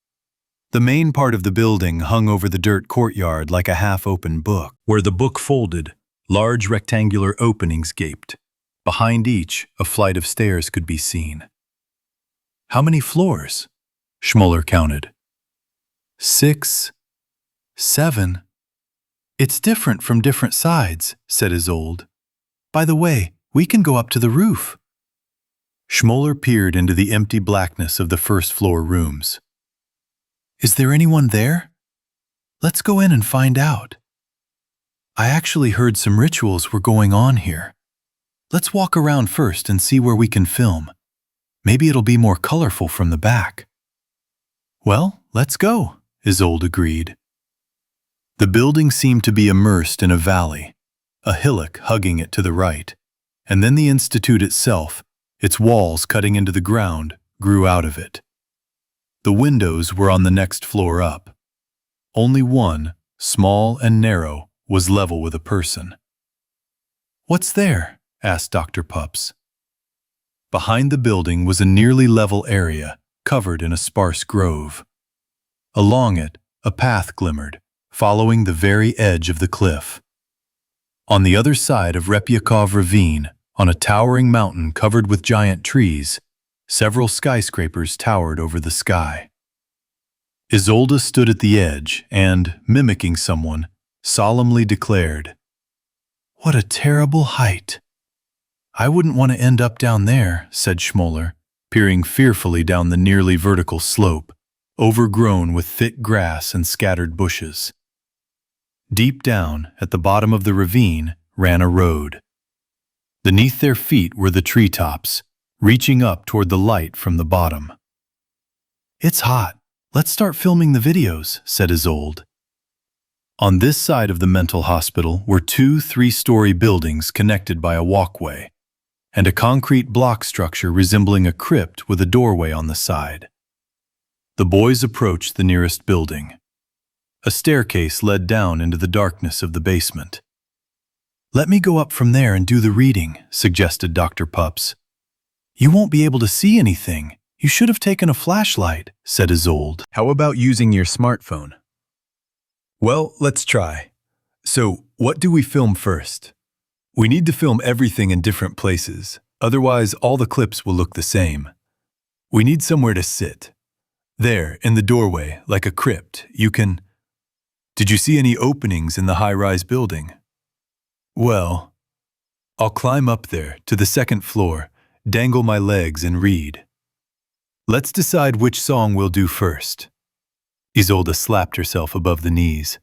The main part of the building hung over the dirt courtyard like a half-open book. Where the book folded, large rectangular openings gaped. Behind each, a flight of stairs could be seen. "How many floors?" Schmoller counted. 6, 7. "It's different from different sides," said Isolde. "By the way, we can go up to the roof." Schmoller peered into the empty blackness of the first-floor rooms. "Is there anyone there? Let's go in and find out. I actually heard some rituals were going on here. Let's walk around first and see where we can film. Maybe it'll be more colorful from the back." "Well, let's go," Isolde agreed. The building seemed to be immersed in a valley, a hillock hugging it to the right, and then the institute itself, its walls cutting into the ground, grew out of it. The windows were on the next floor up. Only one, small and narrow, was level with a person. "What's there?" asked Dr. Pups. Behind the building was a nearly level area, covered in a sparse grove. Along it, a path glimmered, following the very edge of the cliff. On the other side of Repyakov Ravine, on a towering mountain covered with giant trees, several skyscrapers towered over the sky. Isolde stood at the edge and, mimicking someone, solemnly declared, "What a terrible height." "I wouldn't want to end up down there," said Schmoller, peering fearfully down the nearly vertical slope, overgrown with thick grass and scattered bushes. Deep down, at the bottom of the ravine, ran a road. Beneath their feet were the treetops, reaching up toward the light from the bottom. "It's hot. Let's start filming the videos," said Isolde. On this side of the mental hospital were 2 3-story buildings connected by a walkway, and a concrete block structure resembling a crypt with a doorway on the side. The boys approached the nearest building. A staircase led down into the darkness of the basement. "Let me go up from there and do the reading," suggested Dr. Pups. "You won't be able to see anything. You should have taken a flashlight," said Isolde. "How about using your smartphone?" "Well, let's try. So, what do we film first?" "We need to film everything in different places, otherwise all the clips will look the same. We need somewhere to sit. There, in the doorway, like a crypt, you can... Did you see any openings in the high-rise building?" "Well, I'll climb up there, to the 2nd floor, dangle my legs and read. Let's decide which song we'll do first." Isolde slapped herself above the knees.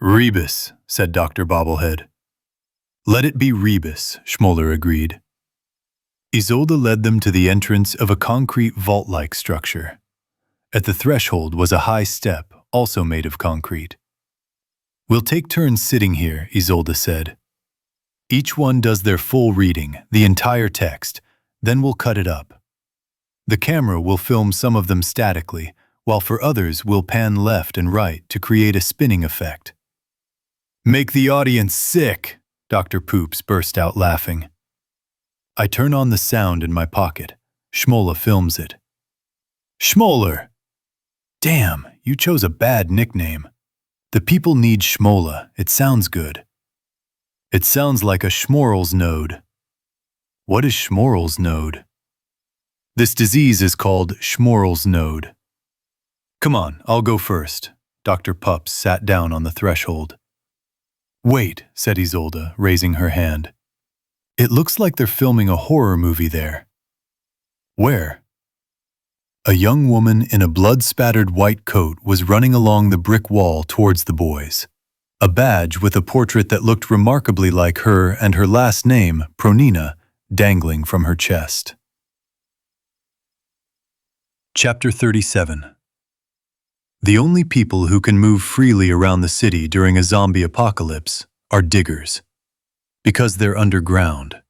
"Rebus," said Dr. Bobblehead. "Let it be Rebus," Schmoller agreed. Isolde led them to the entrance of a concrete vault-like structure. At the threshold was a high step, also made of concrete. "We'll take turns sitting here," Isolde said. "Each one does their full reading, the entire text, then we'll cut it up. The camera will film some of them statically, while for others we'll pan left and right to create a spinning effect." "Make the audience sick!" Dr. Poops burst out laughing. I turn on the sound in my pocket. Schmoller films it. "Schmoller!" "Damn, you chose a bad nickname. The people need Schmoller. It sounds good." "It sounds like a Schmorl's node." "What is Schmorl's node?" "This disease is called Schmorl's node." "Come on, I'll go first." Dr. Pups sat down on the threshold. "Wait," said Isolde, raising her hand. "It looks like they're filming a horror movie there." "Where?" A young woman in a blood-spattered white coat was running along the brick wall towards the boys. A badge with a portrait that looked remarkably like her and her last name, Pronina, dangling from her chest. Chapter 37. The only people who can move freely around the city during a zombie apocalypse are diggers, because they're underground.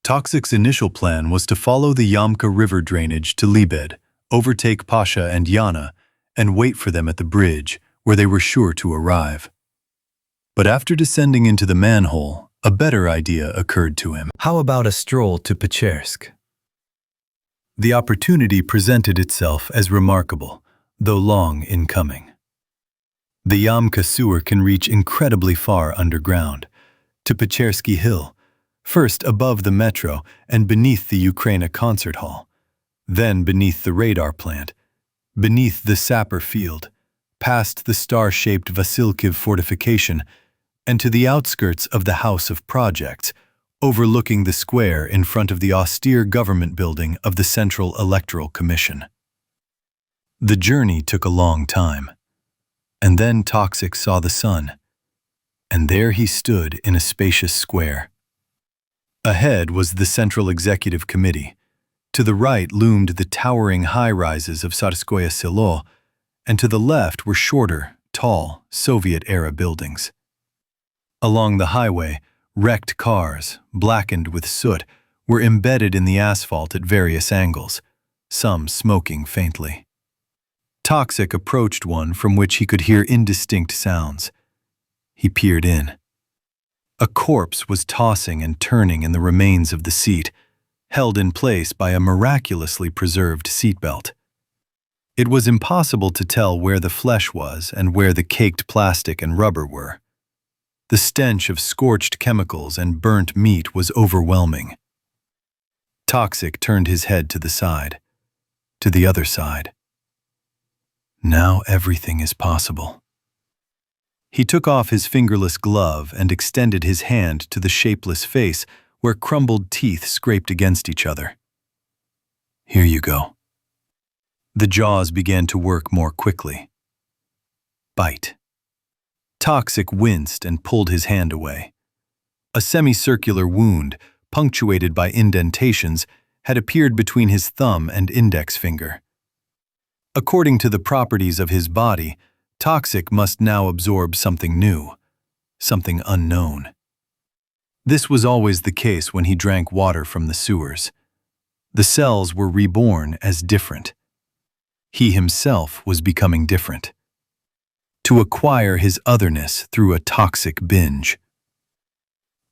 Toxic's initial plan was to follow the Yamka River drainage to Libed, overtake Pasha and Yana, and wait for them at the bridge, where they were sure to arrive. But after descending into the manhole, a better idea occurred to him. How about a stroll to Pechersk? The opportunity presented itself as remarkable, though long in coming. The Yamka sewer can reach incredibly far underground, to Pechersky Hill, first above the metro and beneath the Ukraina concert hall, then beneath the radar plant, beneath the sapper field, past the star-shaped Vasilkiv fortification, and to the outskirts of the House of Projects, overlooking the square in front of the austere government building of the Central Electoral Commission. The journey took a long time, and then Toxic saw the sun, and there he stood in a spacious square. Ahead was the Central Executive Committee. To the right loomed the towering high-rises of Tsarskoye Selo, and to the left were shorter, tall, Soviet-era buildings. Along the highway, wrecked cars, blackened with soot, were embedded in the asphalt at various angles, some smoking faintly. Toxic approached one from which he could hear indistinct sounds. He peered in. A corpse was tossing and turning in the remains of the seat, held in place by a miraculously preserved seatbelt. It was impossible to tell where the flesh was and where the caked plastic and rubber were. The stench of scorched chemicals and burnt meat was overwhelming. Toxic turned his head to the side, to the other side. Now everything is possible. He took off his fingerless glove and extended his hand to the shapeless face where crumbled teeth scraped against each other. Here you go. The jaws began to work more quickly. Bite. Toxic winced and pulled his hand away. A semicircular wound, punctuated by indentations, had appeared between his thumb and index finger. According to the properties of his body, Toxic must now absorb something new, something unknown. This was always the case when he drank water from the sewers. The cells were reborn as different. He himself was becoming different. To acquire his otherness through a toxic binge.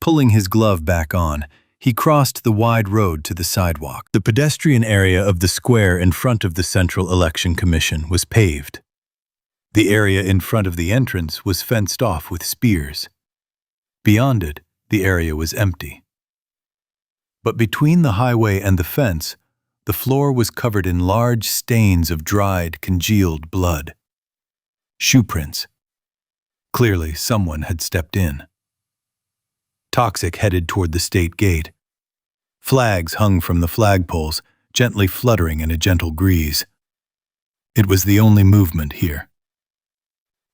Pulling his glove back on, he crossed the wide road to the sidewalk. The pedestrian area of the square in front of the Central Election Commission was paved. The area in front of the entrance was fenced off with spears. Beyond it, the area was empty. But between the highway and the fence, the floor was covered in large stains of dried, congealed blood. Shoe prints. Clearly, someone had stepped in. Toxic headed toward the state gate. Flags hung from the flagpoles, gently fluttering in a gentle breeze. It was the only movement here.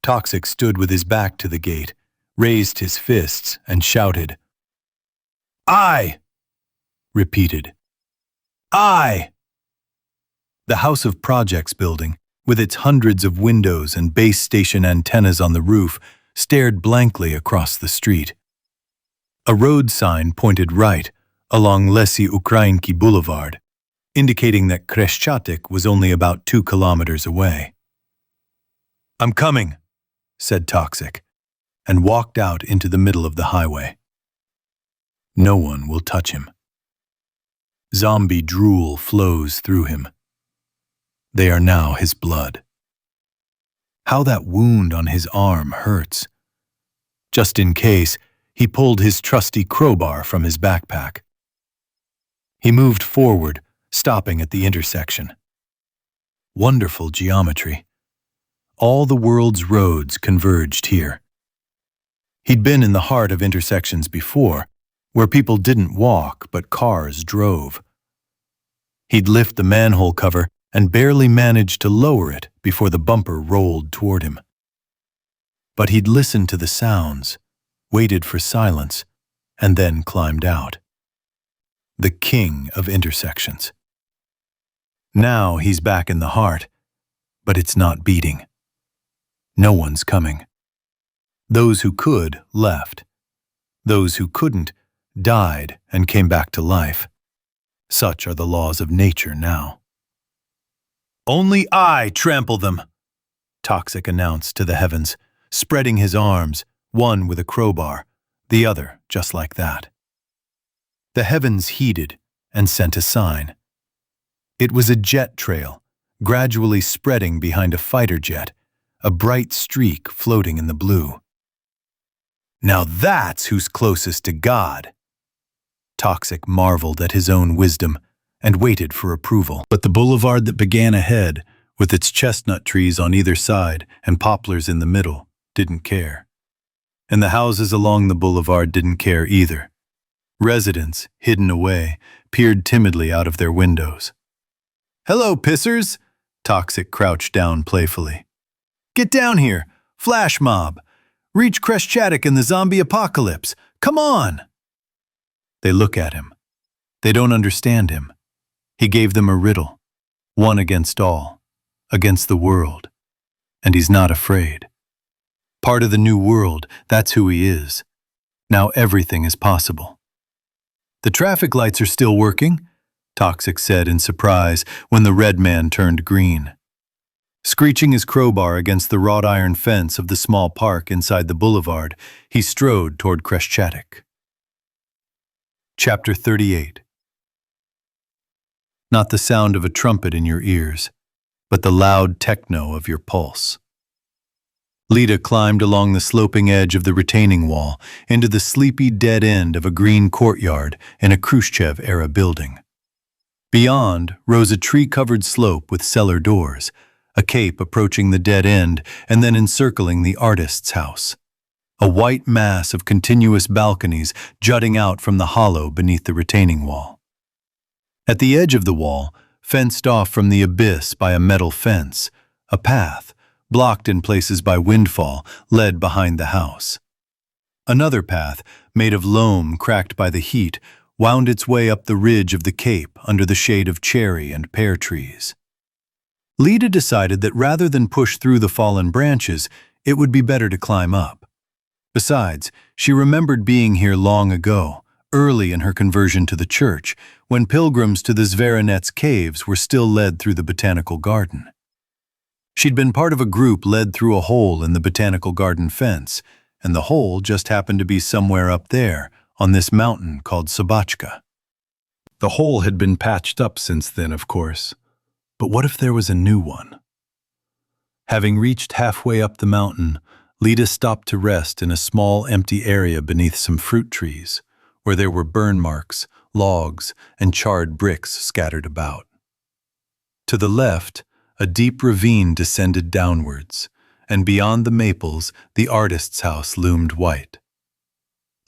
Toxic stood with his back to the gate, raised his fists, and shouted. "I!" repeated. "I!" The House of Projects building, with its hundreds of windows and base station antennas on the roof, stared blankly across the street. A road sign pointed right, along Lesy Ukrainki Boulevard, indicating that Kreshchatyk was only about 2 kilometers away. "I'm coming," said Toxic, and walked out into the middle of the highway. No one will touch him. Zombie drool flows through him. They are now his blood. How that wound on his arm hurts. Just in case, he pulled his trusty crowbar from his backpack. He moved forward, stopping at the intersection. Wonderful geometry. All the world's roads converged here. He'd been in the heart of intersections before, where people didn't walk but cars drove. He'd lift the manhole cover and barely managed to lower it before the bumper rolled toward him. But he'd listened to the sounds, waited for silence, and then climbed out. The king of intersections. Now he's back in the heart, but it's not beating. No one's coming. Those who could left. Those who couldn't died and came back to life. Such are the laws of nature now. "Only I trample them," Toxic announced to the heavens, spreading his arms, one with a crowbar, the other just like that. The heavens heeded and sent a sign. It was a jet trail, gradually spreading behind a fighter jet, a bright streak floating in the blue. "Now that's who's closest to God." Toxic marveled at his own wisdom and waited for approval. But the boulevard that began ahead, with its chestnut trees on either side and poplars in the middle, didn't care. And the houses along the boulevard didn't care either. Residents, hidden away, peered timidly out of their windows. "Hello, pissers!" Toxic crouched down playfully. "Get down here! Flash mob! Reach Kreschatik in the zombie apocalypse! Come on!" They look at him. They don't understand him. He gave them a riddle, one against all, against the world. And he's not afraid. Part of the new world, that's who he is. Now everything is possible. "The traffic lights are still working," Toxic said in surprise when the red man turned green. Screeching his crowbar against the wrought iron fence of the small park inside the boulevard, he strode toward Kreschatik. Chapter 38. Not the sound of a trumpet in your ears, but the loud techno of your pulse. Lita climbed along the sloping edge of the retaining wall into the sleepy dead end of a green courtyard in a Khrushchev-era building. Beyond rose a tree-covered slope with cellar doors, a cape approaching the dead end and then encircling the artist's house. A white mass of continuous balconies jutting out from the hollow beneath the retaining wall. At the edge of the wall, fenced off from the abyss by a metal fence, a path, blocked in places by windfall, led behind the house. Another path, made of loam cracked by the heat, wound its way up the ridge of the cape under the shade of cherry and pear trees. Lita decided that rather than push through the fallen branches, it would be better to climb up. Besides, she remembered being here long ago, early in her conversion to the church, when pilgrims to the Zverenets caves were still led through the botanical garden. She'd been part of a group led through a hole in the botanical garden fence, and the hole just happened to be somewhere up there, on this mountain called Sobachka. The hole had been patched up since then, of course, but what if there was a new one? Having reached halfway up the mountain, Lita stopped to rest in a small empty area beneath some fruit trees, where there were burn marks, logs, and charred bricks scattered about. To the left, a deep ravine descended downwards, and beyond the maples, the artist's house loomed white.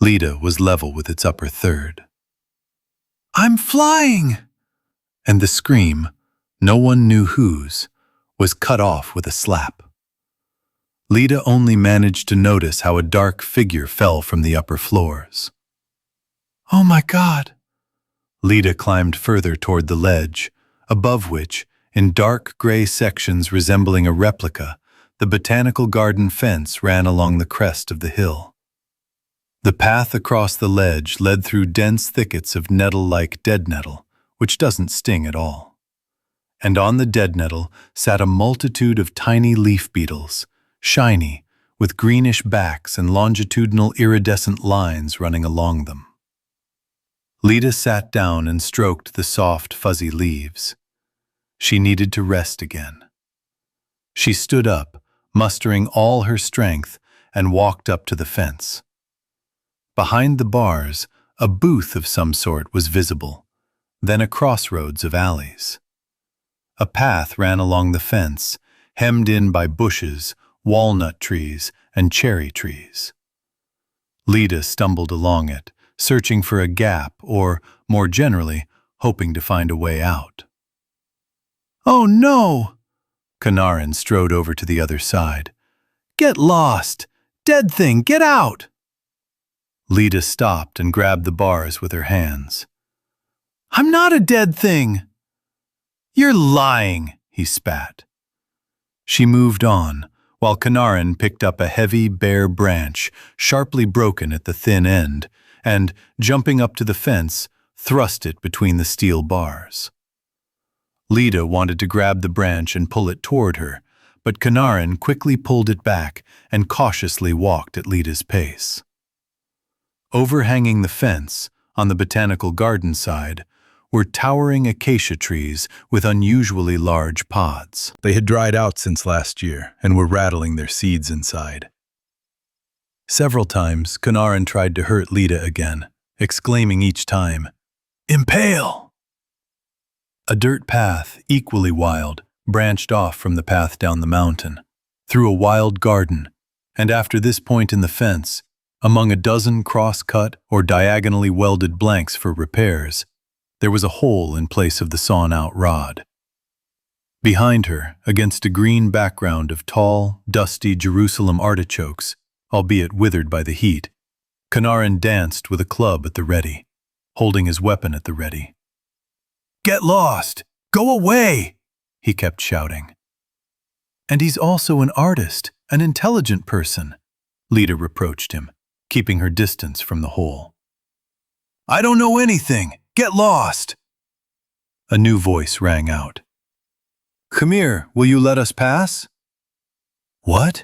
Lita was level with its upper third. "I'm flying!" And the scream, no one knew whose, was cut off with a slap. Lita only managed to notice how a dark figure fell from the upper floors. "Oh my God!" Lita climbed further toward the ledge, above which, in dark gray sections resembling a replica, the botanical garden fence ran along the crest of the hill. The path across the ledge led through dense thickets of nettle-like dead nettle, which doesn't sting at all. And on the dead nettle sat a multitude of tiny leaf beetles, shiny, with greenish backs and longitudinal iridescent lines running along them. Lita sat down and stroked the soft, fuzzy leaves. She needed to rest again. She stood up, mustering all her strength, and walked up to the fence. Behind the bars, a booth of some sort was visible, then a crossroads of alleys. A path ran along the fence, hemmed in by bushes, walnut trees, and cherry trees. Lita stumbled along it, searching for a gap or, more generally, hoping to find a way out. Oh no! Kanarin strode over to the other side. Get lost! Dead thing, get out! Lida stopped and grabbed the bars with her hands. I'm not a dead thing! You're lying, he spat. She moved on, while Kanarin picked up a heavy, bare branch, sharply broken at the thin end, and, jumping up to the fence, thrust it between the steel bars. Lida wanted to grab the branch and pull it toward her, but Kanarin quickly pulled it back and cautiously walked at Lida's pace. Overhanging the fence, on the botanical garden side, were towering acacia trees with unusually large pods. They had dried out since last year and were rattling their seeds inside. Several times, Kanarin tried to hurt Lida again, exclaiming each time, Impale! A dirt path, equally wild, branched off from the path down the mountain, through a wild garden, and after this point in the fence, among a dozen cross-cut or diagonally welded blanks for repairs, there was a hole in place of the sawn-out rod. Behind her, against a green background of tall, dusty Jerusalem artichokes, albeit withered by the heat, Kanarin danced with a club at the ready, holding his weapon at the ready. Get lost! Go away! He kept shouting. And he's also an artist, an intelligent person, Lida reproached him, keeping her distance from the hole. I don't know anything! Get lost! A new voice rang out. Khmir, will you let us pass? What?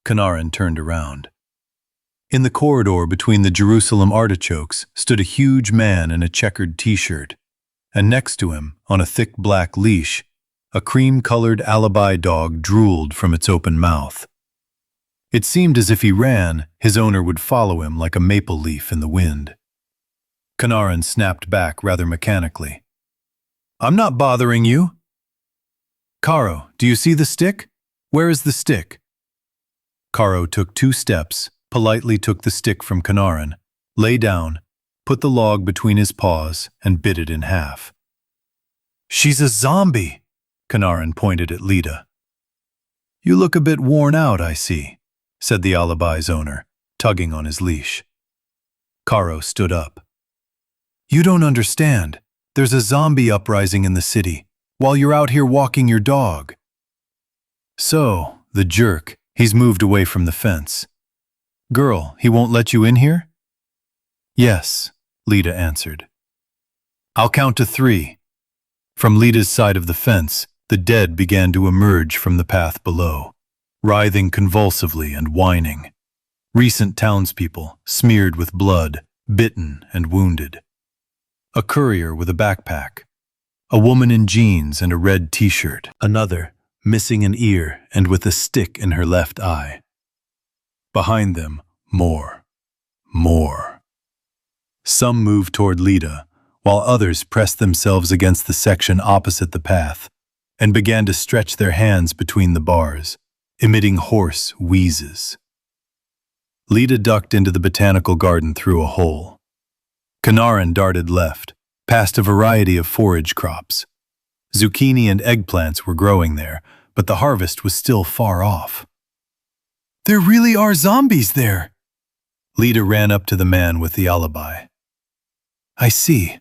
Kanarin turned around. In the corridor between the Jerusalem artichokes stood a huge man in a checkered t-shirt, and next to him, on a thick black leash, a cream-colored alibi dog drooled from its open mouth. It seemed as if he ran, his owner would follow him like a maple leaf in the wind. Kanarin snapped back rather mechanically. I'm not bothering you. Karo, do you see the stick? Where is the stick? Karo took 2 steps, politely took the stick from Kanarin, lay down, put the log between his paws, and bit it in half. She's a zombie, Kanarin pointed at Lida. You look a bit worn out, I see, said the alibi's owner, tugging on his leash. Karo stood up. You don't understand. There's a zombie uprising in the city, while you're out here walking your dog. So, the jerk, he's moved away from the fence. Girl, he won't let you in here? Yes, Lida answered. I'll count to 3. From Lida's side of the fence, the dead began to emerge from the path below, writhing convulsively and whining. Recent townspeople, smeared with blood, bitten and wounded. A courier with a backpack. A woman in jeans and a red t-shirt. Another, missing an ear and with a stick in her left eye. Behind them, more. Some moved toward Lida, while others pressed themselves against the section opposite the path and began to stretch their hands between the bars, emitting hoarse wheezes. Lida ducked into the botanical garden through a hole. Kanarin darted left, past a variety of forage crops. Zucchini and eggplants were growing there, but the harvest was still far off. There really are zombies there! Lida ran up to the man with the alibi. I see.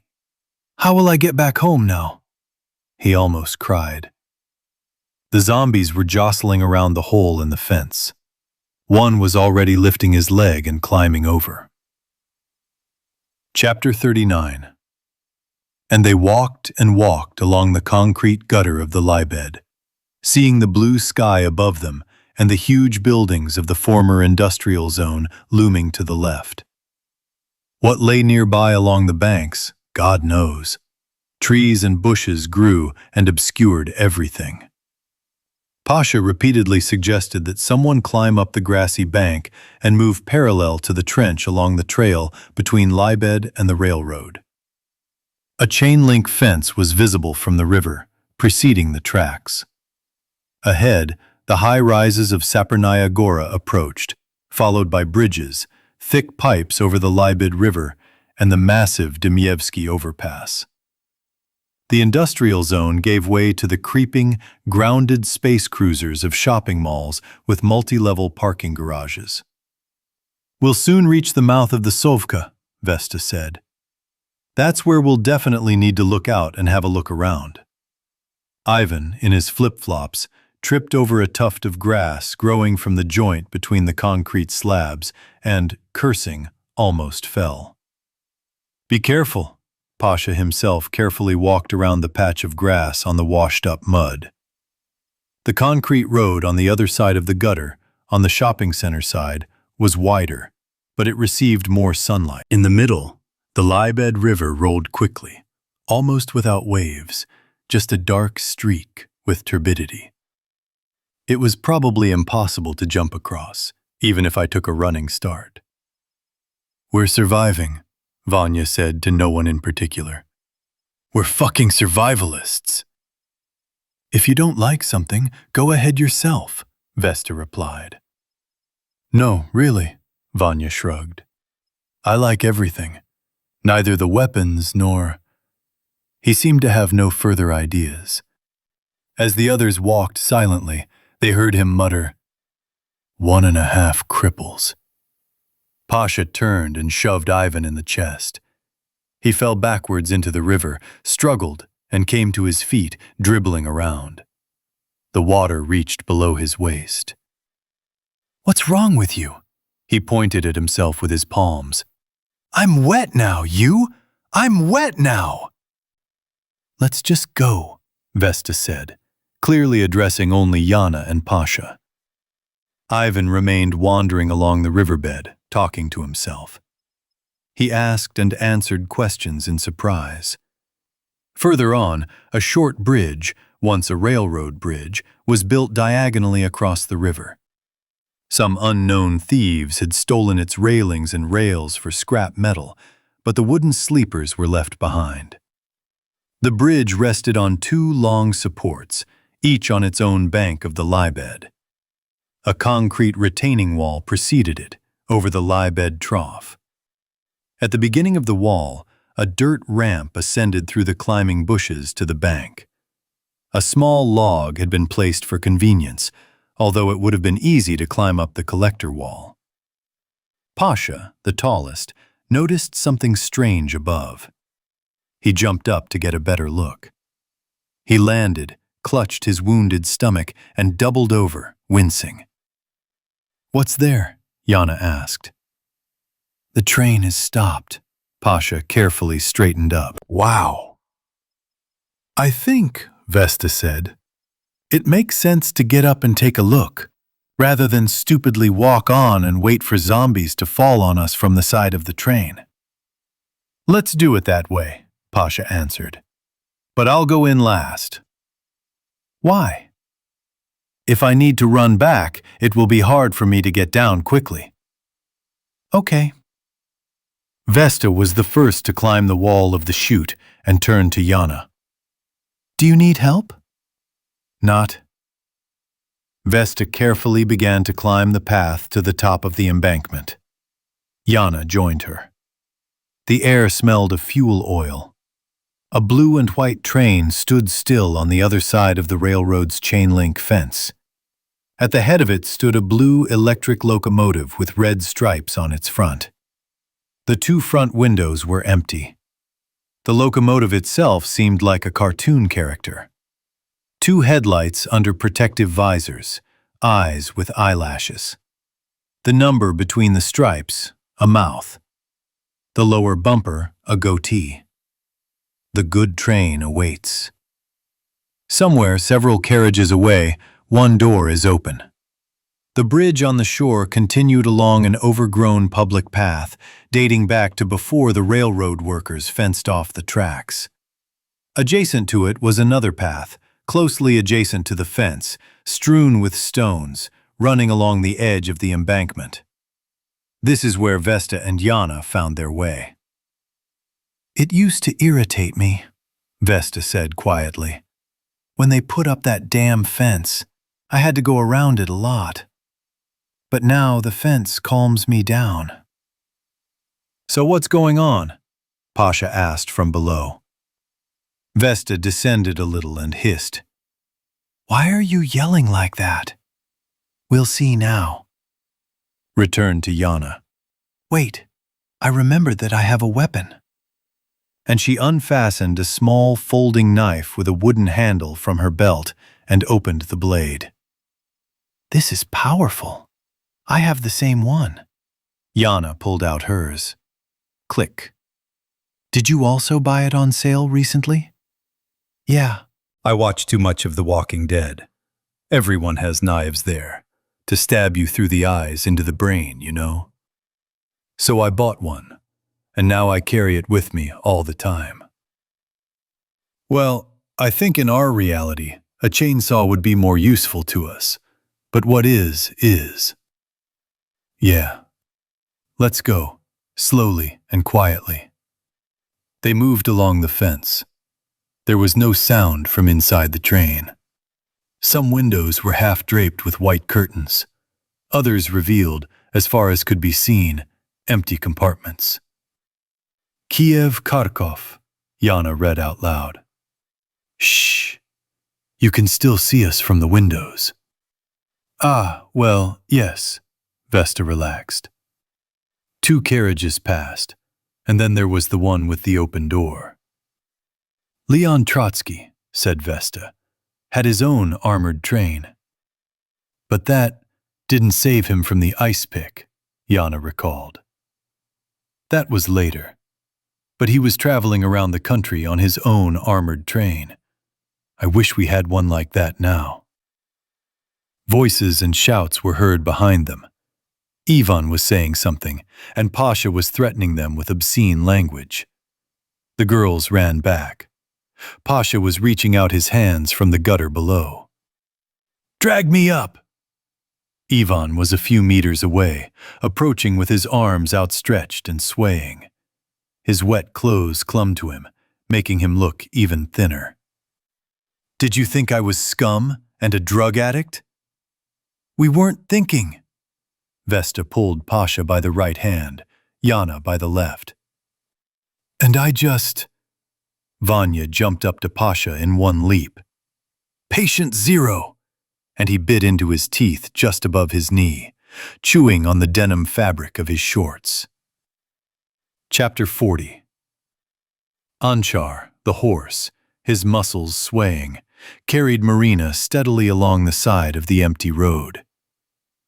How will I get back home now? He almost cried. The zombies were jostling around the hole in the fence. One was already lifting his leg and climbing over. Chapter 39. And they walked and walked along the concrete gutter of the Liebed, seeing the blue sky above them and the huge buildings of the former industrial zone looming to the left. What lay nearby along the banks, God knows. Trees and bushes grew and obscured everything. Pasha repeatedly suggested that someone climb up the grassy bank and move parallel to the trench along the trail between Liebed and the railroad. A chain-link fence was visible from the river, preceding the tracks. Ahead, the high rises of Sapernaya Gora approached, followed by bridges, thick pipes over the Liebed River, and the massive Dmievsky overpass. The industrial zone gave way to the creeping, grounded space cruisers of shopping malls with multi-level parking garages. "We'll soon reach the mouth of the Sovka," Vesta said. "That's where we'll definitely need to look out and have a look around." Ivan, in his flip-flops, tripped over a tuft of grass growing from the joint between the concrete slabs and, cursing, almost fell. "Be careful." Pasha himself carefully walked around the patch of grass on the washed-up mud. The concrete road on the other side of the gutter, on the shopping center side, was wider, but it received more sunlight. In the middle, the Libed River rolled quickly, almost without waves, just a dark streak with turbidity. It was probably impossible to jump across, even if I took a running start. "We're surviving," Vanya said to no one in particular. "We're fucking survivalists." "If you don't like something, go ahead yourself," Vesta replied. "No, really," Vanya shrugged. "I like everything. Neither the weapons nor—" He seemed to have no further ideas. As the others walked silently, they heard him mutter, "1.5 cripples." Pasha turned and shoved Ivan in the chest. He fell backwards into the river, struggled, and came to his feet, dribbling around. The water reached below his waist. "What's wrong with you?" He pointed at himself with his palms. "I'm wet now, you! I'm wet now!" "Let's just go," Vesta said, clearly addressing only Yana and Pasha. Ivan remained wandering along the riverbed, talking to himself. He asked and answered questions in surprise. Further on, a short bridge, once a railroad bridge, was built diagonally across the river. Some unknown thieves had stolen its railings and rails for scrap metal, but the wooden sleepers were left behind. The bridge rested on 2 long supports, each on its own bank of the Libed. A concrete retaining wall preceded it, over the Libed trough. At the beginning of the wall, a dirt ramp ascended through the climbing bushes to the bank. A small log had been placed for convenience, although it would have been easy to climb up the collector wall. Pasha, the tallest, noticed something strange above. He jumped up to get a better look. He landed, clutched his wounded stomach, and doubled over, wincing. "What's there?" Yana asked. "The train has stopped." Pasha carefully straightened up. "Wow." "I think," Vesta said, "it makes sense to get up and take a look, rather than stupidly walk on and wait for zombies to fall on us from the side of the train." "Let's do it that way," Pasha answered. "But I'll go in last." "Why?" "If I need to run back, it will be hard for me to get down quickly." "Okay." Vesta was the first to climb the wall of the chute and turned to Yana. "Do you need help?" "Not." Vesta carefully began to climb the path to the top of the embankment. Yana joined her. The air smelled of fuel oil. A blue and white train stood still on the other side of the railroad's chain-link fence. At the head of it stood a blue electric locomotive with red stripes on its front. The 2 front windows were empty. The locomotive itself seemed like a cartoon character. 2 headlights under protective visors, eyes with eyelashes. The number between the stripes, a mouth. The lower bumper, a goatee. The good train awaits. Somewhere several carriages away, one door is open. The bridge on the shore continued along an overgrown public path, dating back to before the railroad workers fenced off the tracks. Adjacent to it was another path, closely adjacent to the fence, strewn with stones, running along the edge of the embankment. This is where Vesta and Yana found their way. "It used to irritate me," Vesta said quietly. "When they put up that damn fence, I had to go around it a lot. But now the fence calms me down." "So what's going on?" Pasha asked from below. Vesta descended a little and hissed. "Why are you yelling like that?" "We'll see now," returned to Yana. "Wait, I remembered that I have a weapon." And she unfastened a small folding knife with a wooden handle from her belt and opened the blade. "This is powerful. I have the same one." Yana pulled out hers. Click. "Did you also buy it on sale recently?" "Yeah." I watch too much of The Walking Dead. Everyone has knives there, to stab you through the eyes into the brain, you know. So I bought one, and now I carry it with me all the time. Well, I think in our reality, a chainsaw would be more useful to us. But what is. Yeah. Let's go, slowly and quietly. They moved along the fence. There was no sound from inside the train. Some windows were half draped with white curtains. Others revealed, as far as could be seen, empty compartments. Kiev, Kharkov, Yana read out loud. Shh. You can still see us from the windows. Ah, well, yes, Vesta relaxed. 2 carriages passed, and then there was the one with the open door. Leon Trotsky, said Vesta, had his own armored train. But that didn't save him from the ice pick, Yana recalled. That was later, but he was traveling around the country on his own armored train. I wish we had one like that now. Voices and shouts were heard behind them. Ivan was saying something, and Pasha was threatening them with obscene language. The girls ran back. Pasha was reaching out his hands from the gutter below. Drag me up! Ivan was a few meters away, approaching with his arms outstretched and swaying. His wet clothes clung to him, making him look even thinner. Did you think I was scum and a drug addict? We weren't thinking. Vesta pulled Pasha by the right hand, Yana by the left. And I just... Vanya jumped up to Pasha in one leap. Patient zero! And he bit into his teeth just above his knee, chewing on the denim fabric of his shorts. Chapter 40. Anchar, the horse, his muscles swaying, carried Marina steadily along the side of the empty road.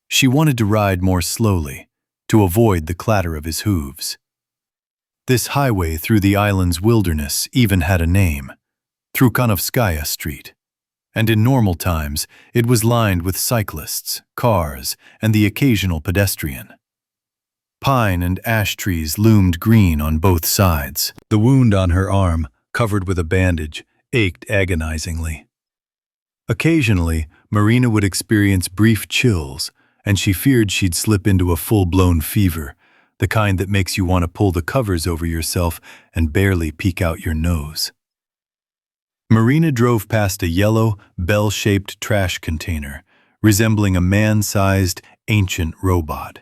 She wanted to ride more slowly, to avoid the clatter of his hooves. This highway through the island's wilderness even had a name, Trukhanovskaya Street, and in normal times it was lined with cyclists, cars, and the occasional pedestrian. Pine and ash trees loomed green on both sides. The wound on her arm, covered with a bandage, ached agonizingly. Occasionally, Marina would experience brief chills, and she feared she'd slip into a full-blown fever, the kind that makes you want to pull the covers over yourself and barely peek out your nose. Marina drove past a yellow, bell-shaped trash container, resembling a man-sized, ancient robot.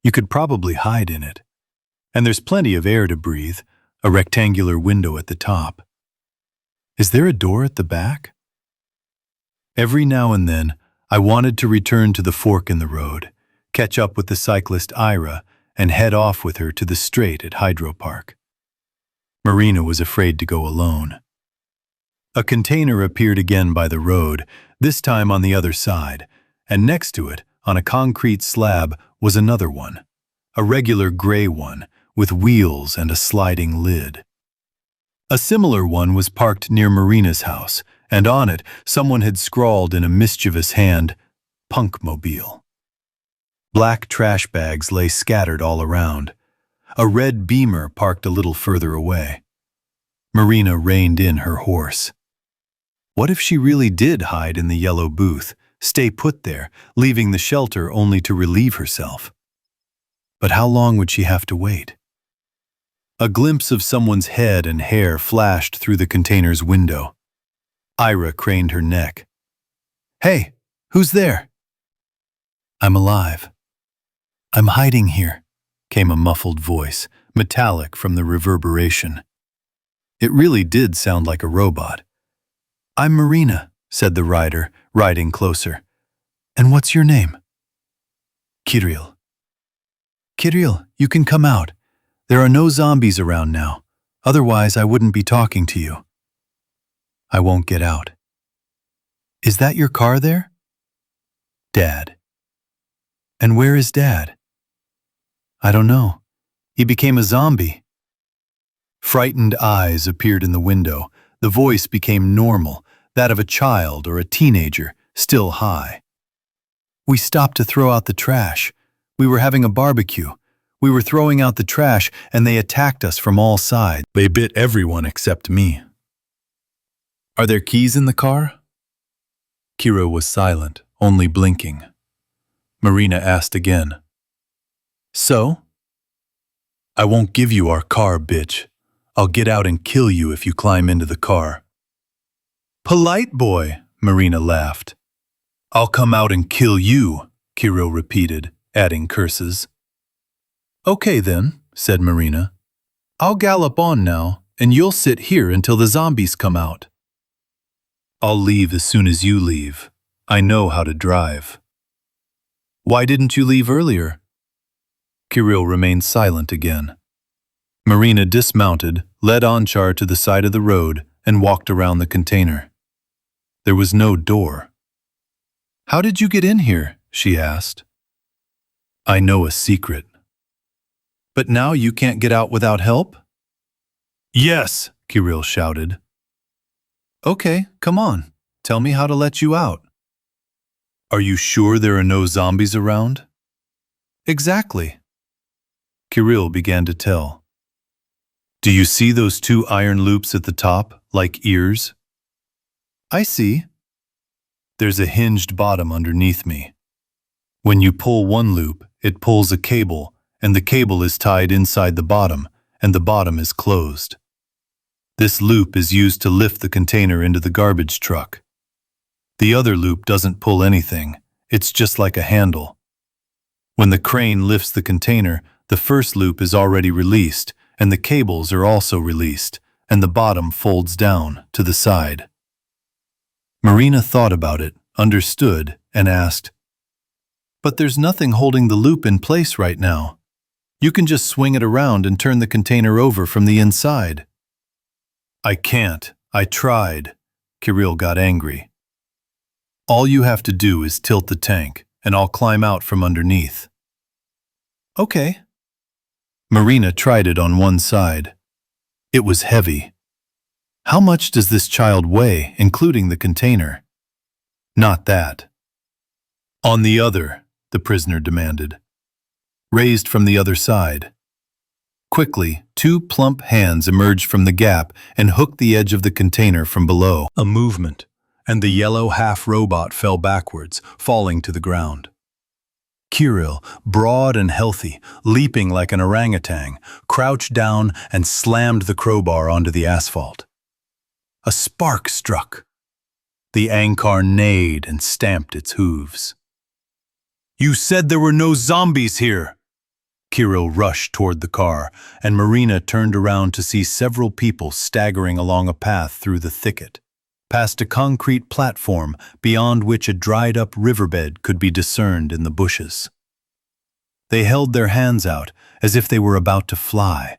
You could probably hide in it. And there's plenty of air to breathe, a rectangular window at the top. Is there a door at the back? Every now and then, I wanted to return to the fork in the road, catch up with the cyclist Ira, and head off with her to the straight at Hydro Park. Marina was afraid to go alone. A container appeared again by the road, this time on the other side, and next to it, on a concrete slab, was another one, a regular gray one, with wheels and a sliding lid. A similar one was parked near Marina's house, and on it someone had scrawled in a mischievous hand, Punkmobile. Black trash bags lay scattered all around. A red Beamer parked a little further away. Marina reined in her horse. What if she really did hide in the yellow booth, stay put there, leaving the shelter only to relieve herself? But how long would she have to wait? A glimpse of someone's head and hair flashed through the container's window. Ira craned her neck. Hey, who's there? I'm alive. I'm hiding here, came a muffled voice, metallic from the reverberation. It really did sound like a robot. "I'm Marina," said the rider, riding closer. "And what's your name?" "Kirill." "Kirill, you can come out. There are no zombies around now. Otherwise, I wouldn't be talking to you." "I won't get out." "Is that your car there?" "Dad." "And where is Dad?" "I don't know. He became a zombie." Frightened eyes appeared in the window. The voice became normal, that of a child or a teenager, still high. "We stopped to throw out the trash. We were having a barbecue. We were throwing out the trash, and they attacked us from all sides. They bit everyone except me." "Are there keys in the car?" Kira was silent, only blinking. Marina asked again. "So?" "I won't give you our car, bitch. I'll get out and kill you if you climb into the car." "Polite boy," Marina laughed. "I'll come out and kill you," Kirill repeated, adding curses. "Okay then," said Marina. "I'll gallop on now, and you'll sit here until the zombies come out." "I'll leave as soon as you leave. I know how to drive." "Why didn't you leave earlier?" Kirill remained silent again. Marina dismounted, led Anchar to the side of the road, and walked around the container. There was no door. "How did you get in here?" she asked. "I know a secret." "But now you can't get out without help?" "Yes," Kirill shouted. "Okay, come on. Tell me how to let you out." "Are you sure there are no zombies around?" "Exactly." Kirill began to tell. "Do you see those two iron loops at the top, like ears?" "I see." "There's a hinged bottom underneath me. When you pull one loop, it pulls a cable, and the cable is tied inside the bottom, and the bottom is closed. This loop is used to lift the container into the garbage truck. The other loop doesn't pull anything, it's just like a handle. When the crane lifts the container, the first loop is already released, and the cables are also released, and the bottom folds down to the side." Marina thought about it, understood, and asked, "But there's nothing holding the loop in place right now. You can just swing it around and turn the container over from the inside." "I can't. I tried." Kirill got angry. "All you have to do is tilt the tank, and I'll climb out from underneath." "Okay." Marina tried it on one side. It was heavy. "How much does this child weigh, including the container?" "Not that." "On the other," the prisoner demanded. "Raised from the other side." Quickly, two plump hands emerged from the gap and hooked the edge of the container from below. A movement, and the yellow half-robot fell backwards, falling to the ground. Kirill, broad and healthy, leaping like an orangutan, crouched down and slammed the crowbar onto the asphalt. A spark struck. The Ankar neighed and stamped its hooves. "You said there were no zombies here!" Kirill rushed toward the car, and Marina turned around to see several people staggering along a path through the thicket, past a concrete platform beyond which a dried-up riverbed could be discerned in the bushes. They held their hands out as if they were about to fly.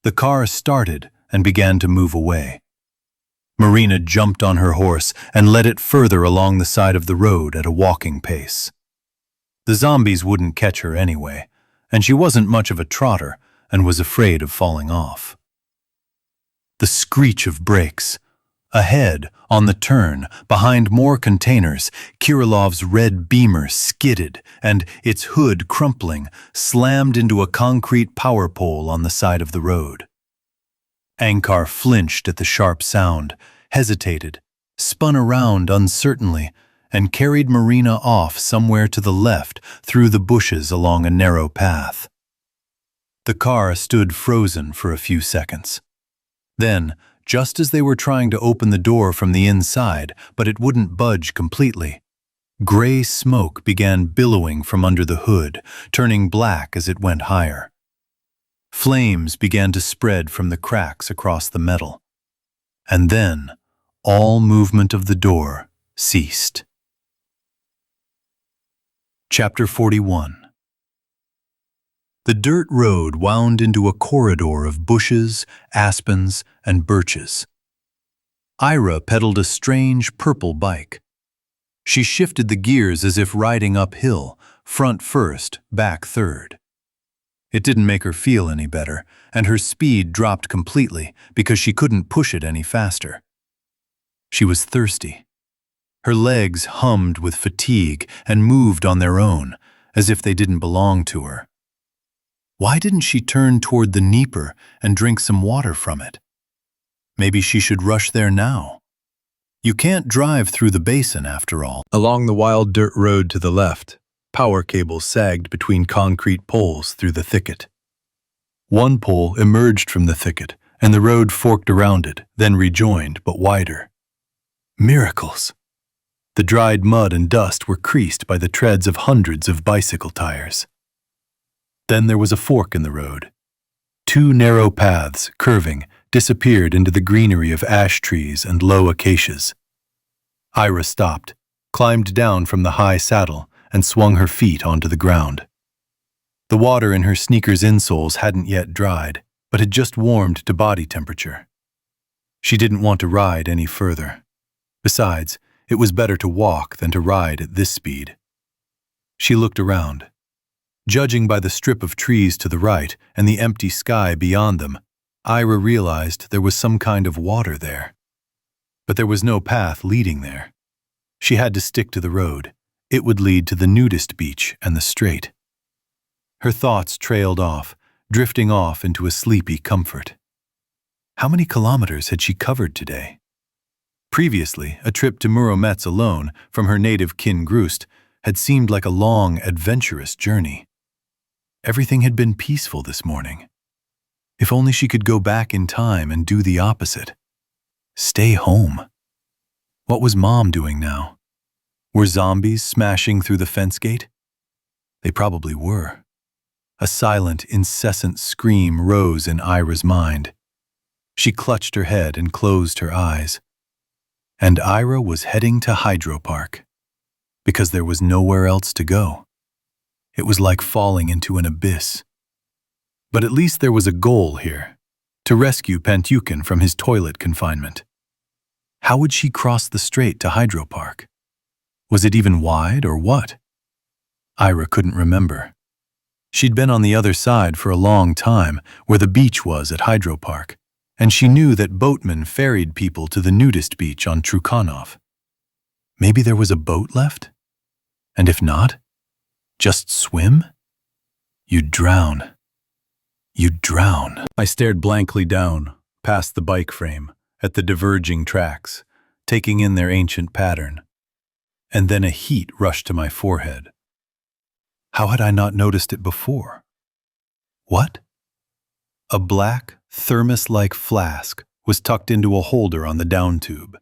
The car started and began to move away. Marina jumped on her horse and led it further along the side of the road at a walking pace. The zombies wouldn't catch her anyway, and she wasn't much of a trotter and was afraid of falling off. The screech of brakes. Ahead, on the turn, behind more containers, Kirillov's red Beamer skidded and, its hood crumpling, slammed into a concrete power pole on the side of the road. Ankar flinched at the sharp sound, hesitated, spun around uncertainly, and carried Marina off somewhere to the left through the bushes along a narrow path. The car stood frozen for a few seconds. Then, just as they were trying to open the door from the inside, but it wouldn't budge completely, gray smoke began billowing from under the hood, turning black as it went higher. Flames began to spread from the cracks across the metal. And then, all movement of the door ceased. Chapter 41. The dirt road wound into a corridor of bushes, aspens, and birches. Ira pedaled a strange purple bike. She shifted the gears as if riding uphill, front first, back third. It didn't make her feel any better, and her speed dropped completely because she couldn't push it any faster. She was thirsty. Her legs hummed with fatigue and moved on their own, as if they didn't belong to her. Why didn't she turn toward the Dnieper and drink some water from it? Maybe she should rush there now. You can't drive through the basin, after all. Along the wild dirt road to the left, power cables sagged between concrete poles through the thicket. One pole emerged from the thicket, and the road forked around it, then rejoined, but wider. Miracles! The dried mud and dust were creased by the treads of hundreds of bicycle tires. Then there was a fork in the road. Two narrow paths, curving, disappeared into the greenery of ash trees and low acacias. Ira stopped, climbed down from the high saddle, and swung her feet onto the ground. The water in her sneakers' insoles hadn't yet dried, but had just warmed to body temperature. She didn't want to ride any further. Besides, it was better to walk than to ride at this speed. She looked around. Judging by the strip of trees to the right and the empty sky beyond them, Ira realized there was some kind of water there. But there was no path leading there. She had to stick to the road. It would lead to the nudist beach and the strait. Her thoughts trailed off, drifting off into a sleepy comfort. How many kilometers had she covered today? Previously, a trip to Murometz alone, from her native Kingrust, had seemed like a long, adventurous journey. Everything had been peaceful this morning. If only she could go back in time and do the opposite. Stay home. What was Mom doing now? Were zombies smashing through the fence gate? They probably were. A silent, incessant scream rose in Ira's mind. She clutched her head and closed her eyes. And Ira was heading to Hydro Park, because there was nowhere else to go. It was like falling into an abyss. But at least there was a goal here, to rescue Pantyukin from his toilet confinement. How would she cross the strait to Hydro Park? Was it even wide or what? Ira couldn't remember. She'd been on the other side for a long time, where the beach was at Hydro Park, and she knew that boatmen ferried people to the nudist beach on Trukhanov. Maybe there was a boat left? And if not, just swim? You'd drown. You'd drown. I stared blankly down, past the bike frame, at the diverging tracks, taking in their ancient pattern. And then a heat rushed to my forehead. How had I not noticed it before? What? A black, thermos-like flask was tucked into a holder on the down tube.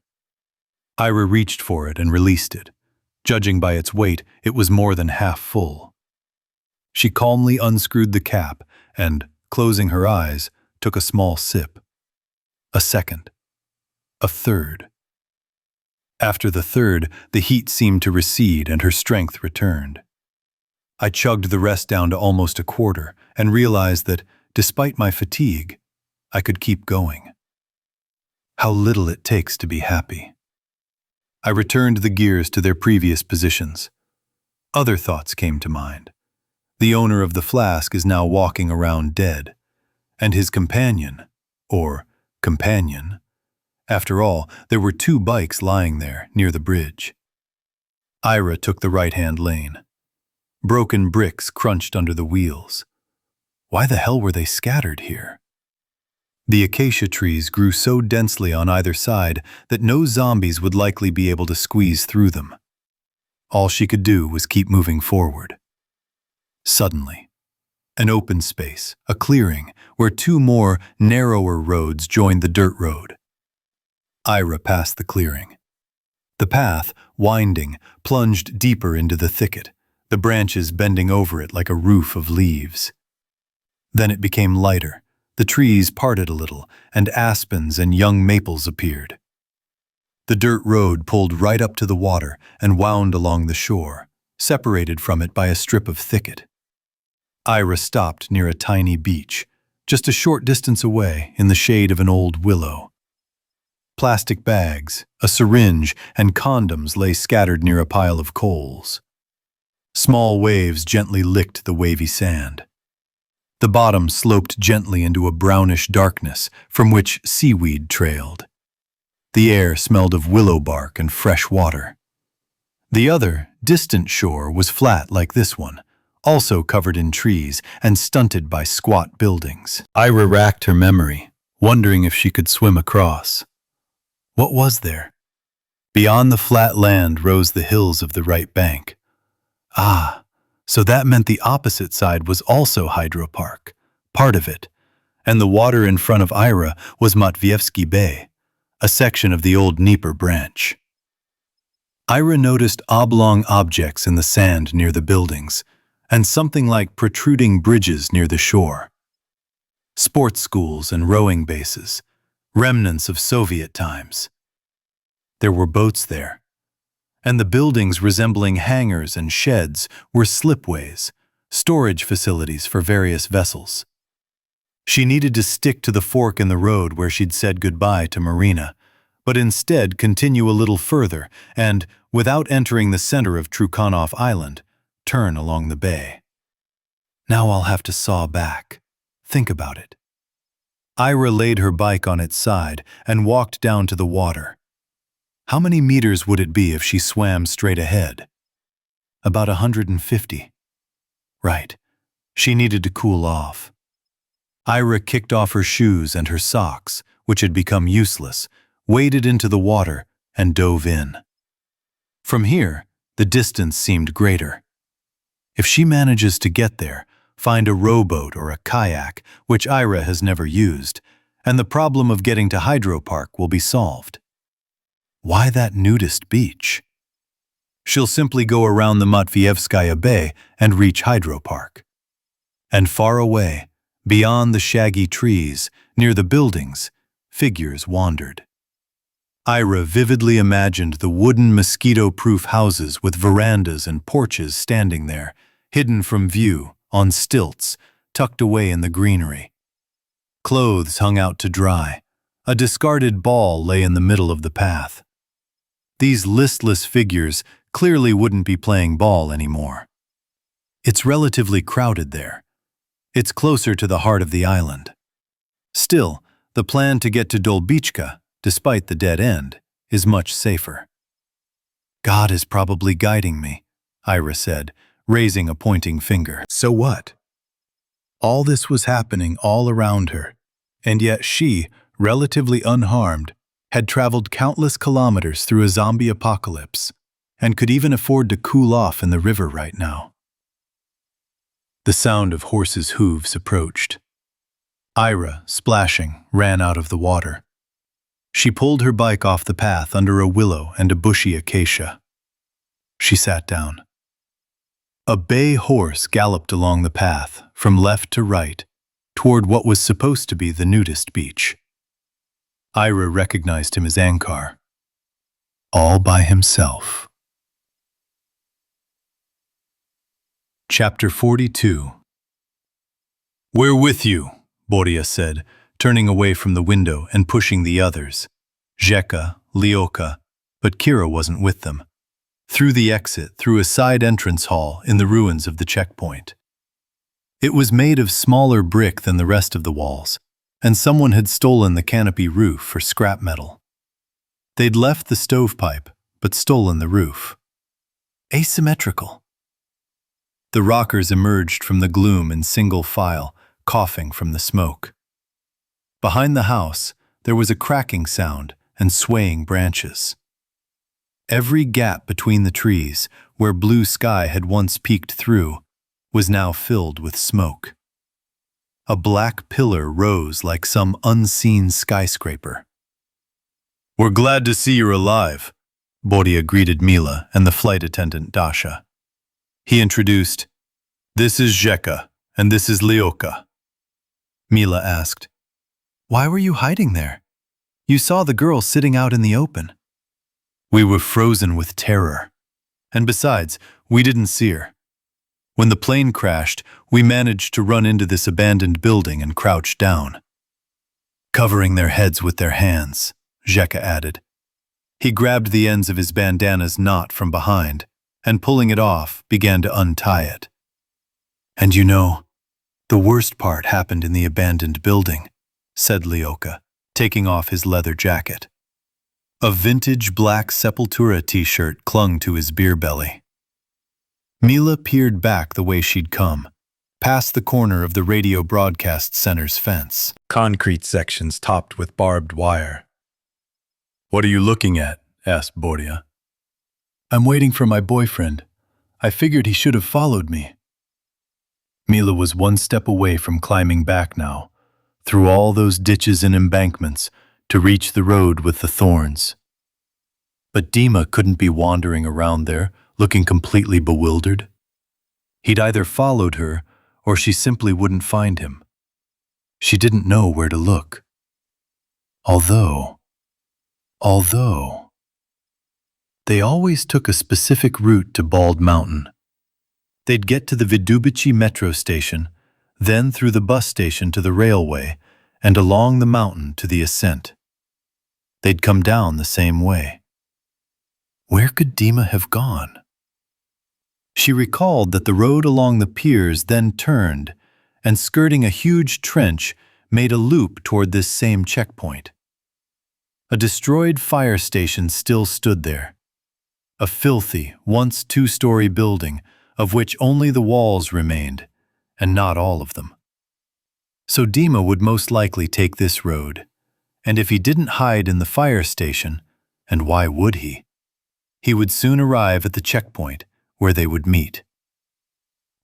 Ira reached for it and released it. Judging by its weight, it was more than half full. She calmly unscrewed the cap and, closing her eyes, took a small sip. A second. A third. After the third, the heat seemed to recede and her strength returned. I chugged the rest down to almost a quarter and realized that, despite my fatigue, I could keep going. How little it takes to be happy. I returned the gears to their previous positions. Other thoughts came to mind. The owner of the flask is now walking around dead, and his companion, or companion. After all, there were two bikes lying there near the bridge. Ira took the right-hand lane. Broken bricks crunched under the wheels. Why the hell were they scattered here? The acacia trees grew so densely on either side that no zombies would likely be able to squeeze through them. All she could do was keep moving forward. Suddenly, an open space, a clearing, where two more, narrower roads joined the dirt road. Ira passed the clearing. The path, winding, plunged deeper into the thicket, the branches bending over it like a roof of leaves. Then it became lighter. The trees parted a little, and aspens and young maples appeared. The dirt road pulled right up to the water and wound along the shore, separated from it by a strip of thicket. Ira stopped near a tiny beach, just a short distance away in the shade of an old willow. Plastic bags, a syringe, and condoms lay scattered near a pile of coals. Small waves gently licked the wavy sand. The bottom sloped gently into a brownish darkness from which seaweed trailed. The air smelled of willow bark and fresh water. The other, distant shore was flat like this one, also covered in trees and stunted by squat buildings. Ira racked her memory, wondering if she could swim across. What was there? Beyond the flat land rose the hills of the right bank. Ah, so that meant the opposite side was also hydropark, part of it, and the water in front of Ira was Matvievsky Bay, a section of the old Dnieper branch. Ira noticed oblong objects in the sand near the buildings, and something like protruding bridges near the shore. Sports schools and rowing bases, remnants of Soviet times. There were boats there, and the buildings resembling hangars and sheds were slipways, storage facilities for various vessels. She needed to stick to the fork in the road where she'd said goodbye to Marina, but instead continue a little further and, without entering the center of Trukhanov Island, turn along the bay. Now I'll have to saw back. Think about it. Ira laid her bike on its side and walked down to the water. How many meters would it be if she swam straight ahead? About 150. Right. She needed to cool off. Ira kicked off her shoes and her socks, which had become useless, waded into the water, and dove in. From here, the distance seemed greater. If she manages to get there, find a rowboat or a kayak, which Ira has never used, and the problem of getting to Hydropark will be solved. Why that nudist beach? She'll simply go around the Matvievskaya Bay and reach Hydropark. And far away, beyond the shaggy trees, near the buildings, figures wandered. Ira vividly imagined the wooden mosquito-proof houses with verandas and porches standing there, hidden from view, on stilts, tucked away in the greenery. Clothes hung out to dry. A discarded ball lay in the middle of the path. These listless figures clearly wouldn't be playing ball anymore. It's relatively crowded there. It's closer to the heart of the island. Still, the plan to get to Dolbichka, despite the dead end, is much safer. God is probably guiding me, Ira said, raising a pointing finger. So what? All this was happening all around her, and yet she, relatively unharmed, had traveled countless kilometers through a zombie apocalypse, and could even afford to cool off in the river right now. The sound of horses' hooves approached. Ira, splashing, ran out of the water. She pulled her bike off the path under a willow and a bushy acacia. She sat down. A bay horse galloped along the path, from left to right, toward what was supposed to be the nudist beach. Ira recognized him as Ankar. All by himself. Chapter 42. We're with you, Boria said, turning away from the window and pushing the others. Zheka, Lyoka, but Kira wasn't with them. Through the exit, through a side entrance hall in the ruins of the checkpoint. It was made of smaller brick than the rest of the walls, and someone had stolen the canopy roof for scrap metal. They'd left the stovepipe, but stolen the roof. Asymmetrical. The rockers emerged from the gloom in single file, coughing from the smoke. Behind the house, there was a cracking sound and swaying branches. Every gap between the trees, where blue sky had once peeked through, was now filled with smoke. A black pillar rose like some unseen skyscraper. We're glad to see you're alive, Boria greeted Mila and the flight attendant Dasha. He introduced, This is Zheka, and this is Lyoka. Mila asked. Why were you hiding there? You saw the girl sitting out in the open. We were frozen with terror. And besides, we didn't see her. When the plane crashed, we managed to run into this abandoned building and crouch down. Covering their heads with their hands, Zheka added. He grabbed the ends of his bandana's knot from behind, and pulling it off, began to untie it. And you know, the worst part happened in the abandoned building, said Lyoka, taking off his leather jacket. A vintage black Sepultura t-shirt clung to his beer belly. Mila peered back the way she'd come, past the corner of the radio broadcast center's fence. Concrete sections topped with barbed wire. What are you looking at? Asked Bordia. I'm waiting for my boyfriend. I figured he should have followed me. Mila was one step away from climbing back now, through all those ditches and embankments, to reach the road with the thorns. But Dima couldn't be wandering around there, looking completely bewildered. He'd either followed her, or she simply wouldn't find him. She didn't know where to look. Although, they always took a specific route to Bald Mountain. They'd get to the Vidubici metro station, then through the bus station to the railway, and along the mountain to the ascent. They'd come down the same way. Where could Dima have gone? She recalled that the road along the piers then turned, and skirting a huge trench, made a loop toward this same checkpoint. A destroyed fire station still stood there. A filthy, once two-story building, of which only the walls remained, and not all of them. So Dima would most likely take this road, and if he didn't hide in the fire station, and why would he would soon arrive at the checkpoint where they would meet.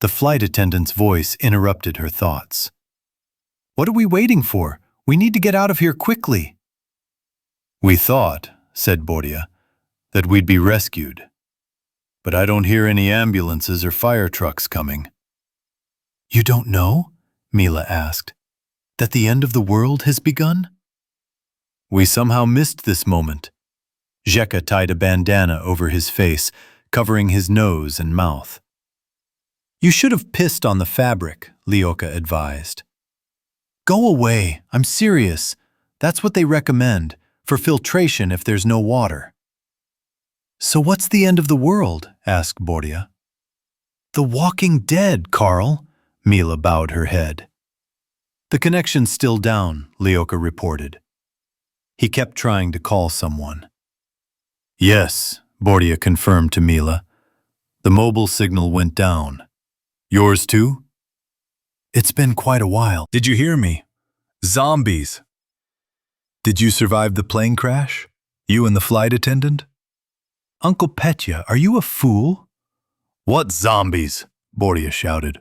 The flight attendant's voice interrupted her thoughts. What are we waiting for? We need to get out of here quickly. We thought, said Bordia, that we'd be rescued. But I don't hear any ambulances or fire trucks coming. You don't know? Mila asked. That the end of the world has begun? We somehow missed this moment. Zheka tied a bandana over his face, covering his nose and mouth. You should have pissed on the fabric, Lyoka advised. Go away, I'm serious. That's what they recommend, for filtration if there's no water. So what's the end of the world? Asked Bordia. The Walking Dead, Carl, Mila bowed her head. The connection's still down, Lyoka reported. He kept trying to call someone. Yes, Bordia confirmed to Mila. The mobile signal went down. Yours too? It's been quite a while. Did you hear me? Zombies. Did you survive the plane crash? You and the flight attendant? Uncle Petya, are you a fool? What zombies? Bordia shouted.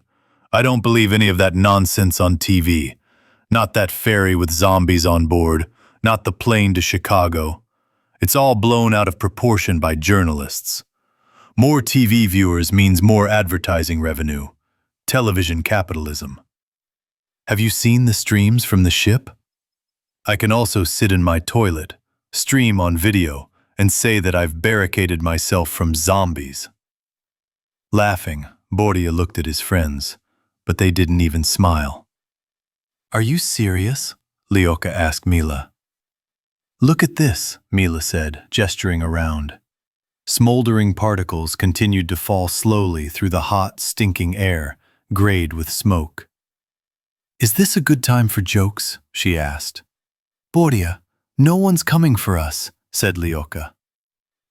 I don't believe any of that nonsense on TV. Not that ferry with zombies on board, not the plane to Chicago. It's all blown out of proportion by journalists. More TV viewers means more advertising revenue. Television capitalism. Have you seen the streams from the ship? I can also sit in my toilet, stream on video, and say that I've barricaded myself from zombies. Laughing, Bordia looked at his friends, but they didn't even smile. Are you serious? Lyoka asked Mila. Look at this, Mila said, gesturing around. Smoldering particles continued to fall slowly through the hot, stinking air, grayed with smoke. Is this a good time for jokes? She asked. Bordia, no one's coming for us, said Lyoka.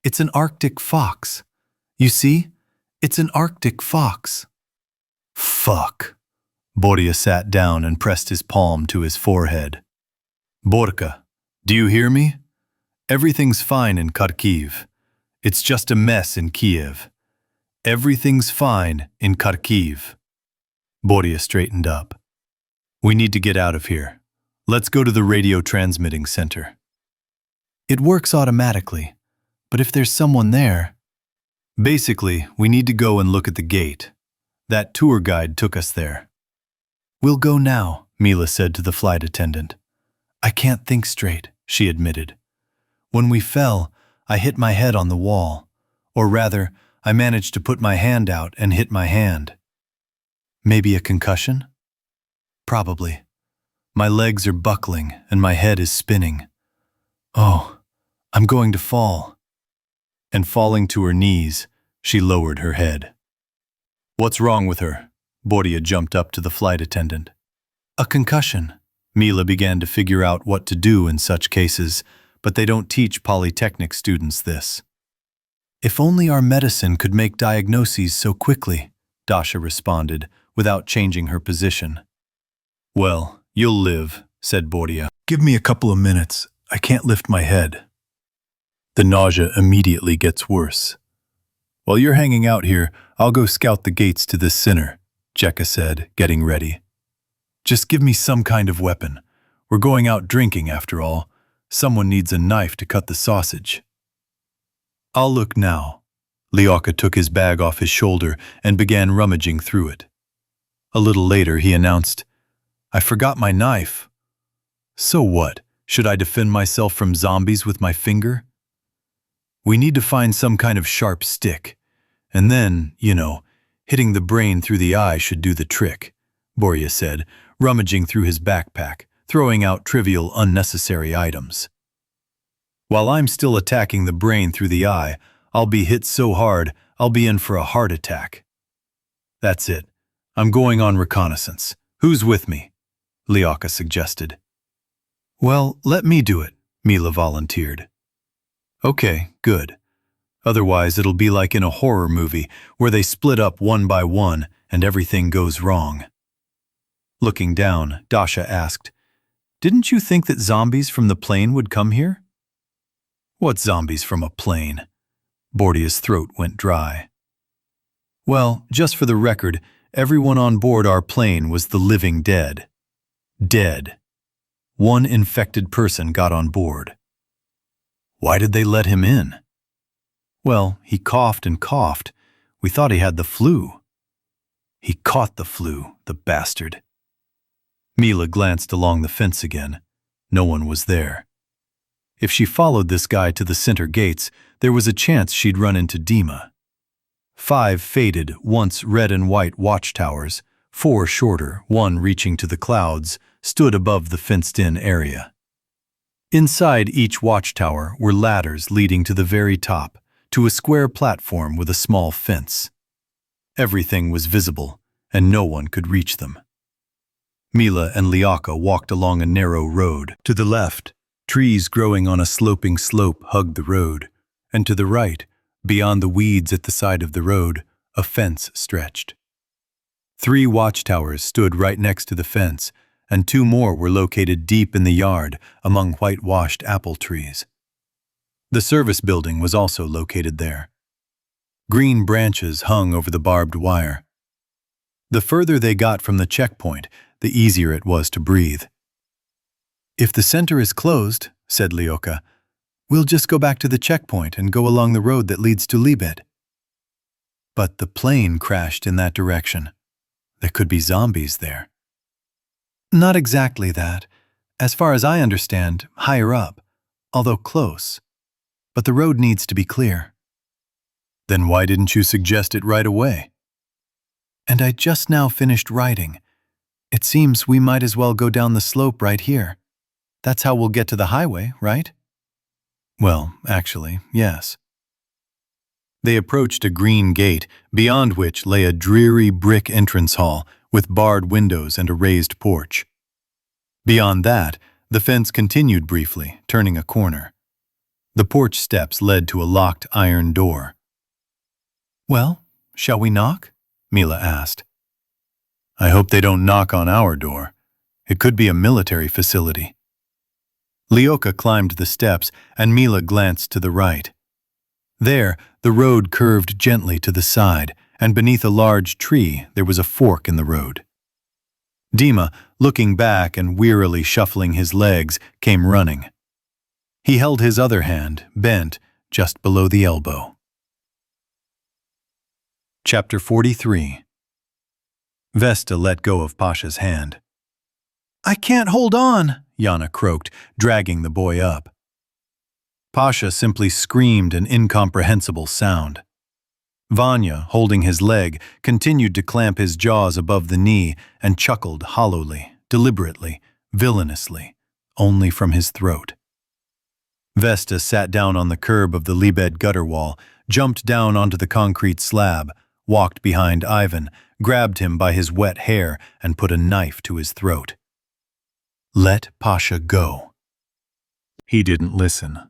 It's an Arctic fox. You see? It's an Arctic fox. Fuck. Bordia sat down and pressed his palm to his forehead. Borka, do you hear me? Everything's fine in Kharkiv. It's just a mess in Kiev. Everything's fine in Kharkiv. Bordia straightened up. We need to get out of here. Let's go to the radio transmitting center. It works automatically, but if there's someone there... Basically, we need to go and look at the gate. That tour guide took us there. We'll go now, Mila said to the flight attendant. I can't think straight, she admitted. When we fell, I hit my head on the wall. Or rather, I managed to put my hand out and hit my hand. Maybe a concussion? Probably. My legs are buckling and my head is spinning. Oh, I'm going to fall. And falling to her knees, she lowered her head. What's wrong with her? Bordia jumped up to the flight attendant. A concussion. Mila began to figure out what to do in such cases, but they don't teach polytechnic students this. If only our medicine could make diagnoses so quickly, Dasha responded, without changing her position. Well, you'll live, said Bordia. Give me a couple of minutes. I can't lift my head. The nausea immediately gets worse. While you're hanging out here, I'll go scout the gates to this center, Jekka said, getting ready. Just give me some kind of weapon. We're going out drinking, after all. Someone needs a knife to cut the sausage. I'll look now. Lyoka took his bag off his shoulder and began rummaging through it. A little later, he announced, I forgot my knife. So what? Should I defend myself from zombies with my finger? We need to find some kind of sharp stick. And then, hitting the brain through the eye should do the trick, Bordia said, rummaging through his backpack, throwing out trivial, unnecessary items. While I'm still attacking the brain through the eye, I'll be hit so hard I'll be in for a heart attack. That's it. I'm going on reconnaissance. Who's with me? Lyoka suggested. Well, let me do it, Mila volunteered. Okay, good. Otherwise it'll be like in a horror movie where they split up one by one and everything goes wrong. Looking down, Dasha asked, Didn't you think that zombies from the plane would come here? What zombies from a plane? Bordia's throat went dry. Well, just for the record, everyone on board our plane was the living dead. Dead. One infected person got on board. Why did they let him in? Well, he coughed and coughed. We thought he had the flu. He caught the flu, the bastard. Mila glanced along the fence again. No one was there. If she followed this guy to the center gates, there was a chance she'd run into Dima. 5 faded, once red and white watchtowers, 4 shorter, one reaching to the clouds, stood above the fenced-in area. Inside each watchtower were ladders leading to the very top, to a square platform with a small fence. Everything was visible, and no one could reach them. Mila and Lyoka walked along a narrow road. To the left, trees growing on a sloping slope hugged the road, and to the right, beyond the weeds at the side of the road, a fence stretched. 3 watchtowers stood right next to the fence, and 2 more were located deep in the yard among whitewashed apple trees. The service building was also located there. Green branches hung over the barbed wire. The further they got from the checkpoint, the easier it was to breathe. If the center is closed, said Lyoka, we'll just go back to the checkpoint and go along the road that leads to Libed. But the plane crashed in that direction. There could be zombies there. Not exactly that. As far as I understand, higher up, although close. But the road needs to be clear. Then why didn't you suggest it right away? And I just now finished writing. It seems we might as well go down the slope right here. That's how we'll get to the highway, right? Well, actually, yes. They approached a green gate, beyond which lay a dreary brick entrance hall with barred windows and a raised porch. Beyond that, the fence continued briefly, turning a corner. The porch steps led to a locked iron door. Well, shall we knock? Mila asked. I hope they don't knock on our door. It could be a military facility. Lyoka climbed the steps, and Mila glanced to the right. There, the road curved gently to the side, and beneath a large tree there was a fork in the road. Dima, looking back and wearily shuffling his legs, came running. He held his other hand, bent, just below the elbow. Chapter 43. Vesta let go of Pasha's hand. I can't hold on, Yana croaked, dragging the boy up. Pasha simply screamed an incomprehensible sound. Vanya, holding his leg, continued to clamp his jaws above the knee and chuckled hollowly, deliberately, villainously, only from his throat. Vesta sat down on the curb of the Libed gutter wall, jumped down onto the concrete slab, walked behind Ivan, grabbed him by his wet hair, and put a knife to his throat. Let Pasha go. He didn't listen.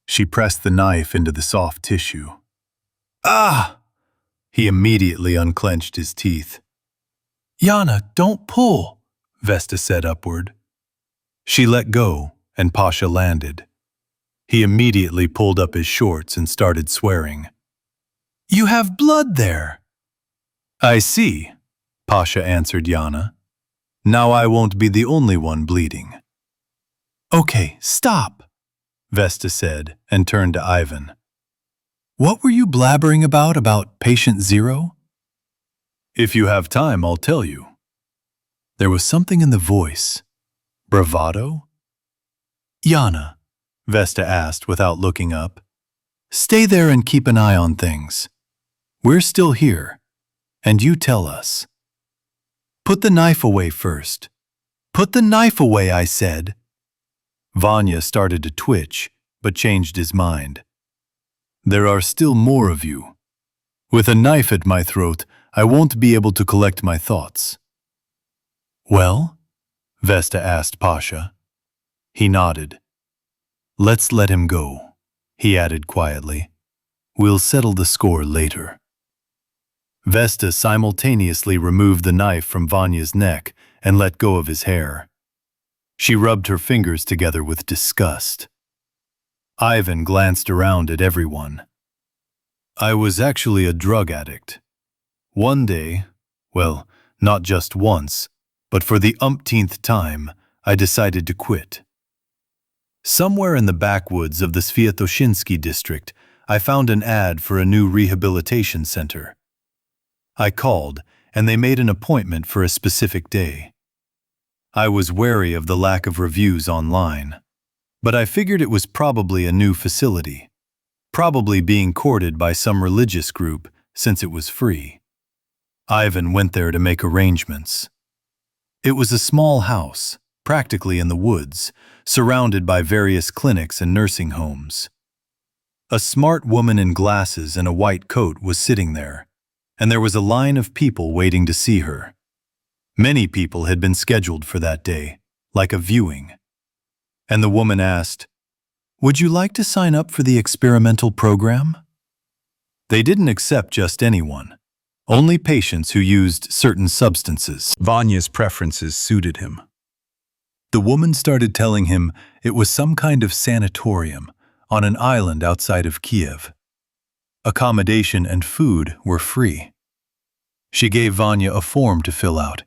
She pressed the knife into the soft tissue. Ah! He immediately unclenched his teeth. Yana, don't pull, Vesta said upward. She let go, and Pasha landed. He immediately pulled up his shorts and started swearing. You have blood there. I see, Pasha answered Yana. Now I won't be the only one bleeding. Okay, stop, Vesta said and turned to Ivan. What were you blabbering about patient zero? If you have time, I'll tell you. There was something in the voice. Bravado? Yana, Vesta asked without looking up. Stay there and keep an eye on things. We're still here, and you tell us. Put the knife away first. Put the knife away, I said. Vanya started to twitch, but changed his mind. There are still more of you. With a knife at my throat, I won't be able to collect my thoughts. Well? Vesta asked Pasha. He nodded. Let's let him go, he added quietly. We'll settle the score later. Vesta simultaneously removed the knife from Vanya's neck and let go of his hair. She rubbed her fingers together with disgust. Ivan glanced around at everyone. I was actually a drug addict. One day, well, not just once, but for the umpteenth time, I decided to quit. Somewhere in the backwoods of the Sviatoshinsky district, I found an ad for a new rehabilitation center. I called, and they made an appointment for a specific day. I was wary of the lack of reviews online, but I figured it was probably a new facility, probably being courted by some religious group since it was free. Ivan went there to make arrangements. It was a small house, practically in the woods, surrounded by various clinics and nursing homes. A smart woman in glasses and a white coat was sitting there, and there was a line of people waiting to see her. Many people had been scheduled for that day, like a viewing. And the woman asked, "Would you like to sign up for the experimental program?" They didn't accept just anyone, only patients who used certain substances. Vanya's preferences suited him. The woman started telling him it was some kind of sanatorium on an island outside of Kiev. Accommodation and food were free. She gave Vanya a form to fill out,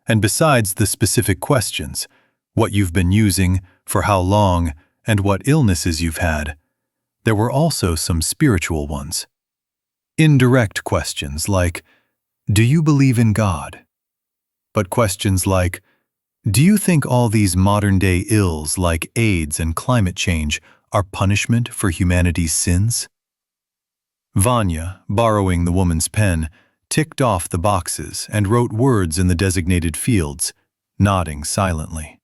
and besides the specific questions, what you've been using, for how long, and what illnesses you've had, there were also some spiritual ones. Indirect questions like, do you believe in God? But questions like, do you think all these modern-day ills like AIDS and climate change are punishment for humanity's sins? Vanya, borrowing the woman's pen, ticked off the boxes and wrote words in the designated fields, nodding silently.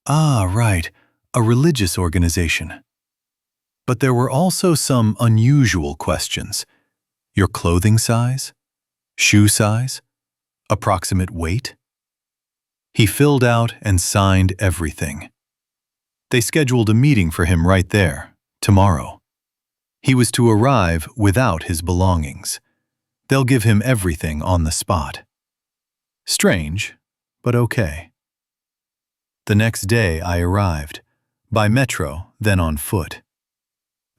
Ah, right, a religious organization. But there were also some unusual questions. Your clothing size? Shoe size? Approximate weight? He filled out and signed everything. They scheduled a meeting for him right there, tomorrow. He was to arrive without his belongings. They'll give him everything on the spot. Strange, but okay. The next day I arrived, by metro, then on foot.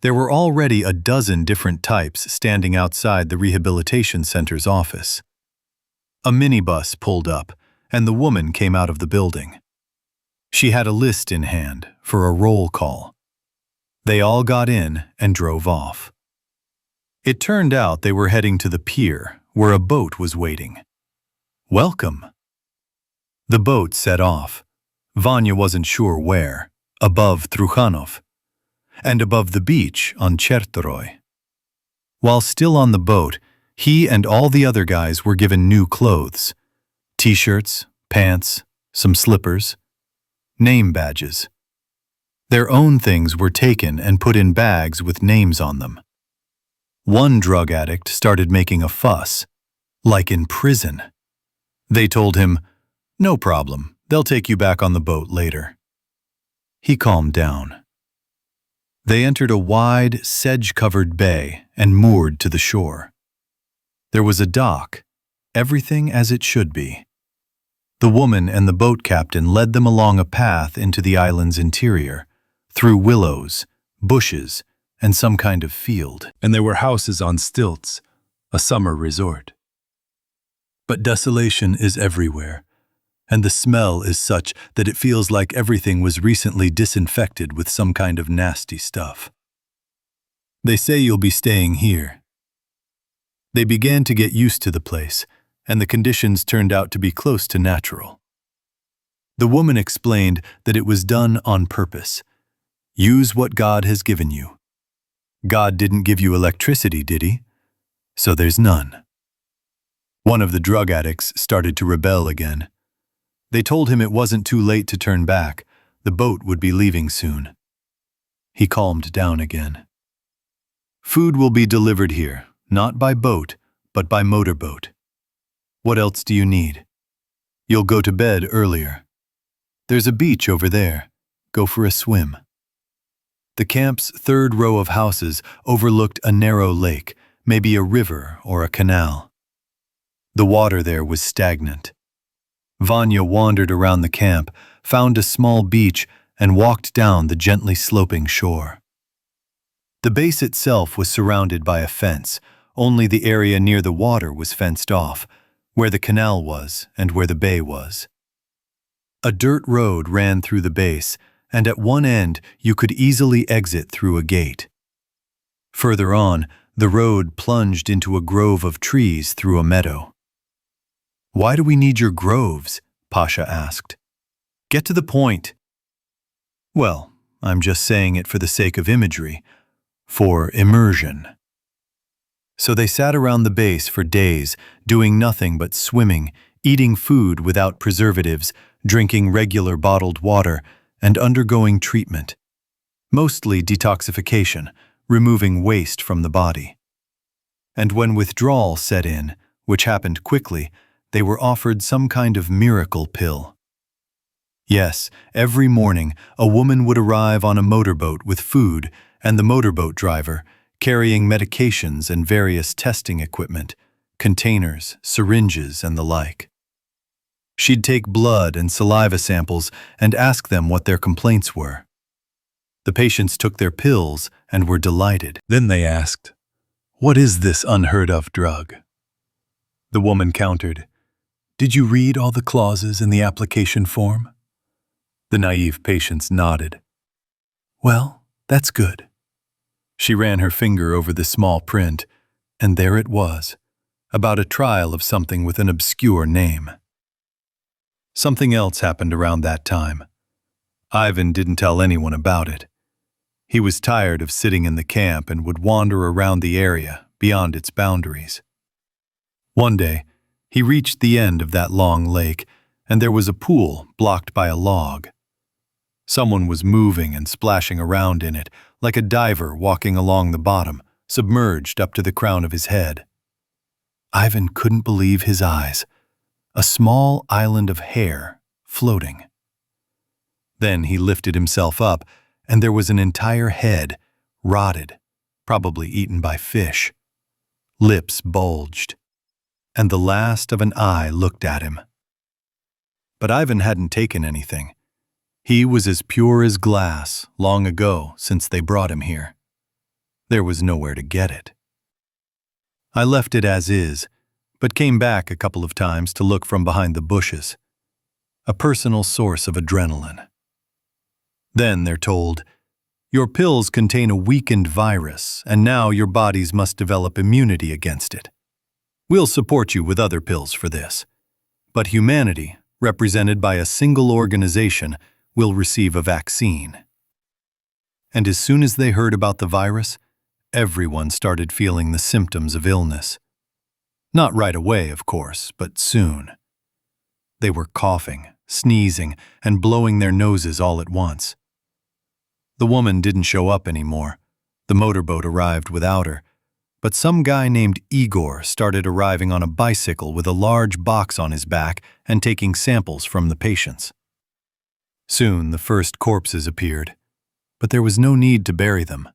There were already a dozen different types standing outside the rehabilitation center's office. A minibus pulled up, and the woman came out of the building. She had a list in hand for a roll call. They all got in and drove off. It turned out they were heading to the pier, where a boat was waiting. Welcome. The boat set off. Vanya wasn't sure where, above Trukhanov, and above the beach on Chertoroy. While still on the boat, he and all the other guys were given new clothes. T-shirts, pants, some slippers, name badges. Their own things were taken and put in bags with names on them. One drug addict started making a fuss, like in prison. They told him, "No problem, they'll take you back on the boat later." He calmed down. They entered a wide, sedge-covered bay and moored to the shore. There was a dock, everything as it should be. The woman and the boat captain led them along a path into the island's interior, through willows, bushes, and some kind of field. And there were houses on stilts, a summer resort. But desolation is everywhere, and the smell is such that it feels like everything was recently disinfected with some kind of nasty stuff. They say you'll be staying here. They began to get used to the place, and the conditions turned out to be close to natural. The woman explained that it was done on purpose. Use what God has given you. God didn't give you electricity, did he? So there's none. One of the drug addicts started to rebel again. They told him it wasn't too late to turn back. The boat would be leaving soon. He calmed down again. Food will be delivered here, not by boat, but by motorboat. What else do you need? You'll go to bed earlier. There's a beach over there. Go for a swim. The camp's third row of houses overlooked a narrow lake, maybe a river or a canal. The water there was stagnant. Vanya wandered around the camp, found a small beach, and walked down the gently sloping shore. The base itself was surrounded by a fence. Only the area near the water was fenced off, where the canal was and where the bay was. A dirt road ran through the base, and at one end you could easily exit through a gate. Further on, the road plunged into a grove of trees through a meadow. "Why do we need your groves?" Pasha asked. "Get to the point." "Well, I'm just saying it for the sake of imagery, for immersion." So they sat around the base for days, doing nothing but swimming, eating food without preservatives, drinking regular bottled water, and undergoing treatment. Mostly detoxification, removing waste from the body. And when withdrawal set in, which happened quickly, they were offered some kind of miracle pill. Yes, every morning a woman would arrive on a motorboat with food, and the motorboat driver, carrying medications and various testing equipment, containers, syringes, and the like. She'd take blood and saliva samples and ask them what their complaints were. The patients took their pills and were delighted. Then they asked, "What is this unheard-of drug?" The woman countered, "Did you read all the clauses in the application form?" The naive patients nodded. "Well, that's good." She ran her finger over the small print, and there it was, about a trial of something with an obscure name. Something else happened around that time. Ivan didn't tell anyone about it. He was tired of sitting in the camp and would wander around the area beyond its boundaries. One day, he reached the end of that long lake, and there was a pool blocked by a log. Someone was moving and splashing around in it, like a diver walking along the bottom, submerged up to the crown of his head. Ivan couldn't believe his eyes. A small island of hair floating. Then he lifted himself up, and there was an entire head, rotted, probably eaten by fish. Lips bulged, and the last of an eye looked at him. But Ivan hadn't taken anything. He was as pure as glass long ago since they brought him here. There was nowhere to get it. I left it as is, but came back a couple of times to look from behind the bushes. A personal source of adrenaline. Then they're told, "Your pills contain a weakened virus, and now your bodies must develop immunity against it. We'll support you with other pills for this. But humanity, represented by a single organization, will receive a vaccine. And as soon as they heard about the virus, everyone started feeling the symptoms of illness. Not right away, of course, but soon. They were coughing, sneezing, and blowing their noses all at once. The woman didn't show up anymore. The motorboat arrived without her, but some guy named Igor started arriving on a bicycle with a large box on his back and taking samples from the patients. Soon the first corpses appeared, but there was no need to bury them.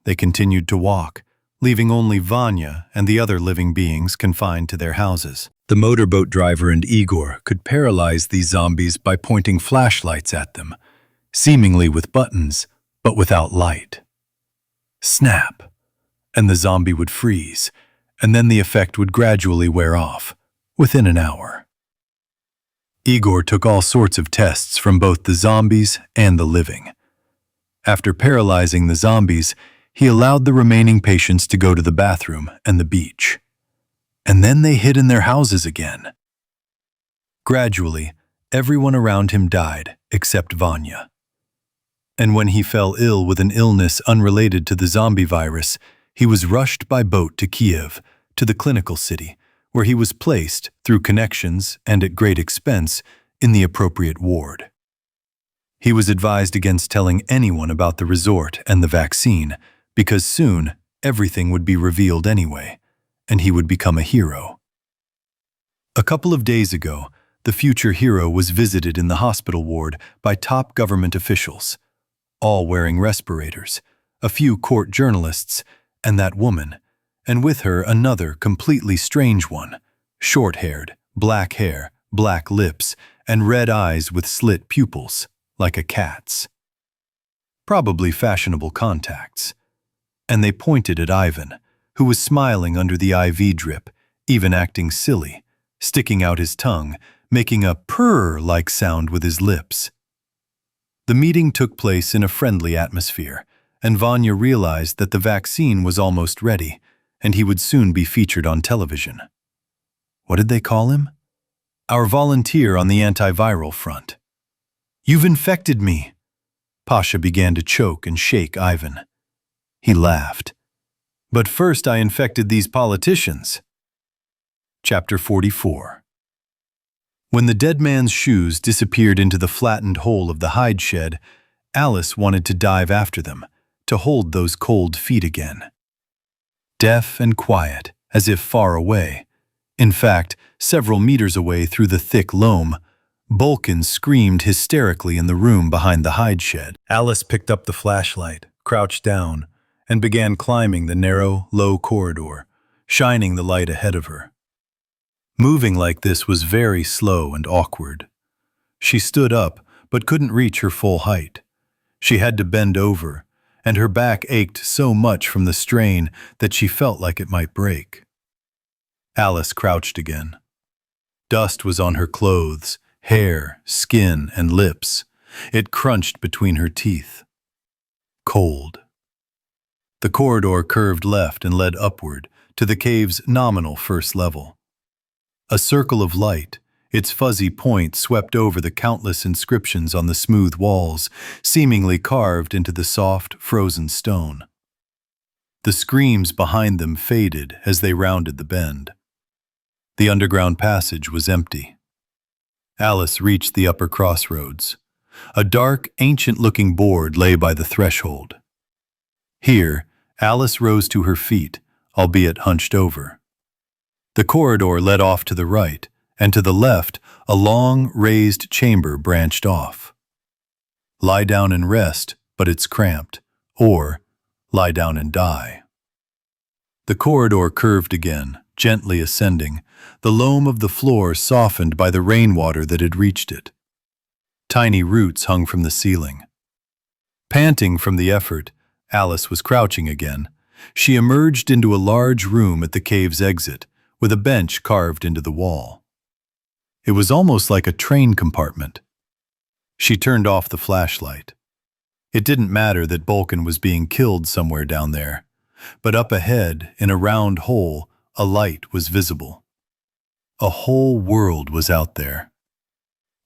They continued to walk, leaving only Vanya and the other living beings confined to their houses. The motorboat driver and Igor could paralyze these zombies by pointing flashlights at them, seemingly with buttons, but without light. Snap, and the zombie would freeze, and then the effect would gradually wear off, within an hour. Igor took all sorts of tests from both the zombies and the living. After paralyzing the zombies, he allowed the remaining patients to go to the bathroom and the beach. And then they hid in their houses again. Gradually, everyone around him died except Vanya. And when he fell ill with an illness unrelated to the zombie virus, he was rushed by boat to Kiev, to the clinical city, where he was placed, through connections and at great expense, in the appropriate ward. He was advised against telling anyone about the resort and the vaccine, because soon everything would be revealed anyway, and he would become a hero. A couple of days ago, the future hero was visited in the hospital ward by top government officials, all wearing respirators, a few court journalists, and that woman, and with her another completely strange one, short-haired, black hair, black lips, and red eyes with slit pupils, like a cat's. Probably fashionable contacts. And they pointed at Ivan, who was smiling under the IV drip, even acting silly, sticking out his tongue, making a purr-like sound with his lips. The meeting took place in a friendly atmosphere, and Vanya realized that the vaccine was almost ready, and he would soon be featured on television. What did they call him? Our volunteer on the antiviral front. "You've infected me." Pasha began to choke and shake Ivan. He laughed. "But first I infected these politicians." Chapter 44. When the dead man's shoes disappeared into the flattened hole of the hide shed, Alice wanted to dive after them, to hold those cold feet again. Deaf and quiet, as if far away, in fact, several meters away through the thick loam, Bulkin screamed hysterically in the room behind the hide shed. Alice picked up the flashlight, crouched down, and began climbing the narrow, low corridor, shining the light ahead of her. Moving like this was very slow and awkward. She stood up, but couldn't reach her full height. She had to bend over, and her back ached so much from the strain that she felt like it might break. Alice crouched again. Dust was on her clothes, hair, skin, and lips. It crunched between her teeth. Cold. The corridor curved left and led upward to the cave's nominal first level. A circle of light, its fuzzy point swept over the countless inscriptions on the smooth walls, seemingly carved into the soft, frozen stone. The screams behind them faded as they rounded the bend. The underground passage was empty. Alice reached the upper crossroads. A dark, ancient-looking board lay by the threshold. Here, Alice rose to her feet, albeit hunched over. The corridor led off to the right, and to the left, a long, raised chamber branched off. Lie down and rest, but it's cramped, or lie down and die. The corridor curved again, gently ascending, the loam of the floor softened by the rainwater that had reached it. Tiny roots hung from the ceiling. Panting from the effort, Alice was crouching again. She emerged into a large room at the cave's exit, with a bench carved into the wall. It was almost like a train compartment. She turned off the flashlight. It didn't matter that Bulkin was being killed somewhere down there, but up ahead, in a round hole, a light was visible. A whole world was out there.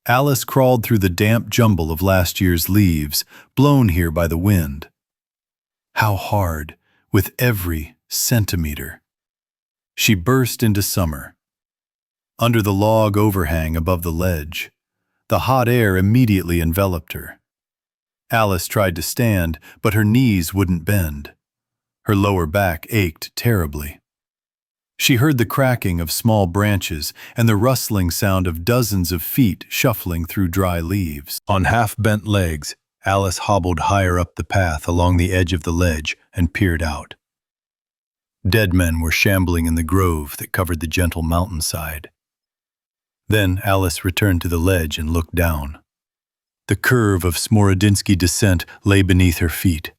Alice crawled through the damp jumble of last year's leaves, blown here by the wind. How hard, with every centimeter. She burst into summer. Under the log overhang above the ledge, the hot air immediately enveloped her. Alice tried to stand, but her knees wouldn't bend. Her lower back ached terribly. She heard the cracking of small branches and the rustling sound of dozens of feet shuffling through dry leaves. On half-bent legs, Alice hobbled higher up the path along the edge of the ledge and peered out. Dead men were shambling in the grove that covered the gentle mountainside. Then Alice returned to the ledge and looked down. The curve of Smorodinsky descent lay beneath her feet.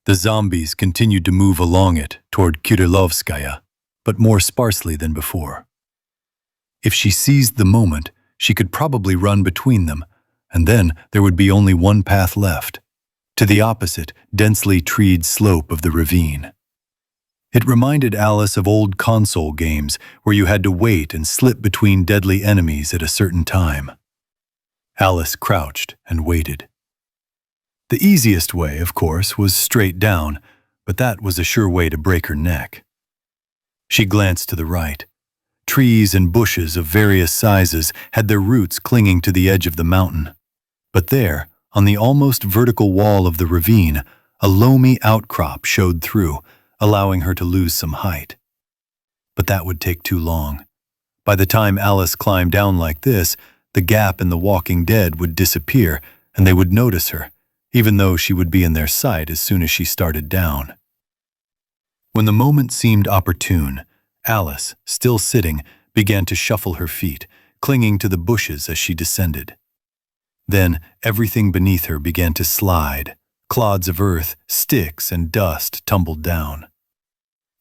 The zombies continued to move along it toward Kyrilovskaya, but more sparsely than before. If she seized the moment, she could probably run between them, and then there would be only one path left, to the opposite, densely treed slope of the ravine. It reminded Alice of old console games where you had to wait and slip between deadly enemies at a certain time. Alice crouched and waited. The easiest way, of course, was straight down, but that was a sure way to break her neck. She glanced to the right. Trees and bushes of various sizes had their roots clinging to the edge of the mountain. But there, on the almost vertical wall of the ravine, a loamy outcrop showed through, allowing her to lose some height. But that would take too long. By the time Alice climbed down like this, the gap in the Walking Dead would disappear, and they would notice her, even though she would be in their sight as soon as she started down. When the moment seemed opportune, Alice, still sitting, began to shuffle her feet, clinging to the bushes as she descended. Then everything beneath her began to slide. Clods of earth, sticks, and dust tumbled down.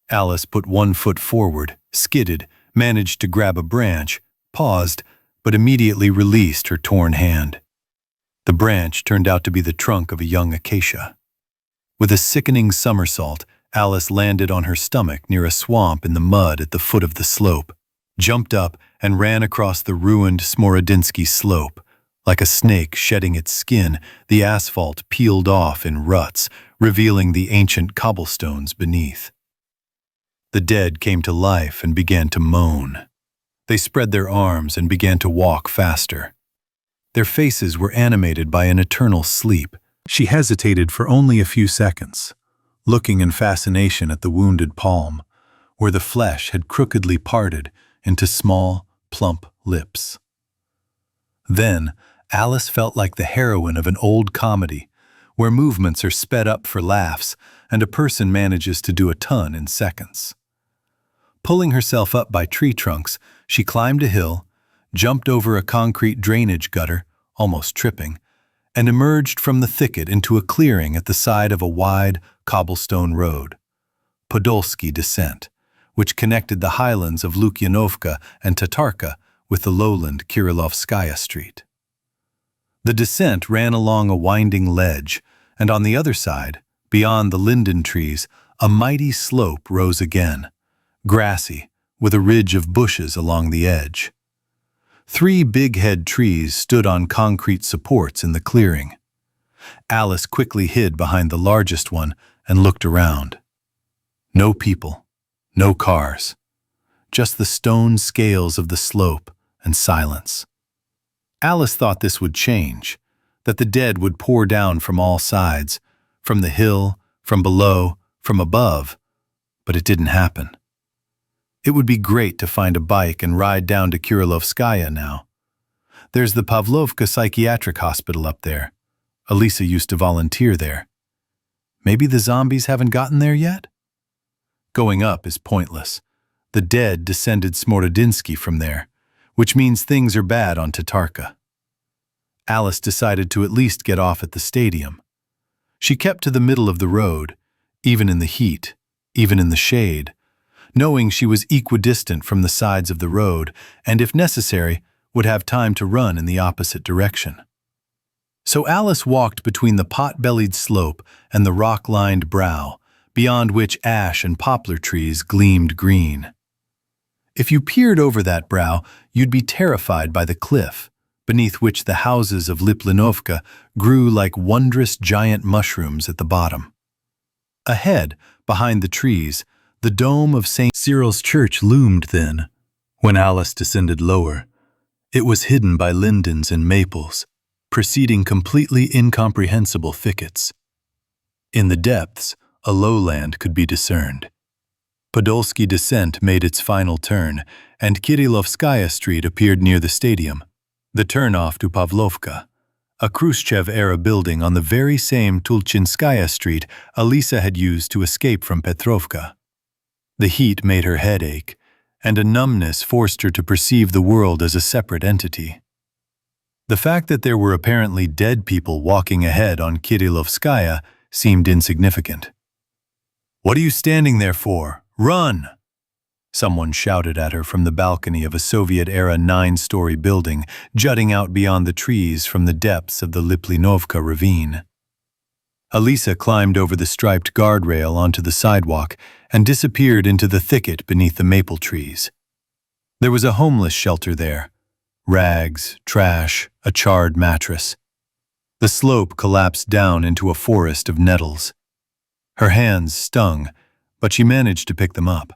Alice put one foot forward, skidded, managed to grab a branch, paused, but immediately released her torn hand. The branch turned out to be the trunk of a young acacia. With a sickening somersault, Alice landed on her stomach near a swamp in the mud at the foot of the slope, jumped up, and ran across the ruined Smorodinsky slope. Like a snake shedding its skin, the asphalt peeled off in ruts, revealing the ancient cobblestones beneath. The dead came to life and began to moan. They spread their arms and began to walk faster. Their faces were animated by an eternal sleep. She hesitated for only a few seconds, looking in fascination at the wounded palm, where the flesh had crookedly parted into small, plump lips. Then, Alice felt like the heroine of an old comedy, where movements are sped up for laughs and a person manages to do a ton in seconds. Pulling herself up by tree trunks, she climbed a hill, jumped over a concrete drainage gutter, almost tripping, and emerged from the thicket into a clearing at the side of a wide, cobblestone road, Podolsky descent, which connected the highlands of Lukyanovka and Tatarka with the lowland Kyrilovskaya Street. The descent ran along a winding ledge, and on the other side, beyond the linden trees, a mighty slope rose again, grassy, with a ridge of bushes along the edge. 3 big-head trees stood on concrete supports in the clearing. Alice quickly hid behind the largest one and looked around. No people, no cars, just the stone scales of the slope and silence. Alice thought this would change, that the dead would pour down from all sides, from the hill, from below, from above, but it didn't happen. It would be great to find a bike and ride down to Kyrilovskaya now. There's the Pavlovka Psychiatric Hospital up there. Elisa used to volunteer there. Maybe the zombies haven't gotten there yet? Going up is pointless. The dead descended Smorodinsky from there, which means things are bad on Tatarka. Alice decided to at least get off at the stadium. She kept to the middle of the road, even in the heat, even in the shade, knowing she was equidistant from the sides of the road and, if necessary, would have time to run in the opposite direction. So Alice walked between the pot-bellied slope and the rock-lined brow, beyond which ash and poplar trees gleamed green. If you peered over that brow, you'd be terrified by the cliff, beneath which the houses of Liplinovka grew like wondrous giant mushrooms at the bottom. Ahead, behind the trees, the dome of St. Cyril's church loomed then. When Alice descended lower, it was hidden by lindens and maples, preceding completely incomprehensible thickets. In the depths, a lowland could be discerned. Podolsky descent made its final turn, and Kirillovskaya Street appeared near the stadium, the turnoff to Pavlovka, a Khrushchev-era building on the very same Tulchinskaya Street Alisa had used to escape from Petrovka. The heat made her head ache, and a numbness forced her to perceive the world as a separate entity. The fact that there were apparently dead people walking ahead on Kirillovskaya seemed insignificant. "What are you standing there for? Run!" Someone shouted at her from the balcony of a Soviet-era 9-story building jutting out beyond the trees from the depths of the Liplinovka ravine. Alisa climbed over the striped guardrail onto the sidewalk and disappeared into the thicket beneath the maple trees. There was a homeless shelter there. Rags, trash, a charred mattress. The slope collapsed down into a forest of nettles. Her hands stung, but she managed to pick them up.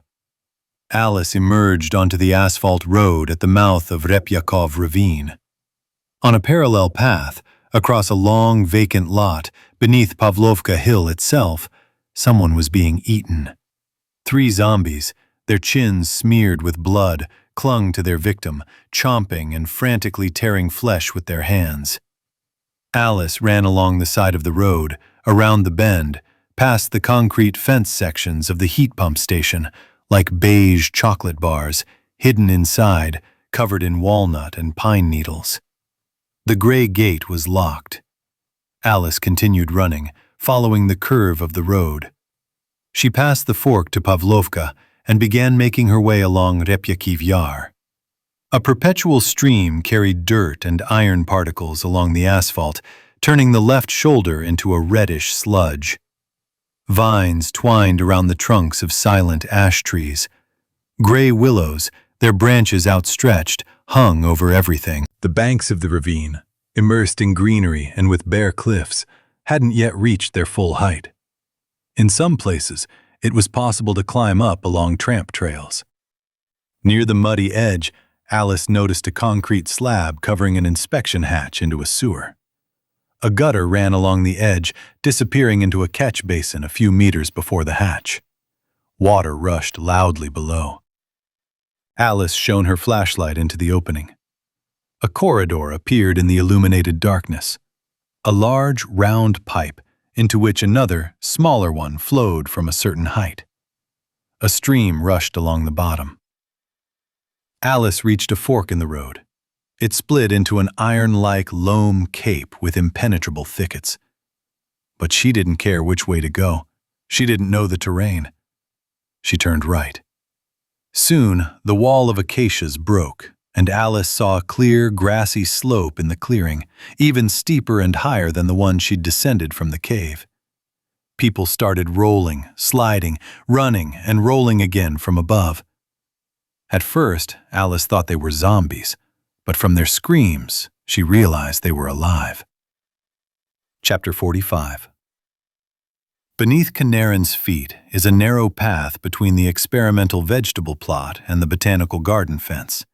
Alice emerged onto the asphalt road at the mouth of Repyakov ravine. On a parallel path, across a long, vacant lot, beneath Pavlovka Hill itself, someone was being eaten. 3 zombies, their chins smeared with blood, clung to their victim, chomping and frantically tearing flesh with their hands. Alice ran along the side of the road, around the bend, past the concrete fence sections of the heat pump station, like beige chocolate bars, hidden inside, covered in walnut and pine needles. The gray gate was locked. Alice continued running, following the curve of the road. She passed the fork to Pavlovka and began making her way along Repyakiv Yar. A perpetual stream carried dirt and iron particles along the asphalt, turning the left shoulder into a reddish sludge. Vines twined around the trunks of silent ash trees. Gray willows, their branches outstretched, hung over everything. The banks of the ravine, immersed in greenery and with bare cliffs, hadn't yet reached their full height. In some places, it was possible to climb up along tramp trails. Near the muddy edge, Alice noticed a concrete slab covering an inspection hatch into a sewer. A gutter ran along the edge, disappearing into a catch basin a few meters before the hatch. Water rushed loudly below. Alice shone her flashlight into the opening. A corridor appeared in the illuminated darkness. A large, round pipe, into which another, smaller one flowed from a certain height. A stream rushed along the bottom. Alice reached a fork in the road. It split into an iron-like loam cape with impenetrable thickets. But she didn't care which way to go. She didn't know the terrain. She turned right. Soon, the wall of acacias broke, and Alice saw a clear, grassy slope in the clearing, even steeper and higher than the one she'd descended from the cave. People started rolling, sliding, running, and rolling again from above. At first, Alice thought they were zombies, but from their screams, she realized they were alive. Chapter 45. Beneath Kanarin's feet is a narrow path between the experimental vegetable plot and the botanical garden fence.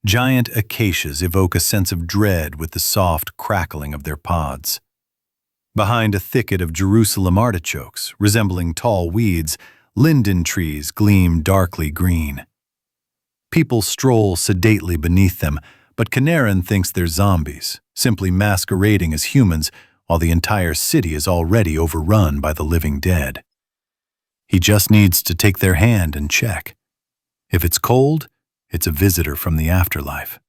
Giant acacias evoke a sense of dread with the soft crackling of their pods. Behind a thicket of Jerusalem artichokes, resembling tall weeds, linden trees gleam darkly green. People stroll sedately beneath them, but Kanarin thinks they're zombies, simply masquerading as humans while the entire city is already overrun by the living dead. He just needs to take their hand and check. If it's cold, it's a visitor from the afterlife.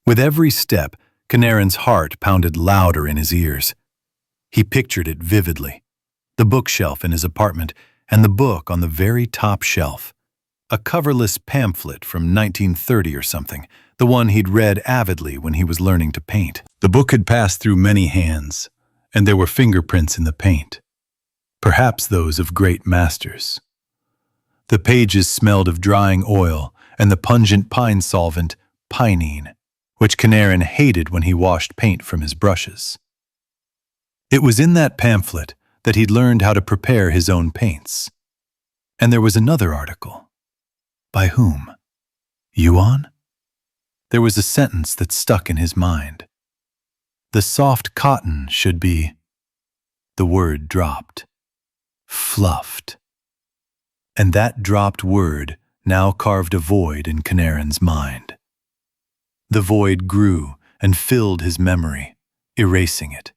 With every step, Kanarin's heart pounded louder in his ears. He pictured it vividly. The bookshelf in his apartment and the book on the very top shelf. A coverless pamphlet from 1930 or something, the one he'd read avidly when he was learning to paint. The book had passed through many hands, and there were fingerprints in the paint, perhaps those of great masters. The pages smelled of drying oil and the pungent pine solvent, pinene, which Kanarin hated when he washed paint from his brushes. It was in that pamphlet that he'd learned how to prepare his own paints. And there was another article. By whom? Yuan? There was a sentence that stuck in his mind. The soft cotton should be... The word dropped. Fluffed. And that dropped word now carved a void in Kanarin's mind. The void grew and filled his memory, erasing it.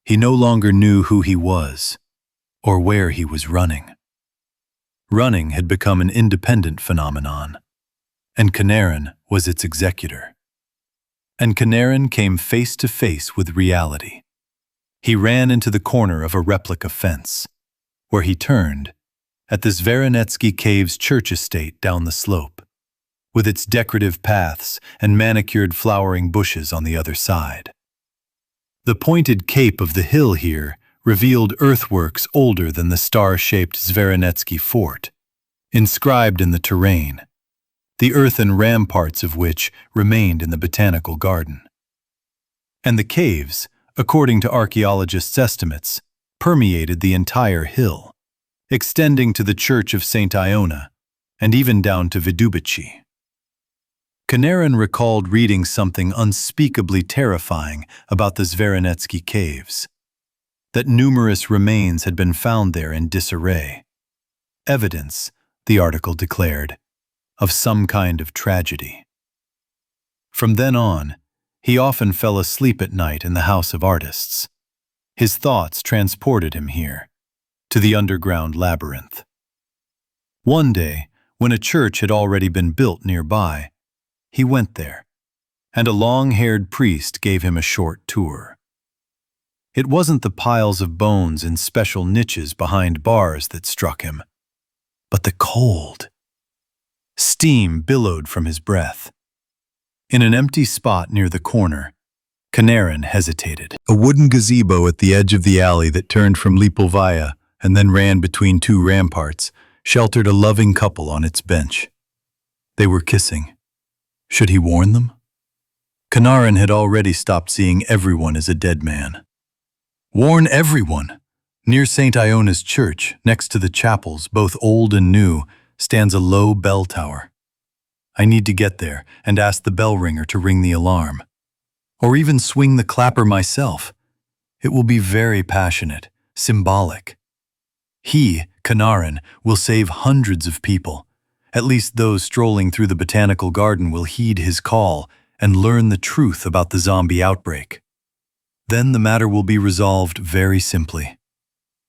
He no longer knew who he was or where he was running. Running had become an independent phenomenon, and Kanarin was its executor. And Kanarin came face to face with reality. He ran into the corner of a replica fence, where he turned at the Smorodinsky Cave's church estate down the slope, with its decorative paths and manicured flowering bushes on the other side. The pointed cape of the hill here revealed earthworks older than the star-shaped Smorodinsky fort, inscribed in the terrain, the earthen ramparts of which remained in the botanical garden. And the caves, according to archaeologists' estimates, permeated the entire hill, extending to the church of St. Iona, and even down to Vidubici. Kanarin recalled reading something unspeakably terrifying about the Smorodinsky caves, that numerous remains had been found there in disarray. Evidence, the article declared, of some kind of tragedy. From then on, he often fell asleep at night in the House of Artists. His thoughts transported him here, to the underground labyrinth. One day, when a church had already been built nearby, he went there, and a long-haired priest gave him a short tour. It wasn't the piles of bones in special niches behind bars that struck him, but the cold. Steam billowed from his breath. In an empty spot near the corner, Kanarin hesitated. A wooden gazebo at the edge of the alley that turned from Lipovaya and then ran between two ramparts sheltered a loving couple on its bench. They were kissing. Should he warn them? Kanarin had already stopped seeing everyone as a dead man. Warn everyone! Near St. Iona's church, next to the chapels, both old and new, stands a low bell tower. I need to get there and ask the bell ringer to ring the alarm. Or even swing the clapper myself. It will be very passionate, symbolic. He, Kanarin, will save hundreds of people. At least those strolling through the botanical garden will heed his call and learn the truth about the zombie outbreak. Then the matter will be resolved very simply.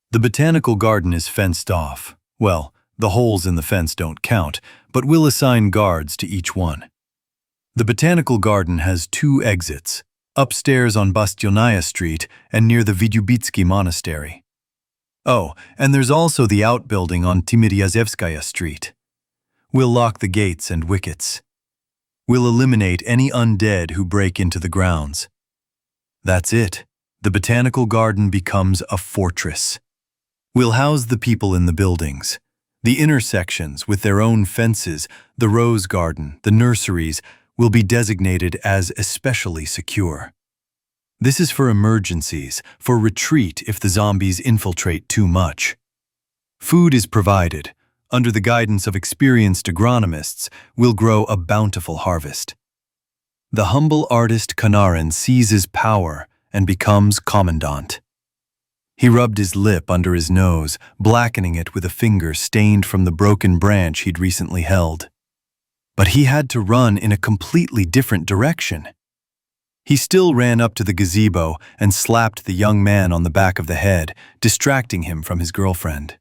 The botanical garden is fenced off. Well, the holes in the fence don't count, but we'll assign guards to each one. The botanical garden has two exits, upstairs on Bastionaya Street and near the Vidyubitsky Monastery. Oh, and there's also the outbuilding on Timiryazevskaya Street. We'll lock the gates and wickets. We'll eliminate any undead who break into the grounds. That's it. The botanical garden becomes a fortress. We'll house the people in the buildings. The intersections, with their own fences, the rose garden, the nurseries, will be designated as especially secure. This is for emergencies, for retreat if the zombies infiltrate too much. Food is provided. Under the guidance of experienced agronomists, we'll grow a bountiful harvest. The humble artist Kanarin seizes power and becomes commandant. He rubbed his lip under his nose, blackening it with a finger stained from the broken branch he'd recently held. But he had to run in a completely different direction. He still ran up to the gazebo and slapped the young man on the back of the head, distracting him from his girlfriend.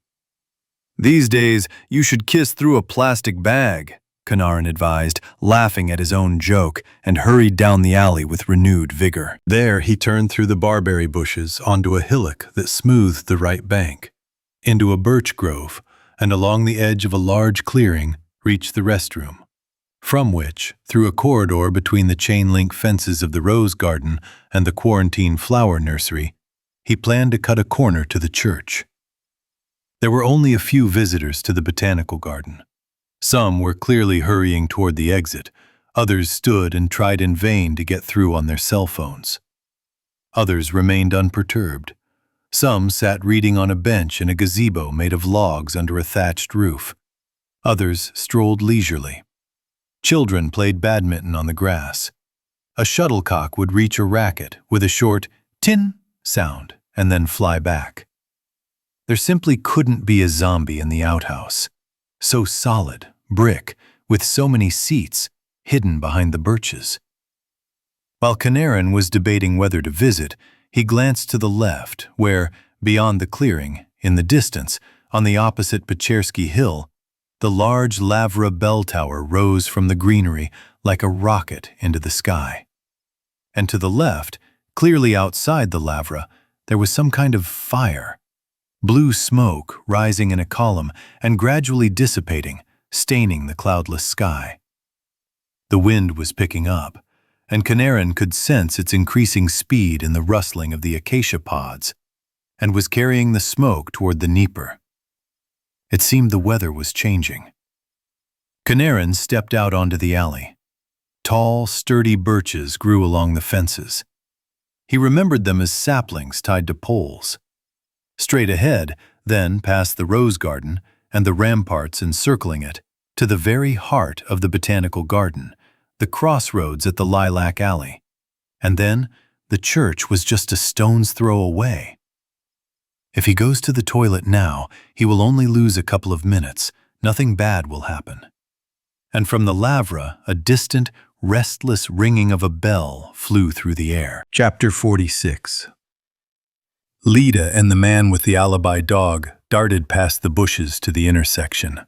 "These days, you should kiss through a plastic bag," Kanarin advised, laughing at his own joke, and hurried down the alley with renewed vigor. There he turned through the barberry bushes onto a hillock that smoothed the right bank, into a birch grove, and along the edge of a large clearing reached the restroom, from which, through a corridor between the chain-link fences of the rose garden and the quarantine flower nursery, he planned to cut a corner to the church. There were only a few visitors to the botanical garden. Some were clearly hurrying toward the exit, Others stood and tried in vain to get through on their cell phones. Others remained unperturbed. Some sat reading on a bench in a gazebo made of logs under a thatched roof. Others strolled leisurely. Children played badminton on the grass. A shuttlecock would reach a racket with a short tin sound and then fly back. There simply couldn't be a zombie in the outhouse. So solid, brick, with so many seats, hidden behind the birches. While Canarin was debating whether to visit, he glanced to the left, where, beyond the clearing, in the distance, on the opposite Pechersky Hill, the large Lavra bell tower rose from the greenery like a rocket into the sky. And to the left, clearly outside the Lavra, there was some kind of fire. Blue smoke rising in a column and gradually dissipating, staining the cloudless sky. The wind was picking up, and Canarin could sense its increasing speed in the rustling of the acacia pods, and was carrying the smoke toward the Dnieper. It seemed the weather was changing. Canarin stepped out onto the alley. Tall, sturdy birches grew along the fences. He remembered them as saplings tied to poles. Straight ahead, then past the rose garden and the ramparts encircling it, to the very heart of the botanical garden, the crossroads at the lilac alley. And then, the church was just a stone's throw away. If he goes to the toilet now, he will only lose a couple of minutes. Nothing bad will happen. And from the Lavra, a distant, restless ringing of a bell flew through the air. Chapter 46. Lida and the man with the alibi dog darted past the bushes to the intersection.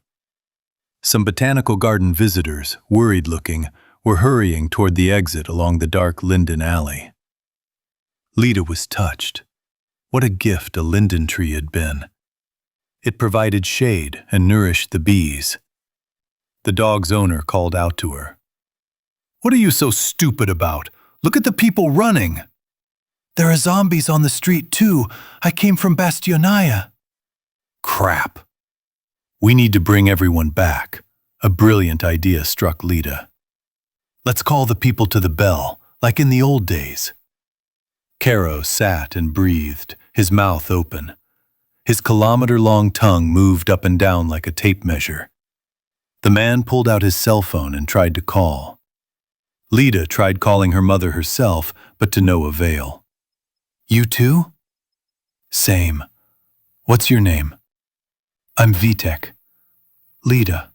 Some botanical garden visitors, worried-looking, were hurrying toward the exit along the dark linden alley. Lida was touched. What a gift a linden tree had been. It provided shade and nourished the bees. The dog's owner called out to her. "What are you so stupid about? Look at the people running." "There are zombies on the street too. I came from Bastionaya." "Crap. We need to bring everyone back." A brilliant idea struck Lida. "Let's call the people to the bell, like in the old days." Caro sat and breathed, his mouth open. His kilometer-long tongue moved up and down like a tape measure. The man pulled out his cell phone and tried to call. Lida tried calling her mother herself, but to no avail. "You too?" "Same. What's your name?" "I'm Vitek." "Lida."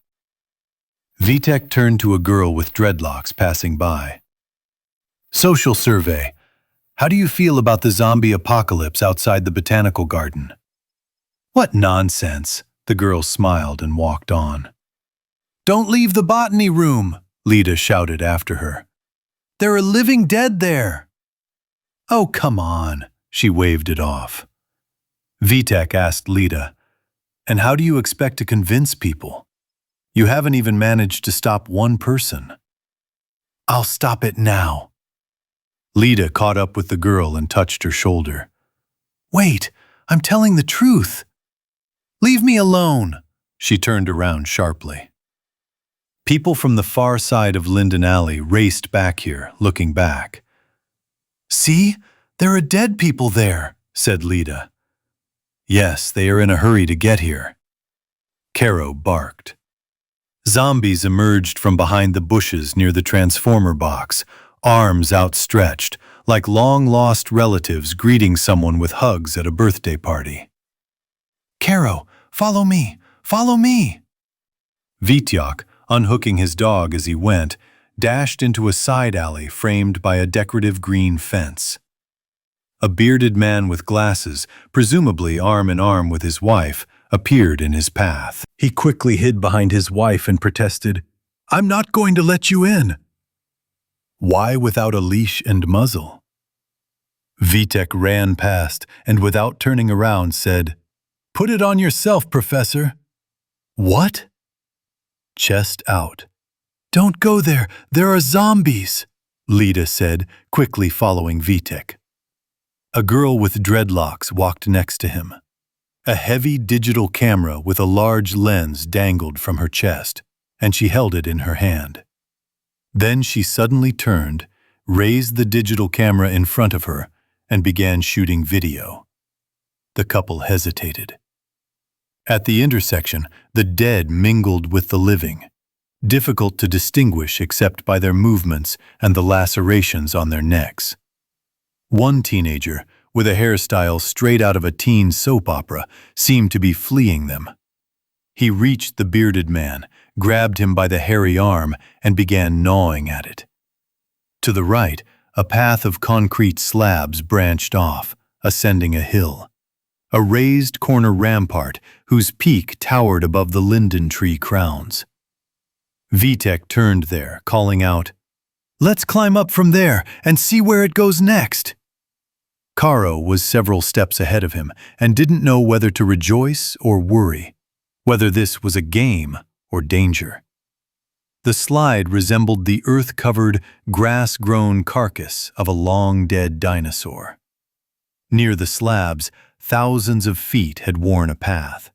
Vitek turned to a girl with dreadlocks passing by. "Social survey. How do you feel about the zombie apocalypse outside the botanical garden?" "What nonsense," the girl smiled and walked on. "Don't leave the botany room," Lida shouted after her. "There are living dead there." "Oh, come on," she waved it off. Vitek asked Lida, "And how do you expect to convince people? You haven't even managed to stop one person." "I'll stop it now." Lida caught up with the girl and touched her shoulder. "Wait, I'm telling the truth." "Leave me alone." She turned around sharply. People from the far side of Linden Alley raced back here, looking back. "See, there are dead people there," said Lida. "Yes, they are in a hurry to get here." Caro barked. Zombies emerged from behind the bushes near the transformer box, arms outstretched, like long-lost relatives greeting someone with hugs at a birthday party. "Caro, follow me! Follow me!" Vityok, unhooking his dog as he went, dashed into a side alley framed by a decorative green fence. A bearded man with glasses, presumably arm in arm with his wife, appeared in his path. He quickly hid behind his wife and protested, "I'm not going to let you in." "Why without a leash and muzzle?" Vitek ran past and without turning around said, "Put it on yourself, Professor." "What?" Chest out. "Don't go there, there are zombies," Lida said, quickly following Vitek. A girl with dreadlocks walked next to him. A heavy digital camera with a large lens dangled from her chest, and she held it in her hand. Then she suddenly turned, raised the digital camera in front of her, and began shooting video. The couple hesitated. At the intersection, the dead mingled with the living, difficult to distinguish except by their movements and the lacerations on their necks. One teenager, with a hairstyle straight out of a teen soap opera, seemed to be fleeing them. He reached the bearded man, grabbed him by the hairy arm, and began gnawing at it. To the right, a path of concrete slabs branched off, ascending a hill. A raised corner rampart whose peak towered above the linden tree crowns. Vitek turned there, calling out, "Let's climb up from there and see where it goes next." Karo was several steps ahead of him and didn't know whether to rejoice or worry, whether this was a game or danger. The slide resembled the earth-covered, grass-grown carcass of a long-dead dinosaur. Near the slabs, thousands of feet had worn a path.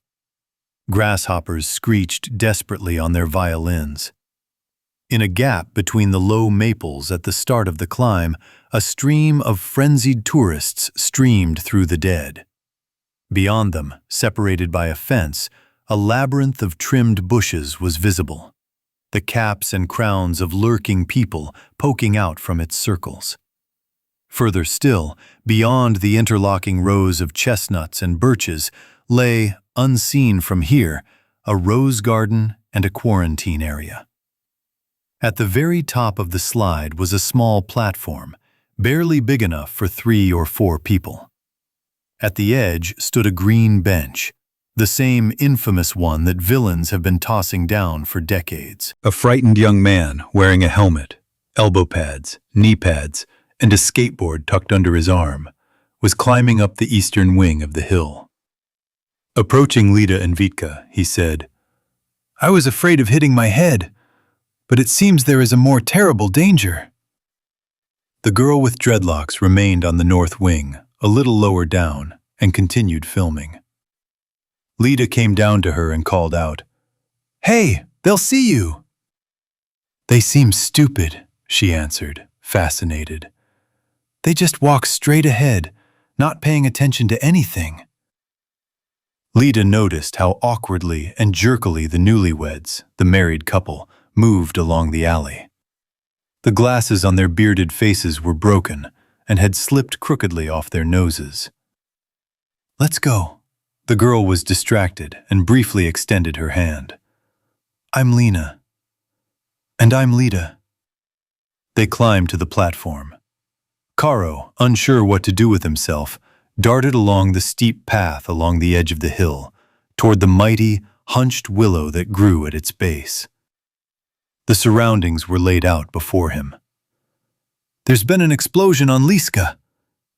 Grasshoppers screeched desperately on their violins. In a gap between the low maples at the start of the climb, a stream of frenzied tourists streamed through the dead. Beyond them, separated by a fence, a labyrinth of trimmed bushes was visible, the caps and crowns of lurking people poking out from its circles. Further still, beyond the interlocking rows of chestnuts and birches, lay, unseen from here, a rose garden and a quarantine area. At the very top of the slide was a small platform, barely big enough for 3 or 4 people. At the edge stood a green bench, the same infamous one that villains have been tossing down for decades. A frightened young man wearing a helmet, elbow pads, knee pads, and a skateboard tucked under his arm, was climbing up the eastern wing of the hill. Approaching Lida and Vitka, he said, "I was afraid of hitting my head, but it seems there is a more terrible danger." The girl with dreadlocks remained on the north wing, a little lower down, and continued filming. Lida came down to her and called out, "Hey, they'll see you!" "They seem stupid," she answered, fascinated. "They just walk straight ahead, not paying attention to anything." Lida noticed how awkwardly and jerkily the newlyweds, the married couple, moved along the alley. The glasses on their bearded faces were broken and had slipped crookedly off their noses. "Let's go." The girl was distracted and briefly extended her hand. "I'm Lena." "And I'm Lida." They climbed to the platform. Karo, unsure what to do with himself, darted along the steep path along the edge of the hill, toward the mighty, hunched willow that grew at its base. The surroundings were laid out before him. "There's been an explosion on Liska."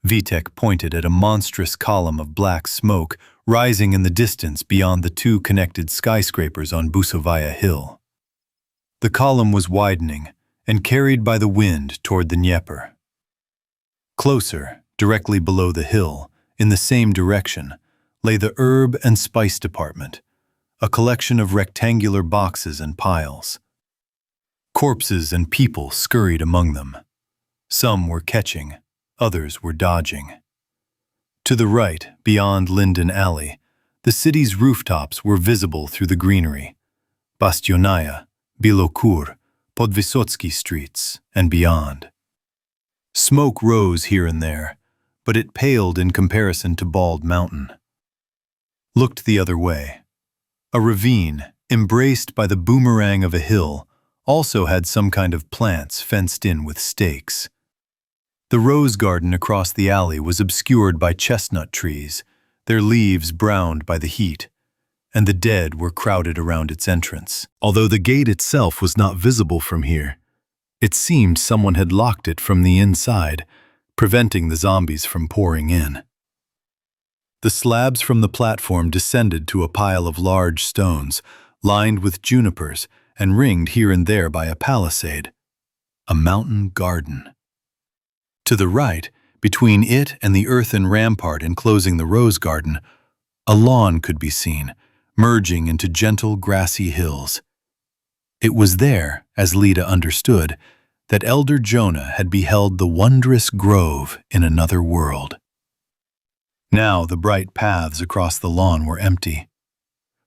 Vitek pointed at a monstrous column of black smoke rising in the distance beyond the 2 connected skyscrapers on Busovaya Hill. The column was widening and carried by the wind toward the Dnieper. Closer, directly below the hill, in the same direction, lay the herb and spice department, a collection of rectangular boxes and piles. Corpses and people scurried among them. Some were catching, others were dodging. To the right, beyond Linden Alley, the city's rooftops were visible through the greenery. Bastionaya, Bilokur, Podvysotsky streets, and beyond. Smoke rose here and there, but it paled in comparison to Bald Mountain. Looked the other way. A ravine, embraced by the boomerang of a hill, also had some kind of plants fenced in with stakes. The rose garden across the alley was obscured by chestnut trees, their leaves browned by the heat, and the dead were crowded around its entrance. Although the gate itself was not visible from here, it seemed someone had locked it from the inside, preventing the zombies from pouring in. The slabs from the platform descended to a pile of large stones, lined with junipers and ringed here and there by a palisade. A mountain garden. To the right, between it and the earthen rampart enclosing the rose garden, a lawn could be seen, merging into gentle grassy hills. It was there, as Lida understood, that Elder Jonah had beheld the wondrous grove in another world. Now the bright paths across the lawn were empty.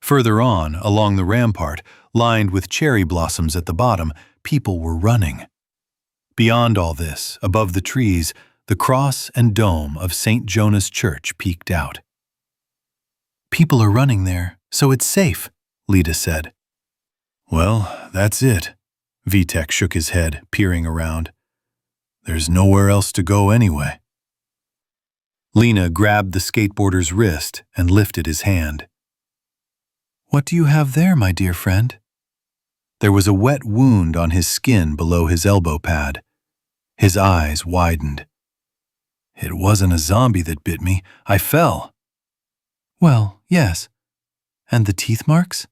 Further on, along the rampart, lined with cherry blossoms at the bottom, people were running. Beyond all this, above the trees, the cross and dome of St. Jonah's Church peeked out. "People are running there, so it's safe," Lida said. "Well, that's it." Vitek shook his head, peering around. "There's nowhere else to go anyway." Lena grabbed the skateboarder's wrist and lifted his hand. "What do you have there, my dear friend?" There was a wet wound on his skin below his elbow pad. His eyes widened. "It wasn't a zombie that bit me. I fell." "Well, yes. And the teeth marks?"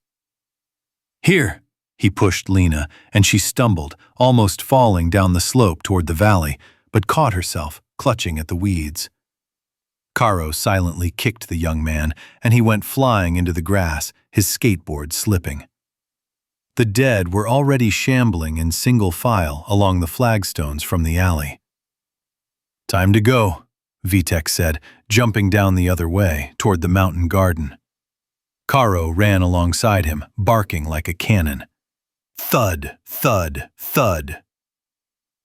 "Here!" He pushed Lena, and she stumbled, almost falling down the slope toward the valley, but caught herself, clutching at the weeds. Caro silently kicked the young man, and he went flying into the grass, his skateboard slipping. The dead were already shambling in single file along the flagstones from the alley. "Time to go," Vitek said, jumping down the other way, toward the mountain garden. Caro ran alongside him, barking like a cannon. Thud, thud, thud.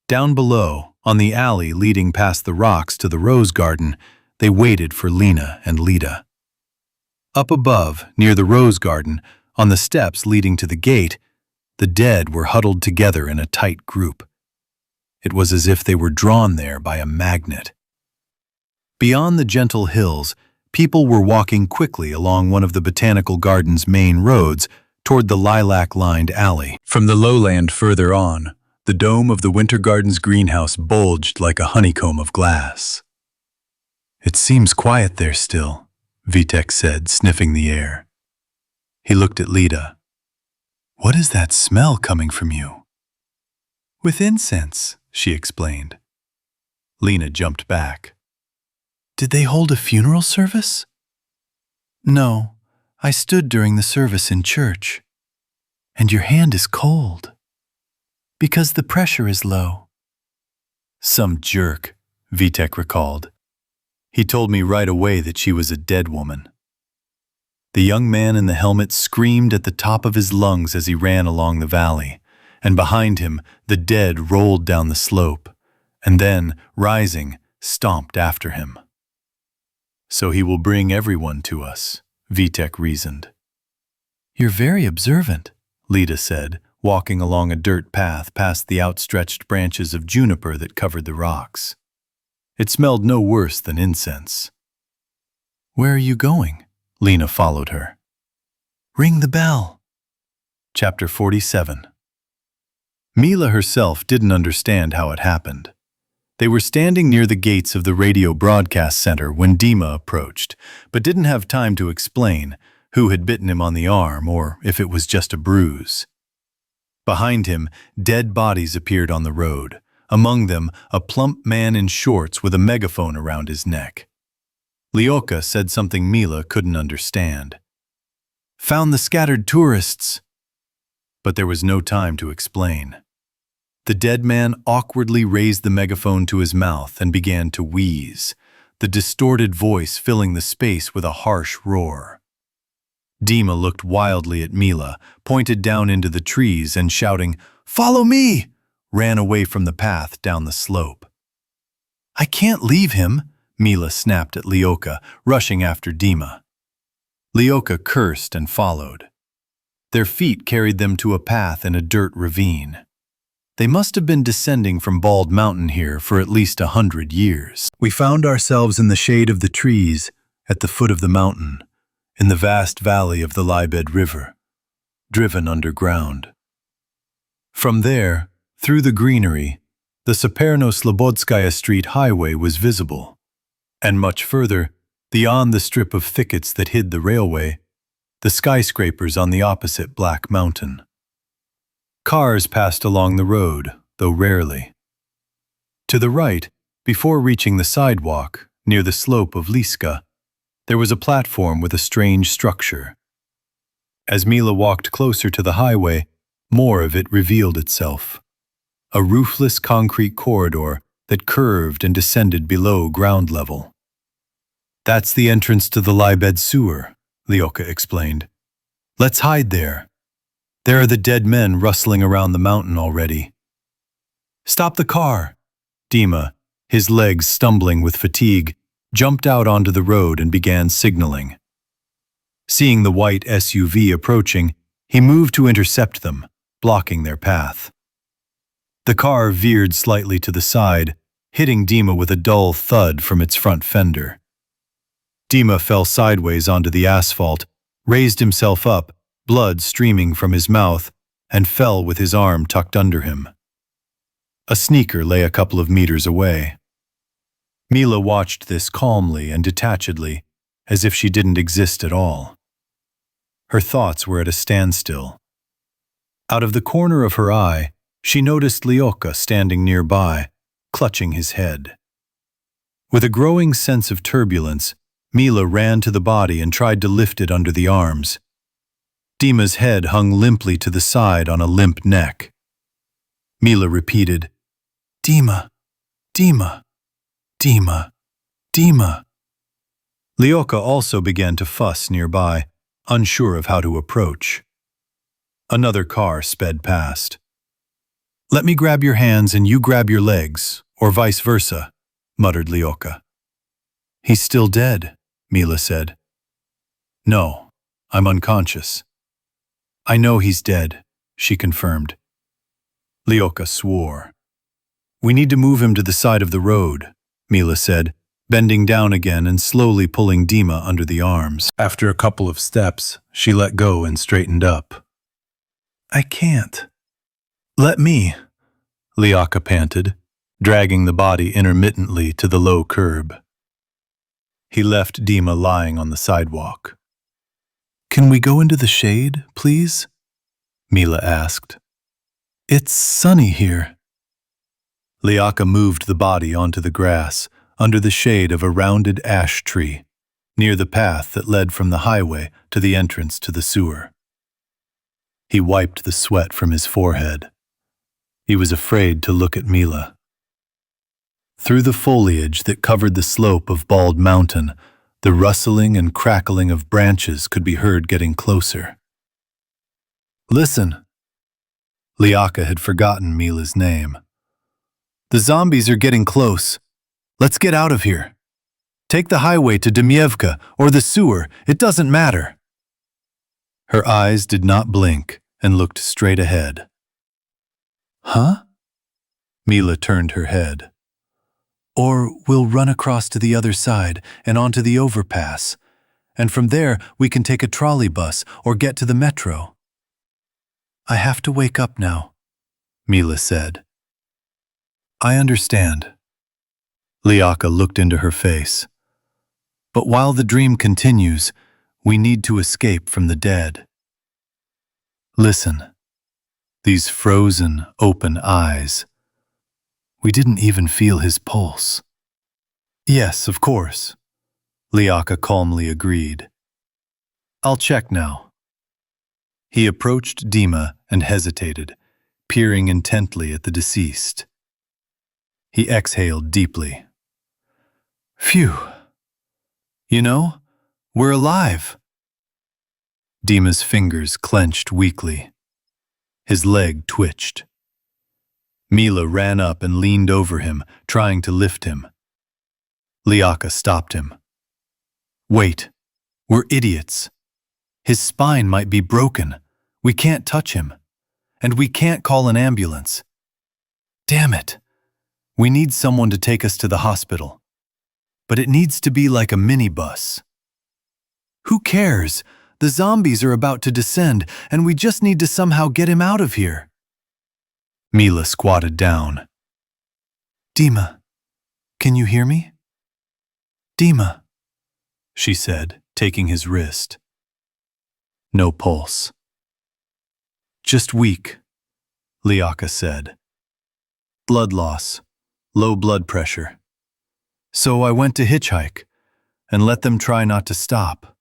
Down below, on the alley leading past the rocks to the rose garden, they waited for Lena and Lida. Up above, near the rose garden, on the steps leading to the gate, the dead were huddled together in a tight group. It was as if they were drawn there by a magnet. Beyond the gentle hills, people were walking quickly along one of the botanical garden's main roads toward the lilac-lined alley. From the lowland further on, the dome of the winter garden's greenhouse bulged like a honeycomb of glass. "It seems quiet there still," Vitek said, sniffing the air. He looked at Lida. "What is that smell coming from you?" "With incense," she explained. Lena jumped back. "Did they hold a funeral service?" "No, I stood during the service in church. And your hand is cold. Because the pressure is low." "Some jerk," Vitek recalled. "He told me right away that she was a dead woman." The young man in the helmet screamed at the top of his lungs as he ran along the valley, and behind him the dead rolled down the slope, and then, rising, stomped after him. "So he will bring everyone to us," Vitek reasoned. "You're very observant," Lida said, walking along a dirt path past the outstretched branches of juniper that covered the rocks. It smelled no worse than incense. "Where are you going?" Lena followed her. "Ring the bell." Chapter 47. Mila herself didn't understand how it happened. They were standing near the gates of the radio broadcast center when Dima approached, but didn't have time to explain who had bitten him on the arm or if it was just a bruise. Behind him, dead bodies appeared on the road, among them a plump man in shorts with a megaphone around his neck. Lyoka said something Mila couldn't understand. "Found the scattered tourists." But there was no time to explain. The dead man awkwardly raised the megaphone to his mouth and began to wheeze, the distorted voice filling the space with a harsh roar. Dima looked wildly at Mila, pointed down into the trees and shouting, "Follow me!" ran away from the path down the slope. "I can't leave him," Mila snapped at Lyoka, rushing after Dima. Lyoka cursed and followed. Their feet carried them to a path in a dirt ravine. They must have been descending from Bald Mountain here for at least 100 years. We found ourselves in the shade of the trees at the foot of the mountain, in the vast valley of the Libed River, driven underground. From there, through the greenery, the Saperno-Slobodskaya Street highway was visible, and much further, beyond the strip of thickets that hid the railway, the skyscrapers on the opposite Black Mountain. Cars passed along the road, though rarely. To the right, before reaching the sidewalk, near the slope of Liska, there was a platform with a strange structure. As Mila walked closer to the highway, More of it revealed itself. A roofless concrete corridor that curved and descended below ground level. "That's the entrance to the Libed sewer," Lyoka explained. "Let's hide there. There are the dead men rustling around the mountain already." "Stop the car!" Dima, his legs stumbling with fatigue, jumped out onto the road and began signaling. Seeing the white SUV approaching, he moved to intercept them, blocking their path. The car veered slightly to the side, hitting Dima with a dull thud from its front fender. Dima fell sideways onto the asphalt, raised himself up, blood streaming from his mouth, and fell with his arm tucked under him. A sneaker lay a couple of meters away. Mila watched this calmly and detachedly, as if she didn't exist at all. Her thoughts were at a standstill. Out of the corner of her eye, she noticed Lyoka standing nearby, clutching his head. With a growing sense of turbulence, Mila ran to the body and tried to lift it under the arms. Dima's head hung limply to the side on a limp neck. Mila repeated, "Dima, Dima, Dima, Dima." Lyoka also began to fuss nearby, unsure of how to approach. Another car sped past. "Let me grab your hands and you grab your legs, or vice versa," muttered Lyoka. "He's still dead," Mila said. "No, I'm unconscious." "I know he's dead," she confirmed. Lyoka swore. "We need to move him to the side of the road," Mila said, bending down again and slowly pulling Dima under the arms. After a couple of steps, she let go and straightened up. "I can't." "Let me," Lyoka panted, dragging the body intermittently to the low curb. He left Dima lying on the sidewalk. "Can we go into the shade, please?" Mila asked. "It's sunny here." Lyoka moved the body onto the grass, under the shade of a rounded ash tree, near the path that led from the highway to the entrance to the sewer. He wiped the sweat from his forehead. He was afraid to look at Mila. Through the foliage that covered the slope of Bald Mountain, the rustling and crackling of branches could be heard getting closer. "Listen." Lyoka had forgotten Mila's name. "The zombies are getting close. Let's get out of here. Take the highway to Dmievka or the sewer, it doesn't matter." Her eyes did not blink and looked straight ahead. "Huh?" Mila turned her head. "Or we'll run across to the other side and onto the overpass, and from there we can take a trolley bus or get to the metro." "I have to wake up now," Mila said. "I understand." Lyoka looked into her face. "But while the dream continues, we need to escape from the dead." Listen. These frozen, open eyes. We didn't even feel his pulse. "Yes, of course," Lyoka calmly agreed. "I'll check now." He approached Dima and hesitated, peering intently at the deceased. He exhaled deeply. "Phew. You know, we're alive." Dima's fingers clenched weakly. His leg twitched. Mila ran up and leaned over him, trying to lift him. Lyoka stopped him. "Wait, we're idiots. His spine might be broken. We can't touch him. And we can't call an ambulance. Damn it. We need someone to take us to the hospital. But it needs to be like a minibus." "Who cares? The zombies are about to descend, and we just need to somehow get him out of here." Mila squatted down. "Dima, can you hear me?" "Dima," she said, taking his wrist. No pulse. "Just weak," Lyoka said. "Blood loss, low blood pressure. So I went to hitchhike and let them try not to stop."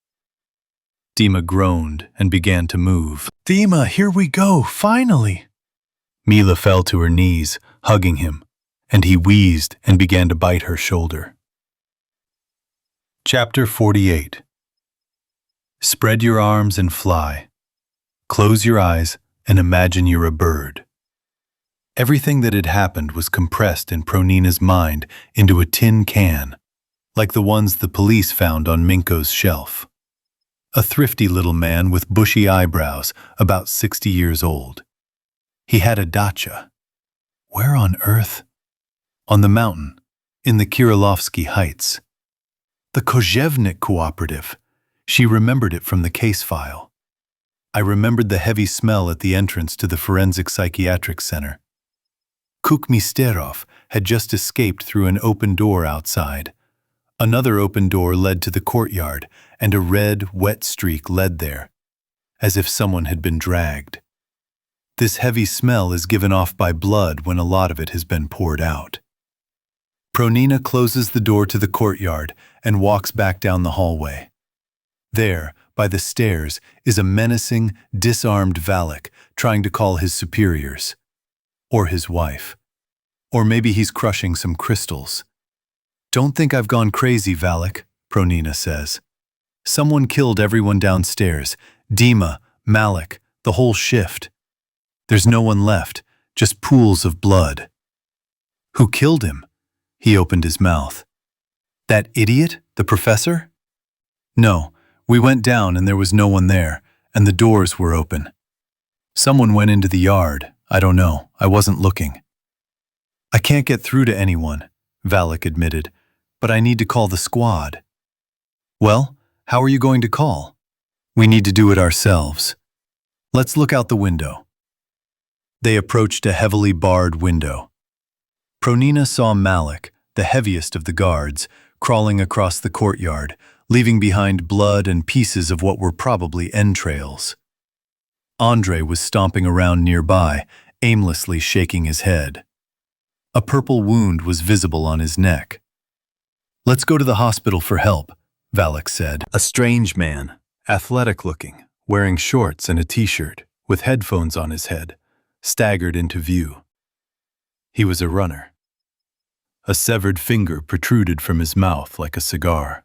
Dima groaned and began to move. Dima, here we go, finally! Mila fell to her knees, hugging him, and he wheezed and began to bite her shoulder. Chapter 48. Spread your arms and fly. Close your eyes and imagine you're a bird. Everything that had happened was compressed in Pronina's mind into a tin can, like the ones the police found on Minko's shelf. A thrifty little man with bushy eyebrows, about 60 years old. He had a dacha. Where on earth? On the mountain, in the Kirilovsky Heights. The Kozhevnik Cooperative. She remembered it from the case file. I remembered the heavy smell at the entrance to the Forensic Psychiatric Center. Kukmisterov had just escaped through an open door outside. Another open door led to the courtyard, and a red, wet streak led there, as if someone had been dragged. This heavy smell is given off by blood when a lot of it has been poured out. Pronina closes the door to the courtyard and walks back down the hallway. There, by the stairs, is a menacing, disarmed Valak trying to call his superiors. Or his wife. Or maybe he's crushing some crystals. Don't think I've gone crazy, Valak, Pronina says. Someone killed everyone downstairs. Dima, Malik, the whole shift. There's no one left, just pools of blood. Who killed him? He opened his mouth. That idiot, the professor? No, we went down and there was no one there, and the doors were open. Someone went into the yard. I don't know. I wasn't looking. I can't get through to anyone, Valak admitted, but I need to call the squad. Well, how are you going to call? We need to do it ourselves. Let's look out the window. They approached a heavily barred window. Pronina saw Malik, the heaviest of the guards, crawling across the courtyard, leaving behind blood and pieces of what were probably entrails. Andrei was stomping around nearby, aimlessly shaking his head. A purple wound was visible on his neck. Let's go to the hospital for help, Valak said. A strange man, athletic-looking, wearing shorts and a t-shirt, with headphones on his head, staggered into view. He was a runner. A severed finger protruded from his mouth like a cigar.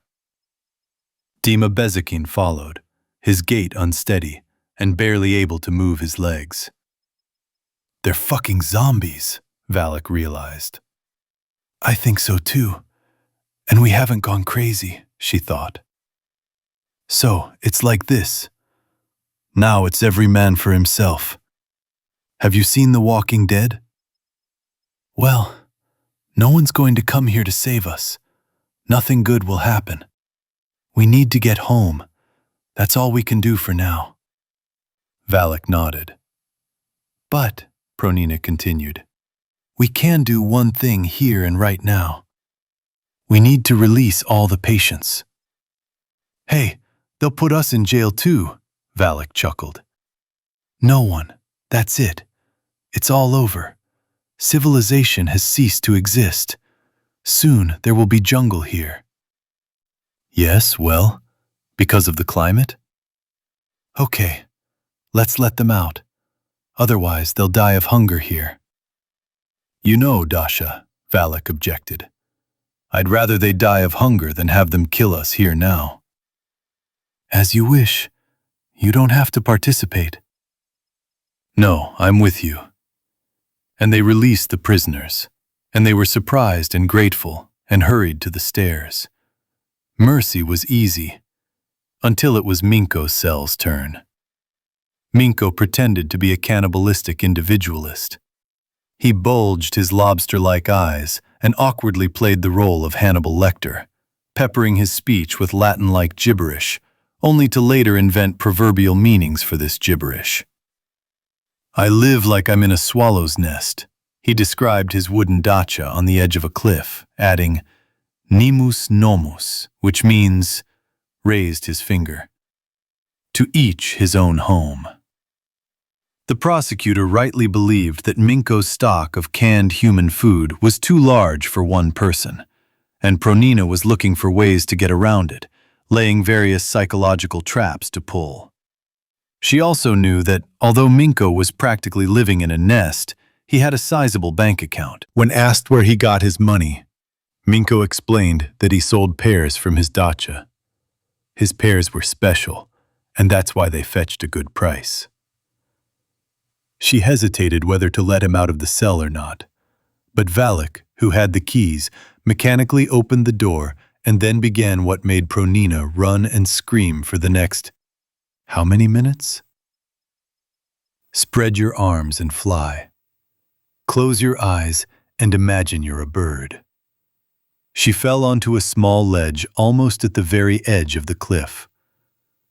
Dima Bezekin followed, his gait unsteady, and barely able to move his legs. They're fucking zombies, Valak realized. I think so too. And we haven't gone crazy, she thought. So, it's like this. Now it's every man for himself. Have you seen The Walking Dead? Well, no one's going to come here to save us. Nothing good will happen. We need to get home. That's all we can do for now. Valak nodded. But, Pronina continued, we can do one thing here and right now. We need to release all the patients. Hey, they'll put us in jail too, Valak chuckled. No one. That's it. It's all over. Civilization has ceased to exist. Soon there will be jungle here. Yes, well, because of the climate? Okay, let's let them out. Otherwise they'll die of hunger here. You know, Dasha, Valak objected. I'd rather they die of hunger than have them kill us here now. As you wish. You don't have to participate. No, I'm with you. And they released the prisoners, and they were surprised and grateful and hurried to the stairs. Mercy was easy, until it was Minko's cell's turn. Minko pretended to be a cannibalistic individualist. He bulged his lobster-like eyes and awkwardly played the role of Hannibal Lecter, peppering his speech with Latin-like gibberish, only to later invent proverbial meanings for this gibberish. I live like I'm in a swallow's nest, he described his wooden dacha on the edge of a cliff, adding, Nimus nomus, which means, raised his finger. To each his own home. The prosecutor rightly believed that Minko's stock of canned human food was too large for one person, and Pronina was looking for ways to get around it, laying various psychological traps to pull. She also knew that, although Minko was practically living in a nest, he had a sizable bank account. When asked where he got his money, Minko explained that he sold pears from his dacha. His pears were special, and that's why they fetched a good price. She hesitated whether to let him out of the cell or not, but Valak, who had the keys, mechanically opened the door and then began what made Pronina run and scream for the next, how many minutes? Spread your arms and fly. Close your eyes and imagine you're a bird. She fell onto a small ledge almost at the very edge of the cliff.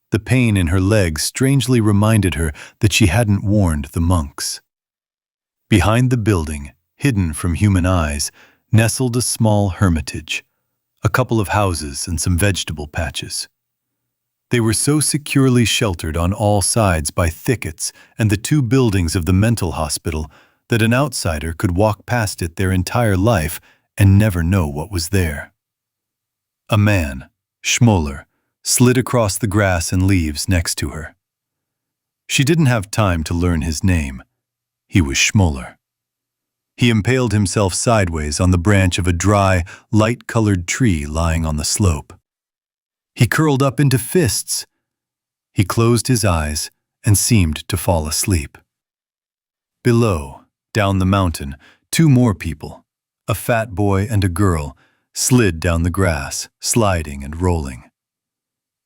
The pain in her legs strangely reminded her that she hadn't warned the monks. Behind the building, hidden from human eyes, nestled a small hermitage, a couple of houses and some vegetable patches. They were so securely sheltered on all sides by thickets and the two buildings of the mental hospital that an outsider could walk past it their entire life and never know what was there. A man, Schmoller, slid across the grass and leaves next to her. She didn't have time to learn his name. He was Schmoller. He impaled himself sideways on the branch of a dry, light-colored tree lying on the slope. He curled up into fists. He closed his eyes and seemed to fall asleep. Below, down the mountain, two more people, a fat boy and a girl, slid down the grass, sliding and rolling.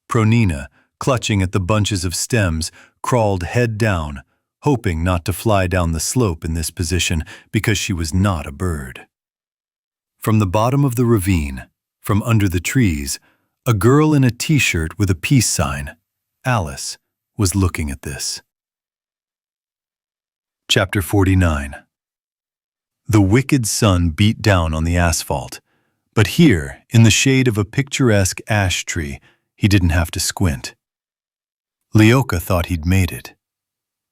Pronina, clutching at the bunches of stems, crawled head down, hoping not to fly down the slope in this position because she was not a bird. From the bottom of the ravine, from under the trees, a girl in a t-shirt with a peace sign, Alice, was looking at this. Chapter 49. The wicked sun beat down on the asphalt, but here, in the shade of a picturesque ash tree, he didn't have to squint. Lyoka thought he'd made it.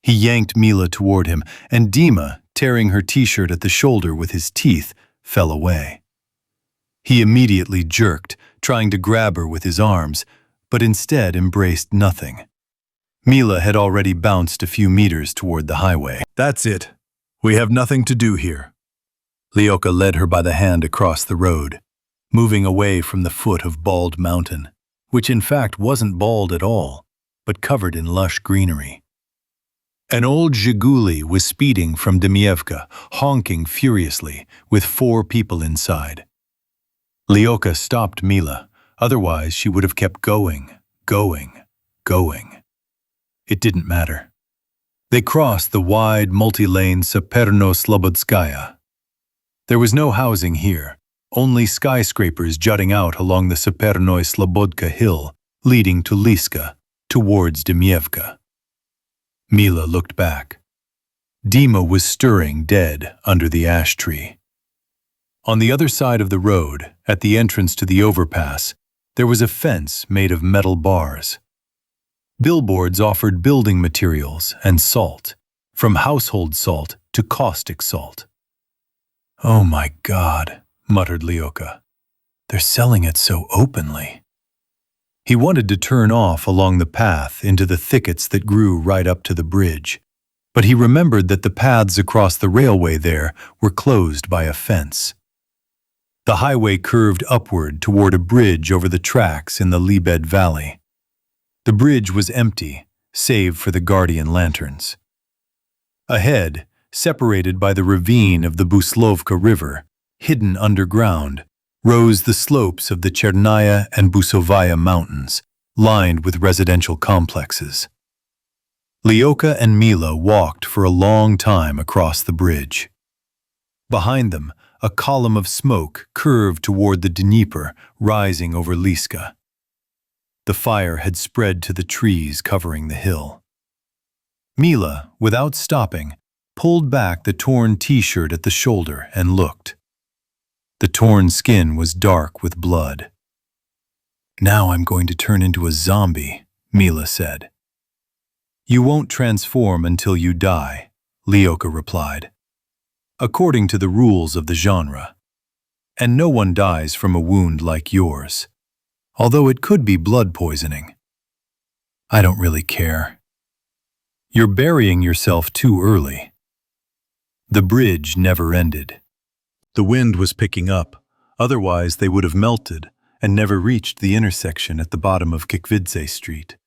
He yanked Mila toward him, and Dima, tearing her t-shirt at the shoulder with his teeth, fell away. He immediately jerked, trying to grab her with his arms, but instead embraced nothing. Mila had already bounced a few meters toward the highway. That's it. We have nothing to do here. Lyoka led her by the hand across the road, moving away from the foot of Bald Mountain, which in fact wasn't bald at all, but covered in lush greenery. An old Zhiguli was speeding from Dmievka, honking furiously, with 4 people inside. Lyoka stopped Mila, otherwise she would have kept going. It didn't matter. They crossed the wide, multi-lane Saperno-Slobodskaya. There was no housing here, only skyscrapers jutting out along the Sapernoy-Slobodka hill, leading to Liska, towards Dmievka. Mila looked back. Dima was stirring dead under the ash tree. On the other side of the road, at the entrance to the overpass, there was a fence made of metal bars. Billboards offered building materials and salt, from household salt to caustic salt. "Oh my God," muttered Lyoka. "They're selling it so openly." He wanted to turn off along the path into the thickets that grew right up to the bridge, but he remembered that the paths across the railway there were closed by a fence. The highway curved upward toward a bridge over the tracks in the Libed Valley. The bridge was empty, save for the guardian lanterns. Ahead, separated by the ravine of the Buslovka River, hidden underground, rose the slopes of the Chernaya and Busovaya mountains, lined with residential complexes. Lyoka and Mila walked for a long time across the bridge. Behind them, a column of smoke curved toward the Dnieper, rising over Liska. The fire had spread to the trees covering the hill. Mila, without stopping, pulled back the torn t-shirt at the shoulder and looked. The torn skin was dark with blood. "Now I'm going to turn into a zombie," Mila said. "You won't transform until you die," Lyoka replied. "According to the rules of the genre. And no one dies from a wound like yours. although it could be blood poisoning. I don't really care. You're burying yourself too early. The bridge never ended. The wind was picking up, otherwise they would have melted and never reached the intersection at the bottom of Kikvidze Street.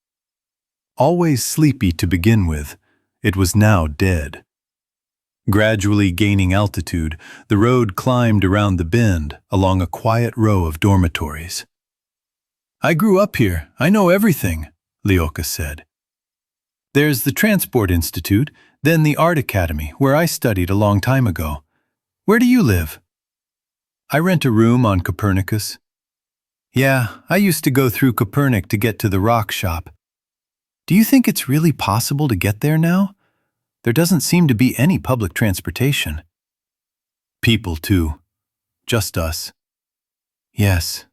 Always sleepy to begin with, it was now dead. Gradually gaining altitude, the road climbed around the bend along a quiet row of dormitories. I grew up here. I know everything, Lyoka said. There's the Transport Institute, then the Art Academy, where I studied a long time ago. Where do you live? I rent a room on Copernicus. Yeah, I used to go through Copernic to get to the rock shop. Do you think it's really possible to get there now? There doesn't seem to be any public transportation. People, too. Just us. Yes.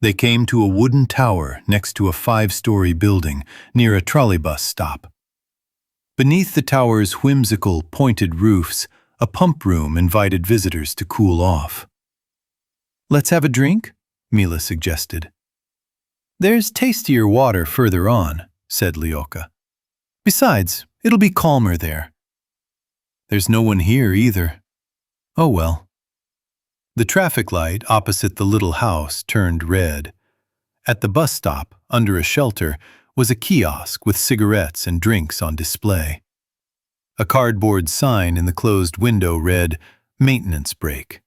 They came to a wooden tower next to a 5-story building near a trolleybus stop. Beneath the tower's whimsical, pointed roofs, a pump room invited visitors to cool off. Let's have a drink, Mila suggested. There's tastier water further on, said Lyoka. Besides, it'll be calmer there. There's no one here either. Oh well. The traffic light opposite the little house turned red. At the bus stop, under a shelter, was a kiosk with cigarettes and drinks on display. A cardboard sign in the closed window read, "Maintenance break."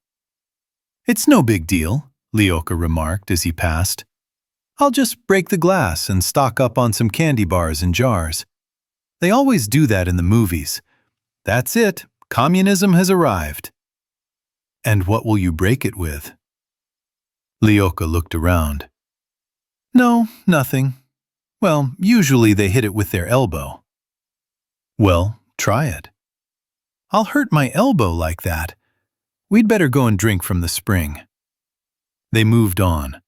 It's no big deal, Lyoka remarked as he passed. I'll just break the glass and stock up on some candy bars and jars. They always do that in the movies. That's it, communism has arrived. And what will you break it with? Lyoka looked around. No, nothing. Well, usually they hit it with their elbow. Well, try it. I'll hurt my elbow like that. We'd better go and drink from the spring. They moved on.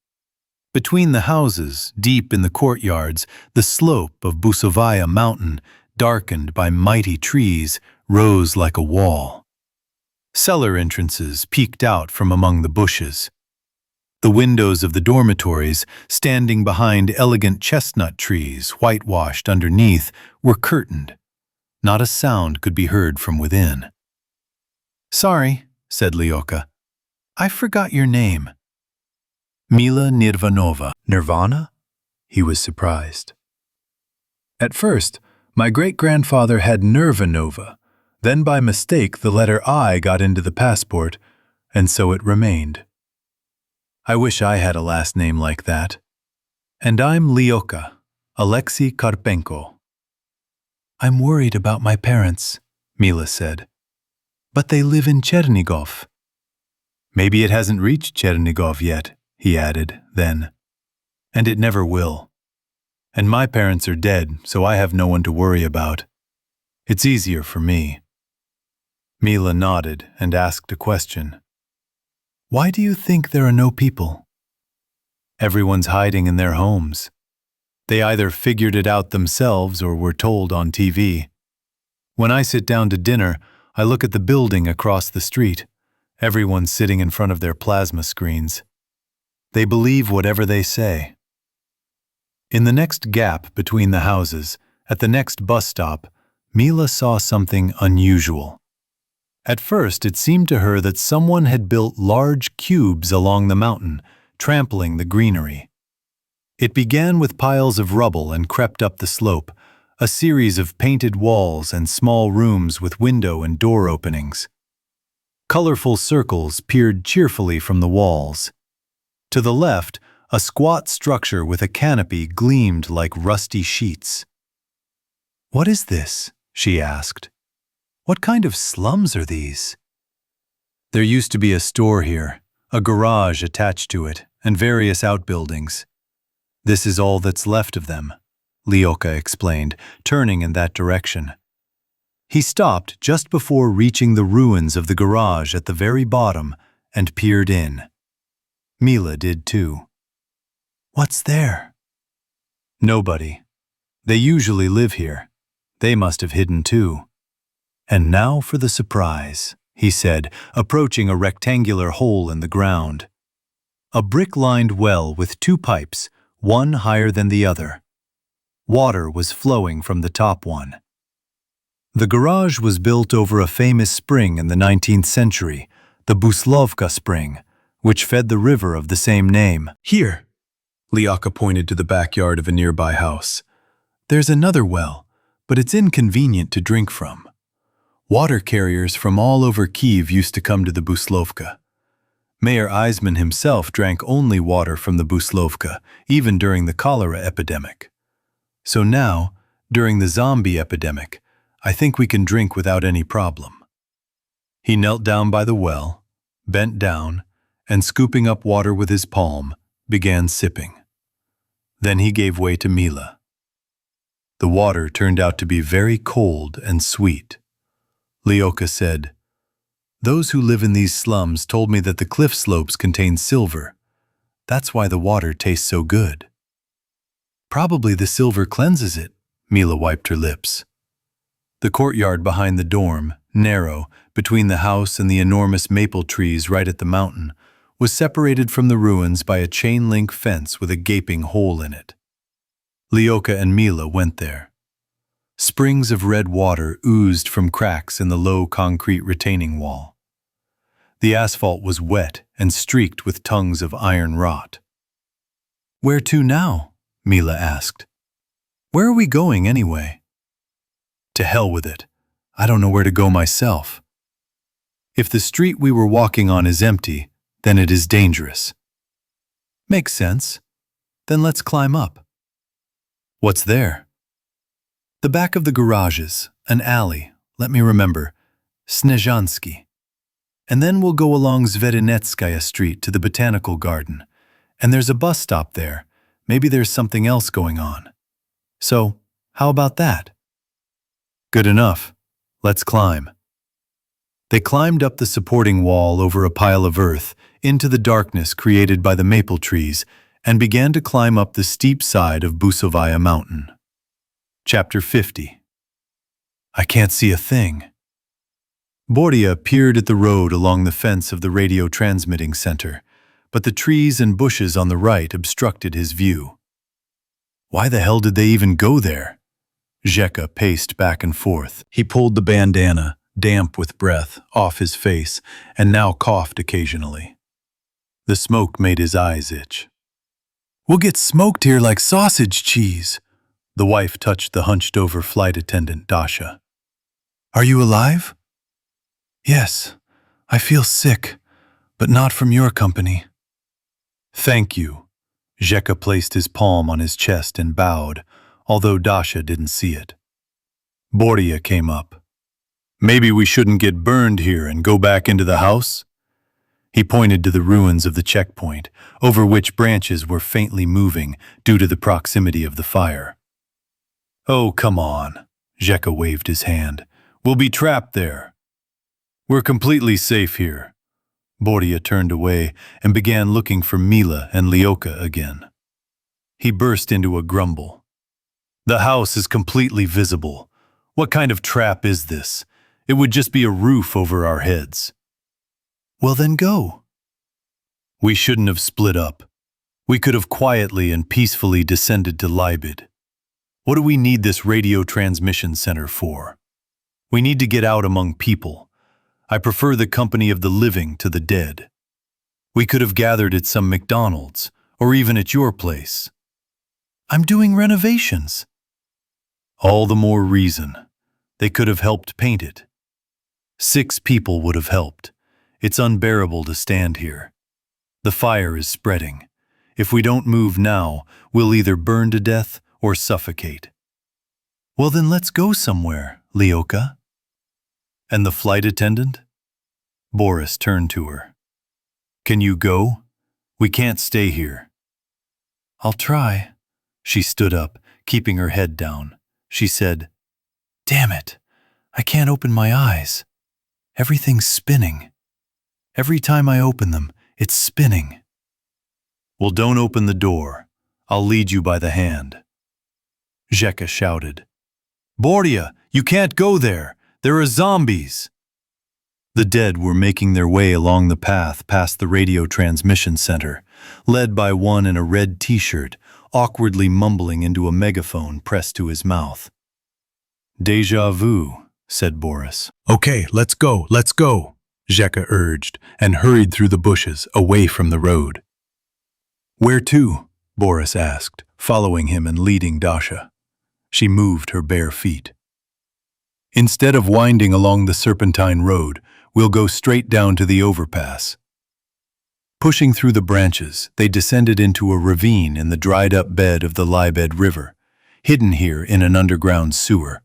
Between the houses, deep in the courtyards, the slope of Busovaya Mountain, darkened by mighty trees, rose like a wall. Cellar entrances peeked out from among the bushes. The windows of the dormitories, standing behind elegant chestnut trees whitewashed underneath, were curtained. Not a sound could be heard from within. Sorry, said Lyoka. I forgot your name. Mila Nirvanova. Nirvana? He was surprised. At first, my great-grandfather had Nirvanova. Then by mistake the letter I got into the passport, and so it remained. I wish I had a last name like that. And I'm Lyoka, Alexei Karpenko. I'm worried about my parents, Mila said. But they live in Chernigov. Maybe it hasn't reached Chernigov yet, he added, then. And it never will. And my parents are dead, so I have no one to worry about. It's easier for me. Mila nodded and asked a question. Why do you think there are no people? Everyone's hiding in their homes. They either figured it out themselves or were told on TV. When I sit down to dinner, I look at the building across the street. Everyone's sitting in front of their plasma screens. They believe whatever they say. In the next gap between the houses, at the next bus stop, Mila saw something unusual. At first, it seemed to her that someone had built large cubes along the mountain, trampling the greenery. It began with piles of rubble and crept up the slope, a series of painted walls and small rooms with window and door openings. Colorful circles peered cheerfully from the walls. To the left, a squat structure with a canopy gleamed like rusty sheets. What is this? She asked. What kind of slums are these? There used to be a store here, a garage attached to it, and various outbuildings. This is all that's left of them, Lyoka explained, turning in that direction. He stopped just before reaching the ruins of the garage at the very bottom and peered in. Mila did too. What's there? Nobody. They usually live here. They must have hidden too. And now for the surprise, he said, approaching a rectangular hole in the ground. A brick-lined well with two pipes, one higher than the other. Water was flowing from the top one. The garage was built over a famous spring in the 19th century, the Buslovka Spring, which fed the river of the same name. Here, Lyaka pointed to the backyard of a nearby house. There's another well, but it's inconvenient to drink from. Water carriers from all over Kiev used to come to the Buslovka. Mayor Eisman himself drank only water from the Buslovka, even during the cholera epidemic. So now, during the zombie epidemic, I think we can drink without any problem. He knelt down by the well, bent down, and scooping up water with his palm, began sipping. Then he gave way to Mila. The water turned out to be very cold and sweet. Lyaka said, "Those who live in these slums told me that the cliff slopes contain silver. That's why the water tastes so good." "Probably the silver cleanses it," Mila wiped her lips. The courtyard behind the dorm, narrow, between the house and the enormous maple trees right at the mountain, was separated from the ruins by a chain-link fence with a gaping hole in it. Lyaka and Mila went there. Springs of red water oozed from cracks in the low concrete retaining wall. The asphalt was wet and streaked with tongues of iron rot. "Where to now?" Mila asked. "Where are we going anyway?" "To hell with it. I don't know where to go myself. If the street we were walking on is empty, then it is dangerous." "Makes sense. Then let's climb up." "What's there?" "The back of the garages, an alley, let me remember, Snezhansky. And then we'll go along Zverinetskaya Street to the Botanical Garden, and there's a bus stop there. Maybe there's something else going on. So, how about that?" "Good enough. Let's climb." They climbed up the supporting wall over a pile of earth into the darkness created by the maple trees and began to climb up the steep side of Busovaya Mountain. Chapter 50. I can't see a thing. Borya peered at the road along the fence of the radio transmitting center, but the trees and bushes on the right obstructed his view. Why the hell did they even go there? Zheka paced back and forth. He pulled the bandana, damp with breath, off his face, and now coughed occasionally. The smoke made his eyes itch. "We'll get smoked here like sausage cheese." The wife touched the hunched-over flight attendant, Dasha. "Are you alive?" "Yes, I feel sick, but not from your company." "Thank you." Zheka placed his palm on his chest and bowed, although Dasha didn't see it. Borya came up. "Maybe we shouldn't get burned here and go back into the house?" He pointed to the ruins of the checkpoint, over which branches were faintly moving due to the proximity of the fire. "Oh, come on," Zheka waved his hand. "We'll be trapped there." "We're completely safe here." Borya turned away and began looking for Mila and Lyaka again. He burst into a grumble. "The house is completely visible. What kind of trap is this? It would just be a roof over our heads." "Well, then go." "We shouldn't have split up. We could have quietly and peacefully descended to Libid. What do we need this radio transmission center for? We need to get out among people. I prefer the company of the living to the dead. We could have gathered at some McDonald's, or even at your place." "I'm doing renovations." "All the more reason. They could have helped paint it. 6 people would have helped. It's unbearable to stand here. The fire is spreading. If we don't move now, we'll either burn to death or suffocate." "Well, then let's go somewhere, Lyaka." "And the flight attendant?" Boris turned to her. "Can you go? We can't stay here." "I'll try." She stood up, keeping her head down. She said, "Damn it, I can't open my eyes. Everything's spinning. Every time I open them, it's spinning." "Well, don't open the door. I'll lead you by the hand." Zheka shouted. "Borya, you can't go there. There are zombies." The dead were making their way along the path past the radio transmission center, led by one in a red t-shirt, awkwardly mumbling into a megaphone pressed to his mouth. "Déjà vu," said Boris. Okay, let's go, Zheka urged, and hurried through the bushes, away from the road. "Where to?" Boris asked, following him and leading Dasha. She moved her bare feet. "Instead of winding along the serpentine road, we'll go straight down to the overpass." Pushing through the branches, they descended into a ravine in the dried-up bed of the Libed River, hidden here in an underground sewer.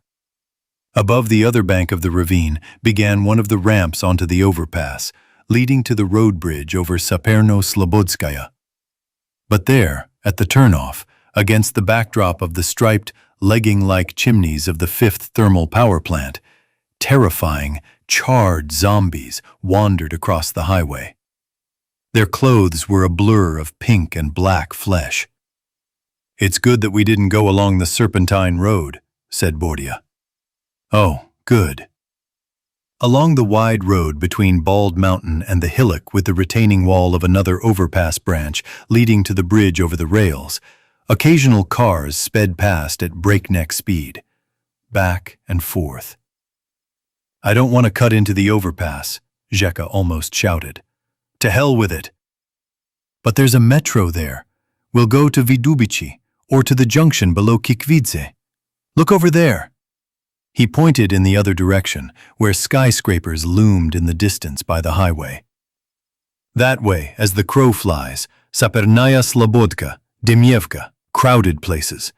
Above the other bank of the ravine began one of the ramps onto the overpass, leading to the road bridge over Saperno-Slobodskaya. But there, at the turnoff, against the backdrop of the striped, legging-like chimneys of the 5th thermal power plant, terrifying, charred zombies wandered across the highway. Their clothes were a blur of pink and black flesh. "It's good that we didn't go along the serpentine road," said Bordia. "Oh, good." Along the wide road between Bald Mountain and the hillock with the retaining wall of another overpass branch leading to the bridge over the rails, occasional cars sped past at breakneck speed, back and forth. "I don't want to cut into the overpass," Zheka almost shouted. "To hell with it." "But there's a metro there. We'll go to Vidubici or to the junction below Kikvidze. Look over there." He pointed in the other direction, where skyscrapers loomed in the distance by the highway. "That way, as the crow flies, Sapernaya Slobodka, Dimievka, crowded places.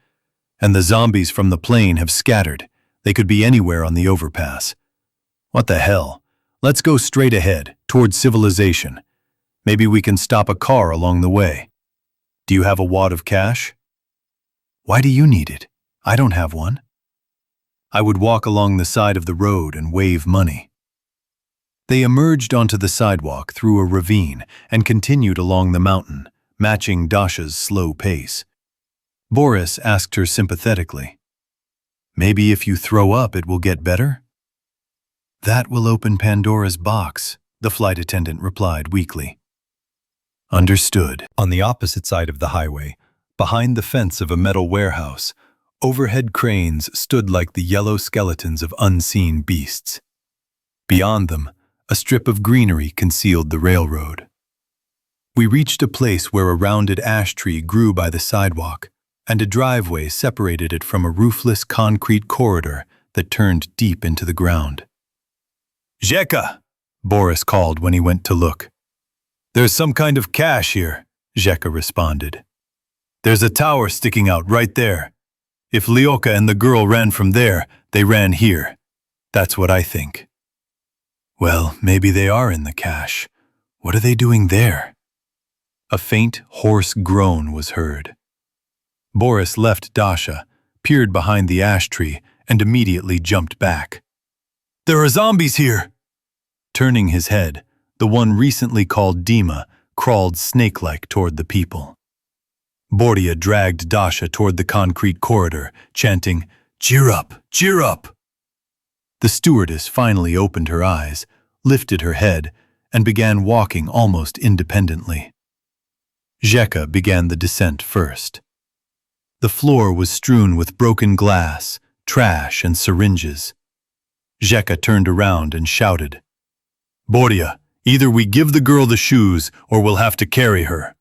And the zombies from the plane have scattered. They could be anywhere on the overpass. What the hell? Let's go straight ahead, towards civilization. Maybe we can stop a car along the way. Do you have a wad of cash?" "Why do you need it? I don't have one." "I would walk along the side of the road and wave money." They emerged onto the sidewalk through a ravine and continued along the mountain, matching Dasha's slow pace. Boris asked her sympathetically, "Maybe if you throw up it will get better?" "That will open Pandora's box," the flight attendant replied weakly. "Understood." On the opposite side of the highway, behind the fence of a metal warehouse, overhead cranes stood like the yellow skeletons of unseen beasts. Beyond them, a strip of greenery concealed the railroad. We reached a place where a rounded ash tree grew by the sidewalk, and a driveway separated it from a roofless concrete corridor that turned deep into the ground. "Zheka!" Boris called when he went to look. "There's some kind of cache here," Zheka responded. "There's a tower sticking out right there. If Lyoka and the girl ran from there, they ran here. That's what I think." "Well, maybe they are in the cache. What are they doing there?" A faint, hoarse groan was heard. Boris left Dasha, peered behind the ash tree, and immediately jumped back. "There are zombies here!" Turning his head, the one recently called Dima crawled snake-like toward the people. Bordia dragged Dasha toward the concrete corridor, chanting, "Cheer up! Cheer up!" The stewardess finally opened her eyes, lifted her head, and began walking almost independently. Zheka began the descent first. The floor was strewn with broken glass, trash, and syringes. Zheka turned around and shouted, "Bordia, either we give the girl the shoes or we'll have to carry her."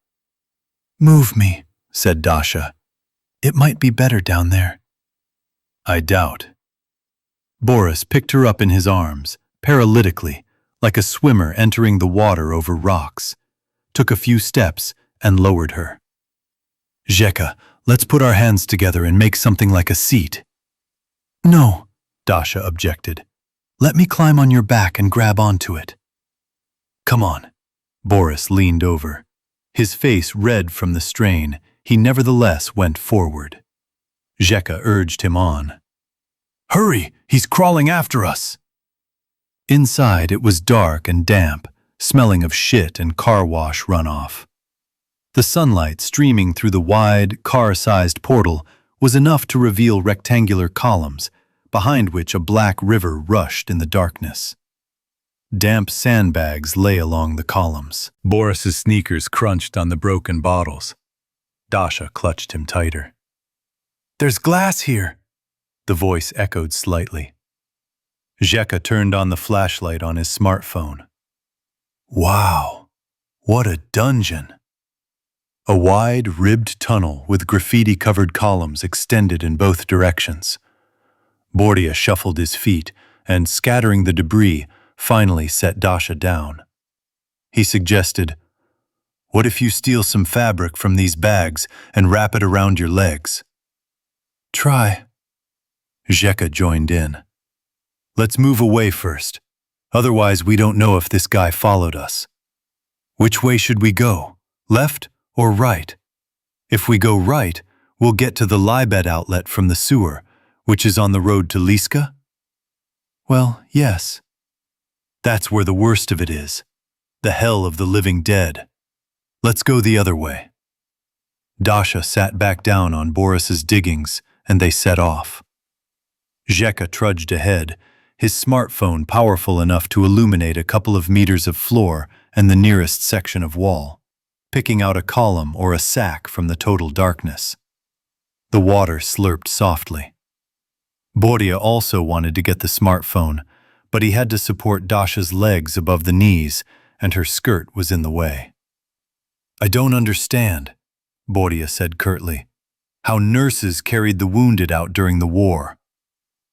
"Move me," said Dasha. "It might be better down there." "I doubt." Boris picked her up in his arms, paralytically, like a swimmer entering the water over rocks, took a few steps, and lowered her. "Zheka, let's put our hands together and make something like a seat." "No," Dasha objected. "Let me climb on your back and grab onto it." "Come on." Boris leaned over. His face red from the strain, he nevertheless went forward. Zheka urged him on. "Hurry, he's crawling after us." Inside it was dark and damp, smelling of shit and car wash runoff. The sunlight streaming through the wide, car-sized portal was enough to reveal rectangular columns, behind which a black river rushed in the darkness. Damp sandbags lay along the columns. Boris's sneakers crunched on the broken bottles. Dasha clutched him tighter. "There's glass here," the voice echoed slightly. Zheka turned on the flashlight on his smartphone. Wow, what a dungeon! A wide, ribbed tunnel with graffiti-covered columns extended in both directions. Bordia shuffled his feet and, scattering the debris, finally set Dasha down. He suggested, "What if you steal some fabric from these bags and wrap it around your legs?" "Try." Zheka joined in. "Let's move away first. Otherwise, we don't know if this guy followed us. Which way should we go? Left or right? If we go right, we'll get to the Libed outlet from the sewer, which is on the road to Liska?" "Well, yes. That's where the worst of it is. The hell of the living dead. Let's go the other way." Dasha sat back down on Boris's diggings, and they set off. Zheka trudged ahead, his smartphone powerful enough to illuminate a couple of meters of floor and the nearest section of wall, picking out a column or a sack from the total darkness. The water slurped softly. Bordia also wanted to get the smartphone, but he had to support Dasha's legs above the knees, and her skirt was in the way. "I don't understand," Bordia said curtly, "how nurses carried the wounded out during the war.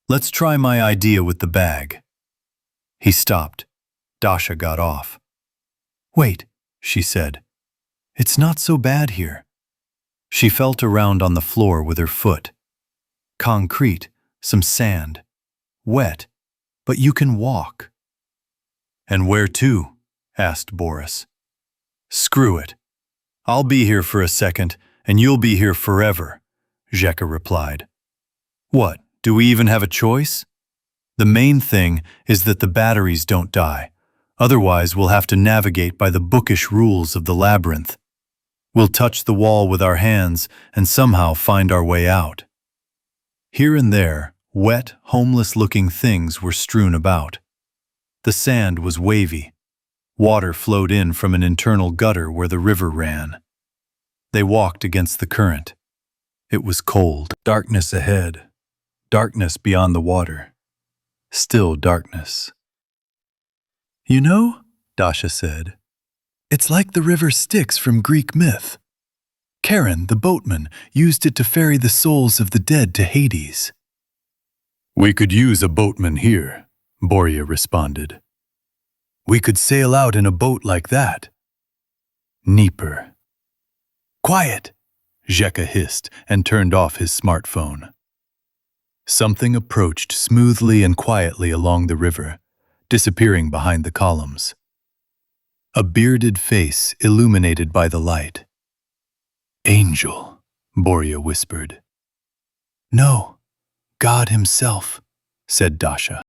Let's try my idea with the bag." He stopped. Dasha got off. "Wait," she said. "It's not so bad here." She felt around on the floor with her foot. Concrete, some sand, wet, but you can walk. "And where to?" asked Boris. "Screw it. I'll be here for a second, and you'll be here forever," Zheka replied. "What, do we even have a choice? The main thing is that the batteries don't die. Otherwise, we'll have to navigate by the bookish rules of the labyrinth. We'll touch the wall with our hands and somehow find our way out." Here and there, wet, homeless-looking things were strewn about. The sand was wavy. Water flowed in from an internal gutter where the river ran. They walked against the current. It was cold. Darkness ahead. Darkness beyond the water. Still darkness. "You know," Dasha said, "it's like the river Styx from Greek myth. Charon, the boatman, used it to ferry the souls of the dead to Hades." "We could use a boatman here," Bordia responded. "We could sail out in a boat like that." Dnieper. "Quiet!" Zheka hissed and turned off his smartphone. Something approached smoothly and quietly along the river, disappearing behind the columns. A bearded face illuminated by the light. "Angel," Bordia whispered. "No, God himself," said Dasha.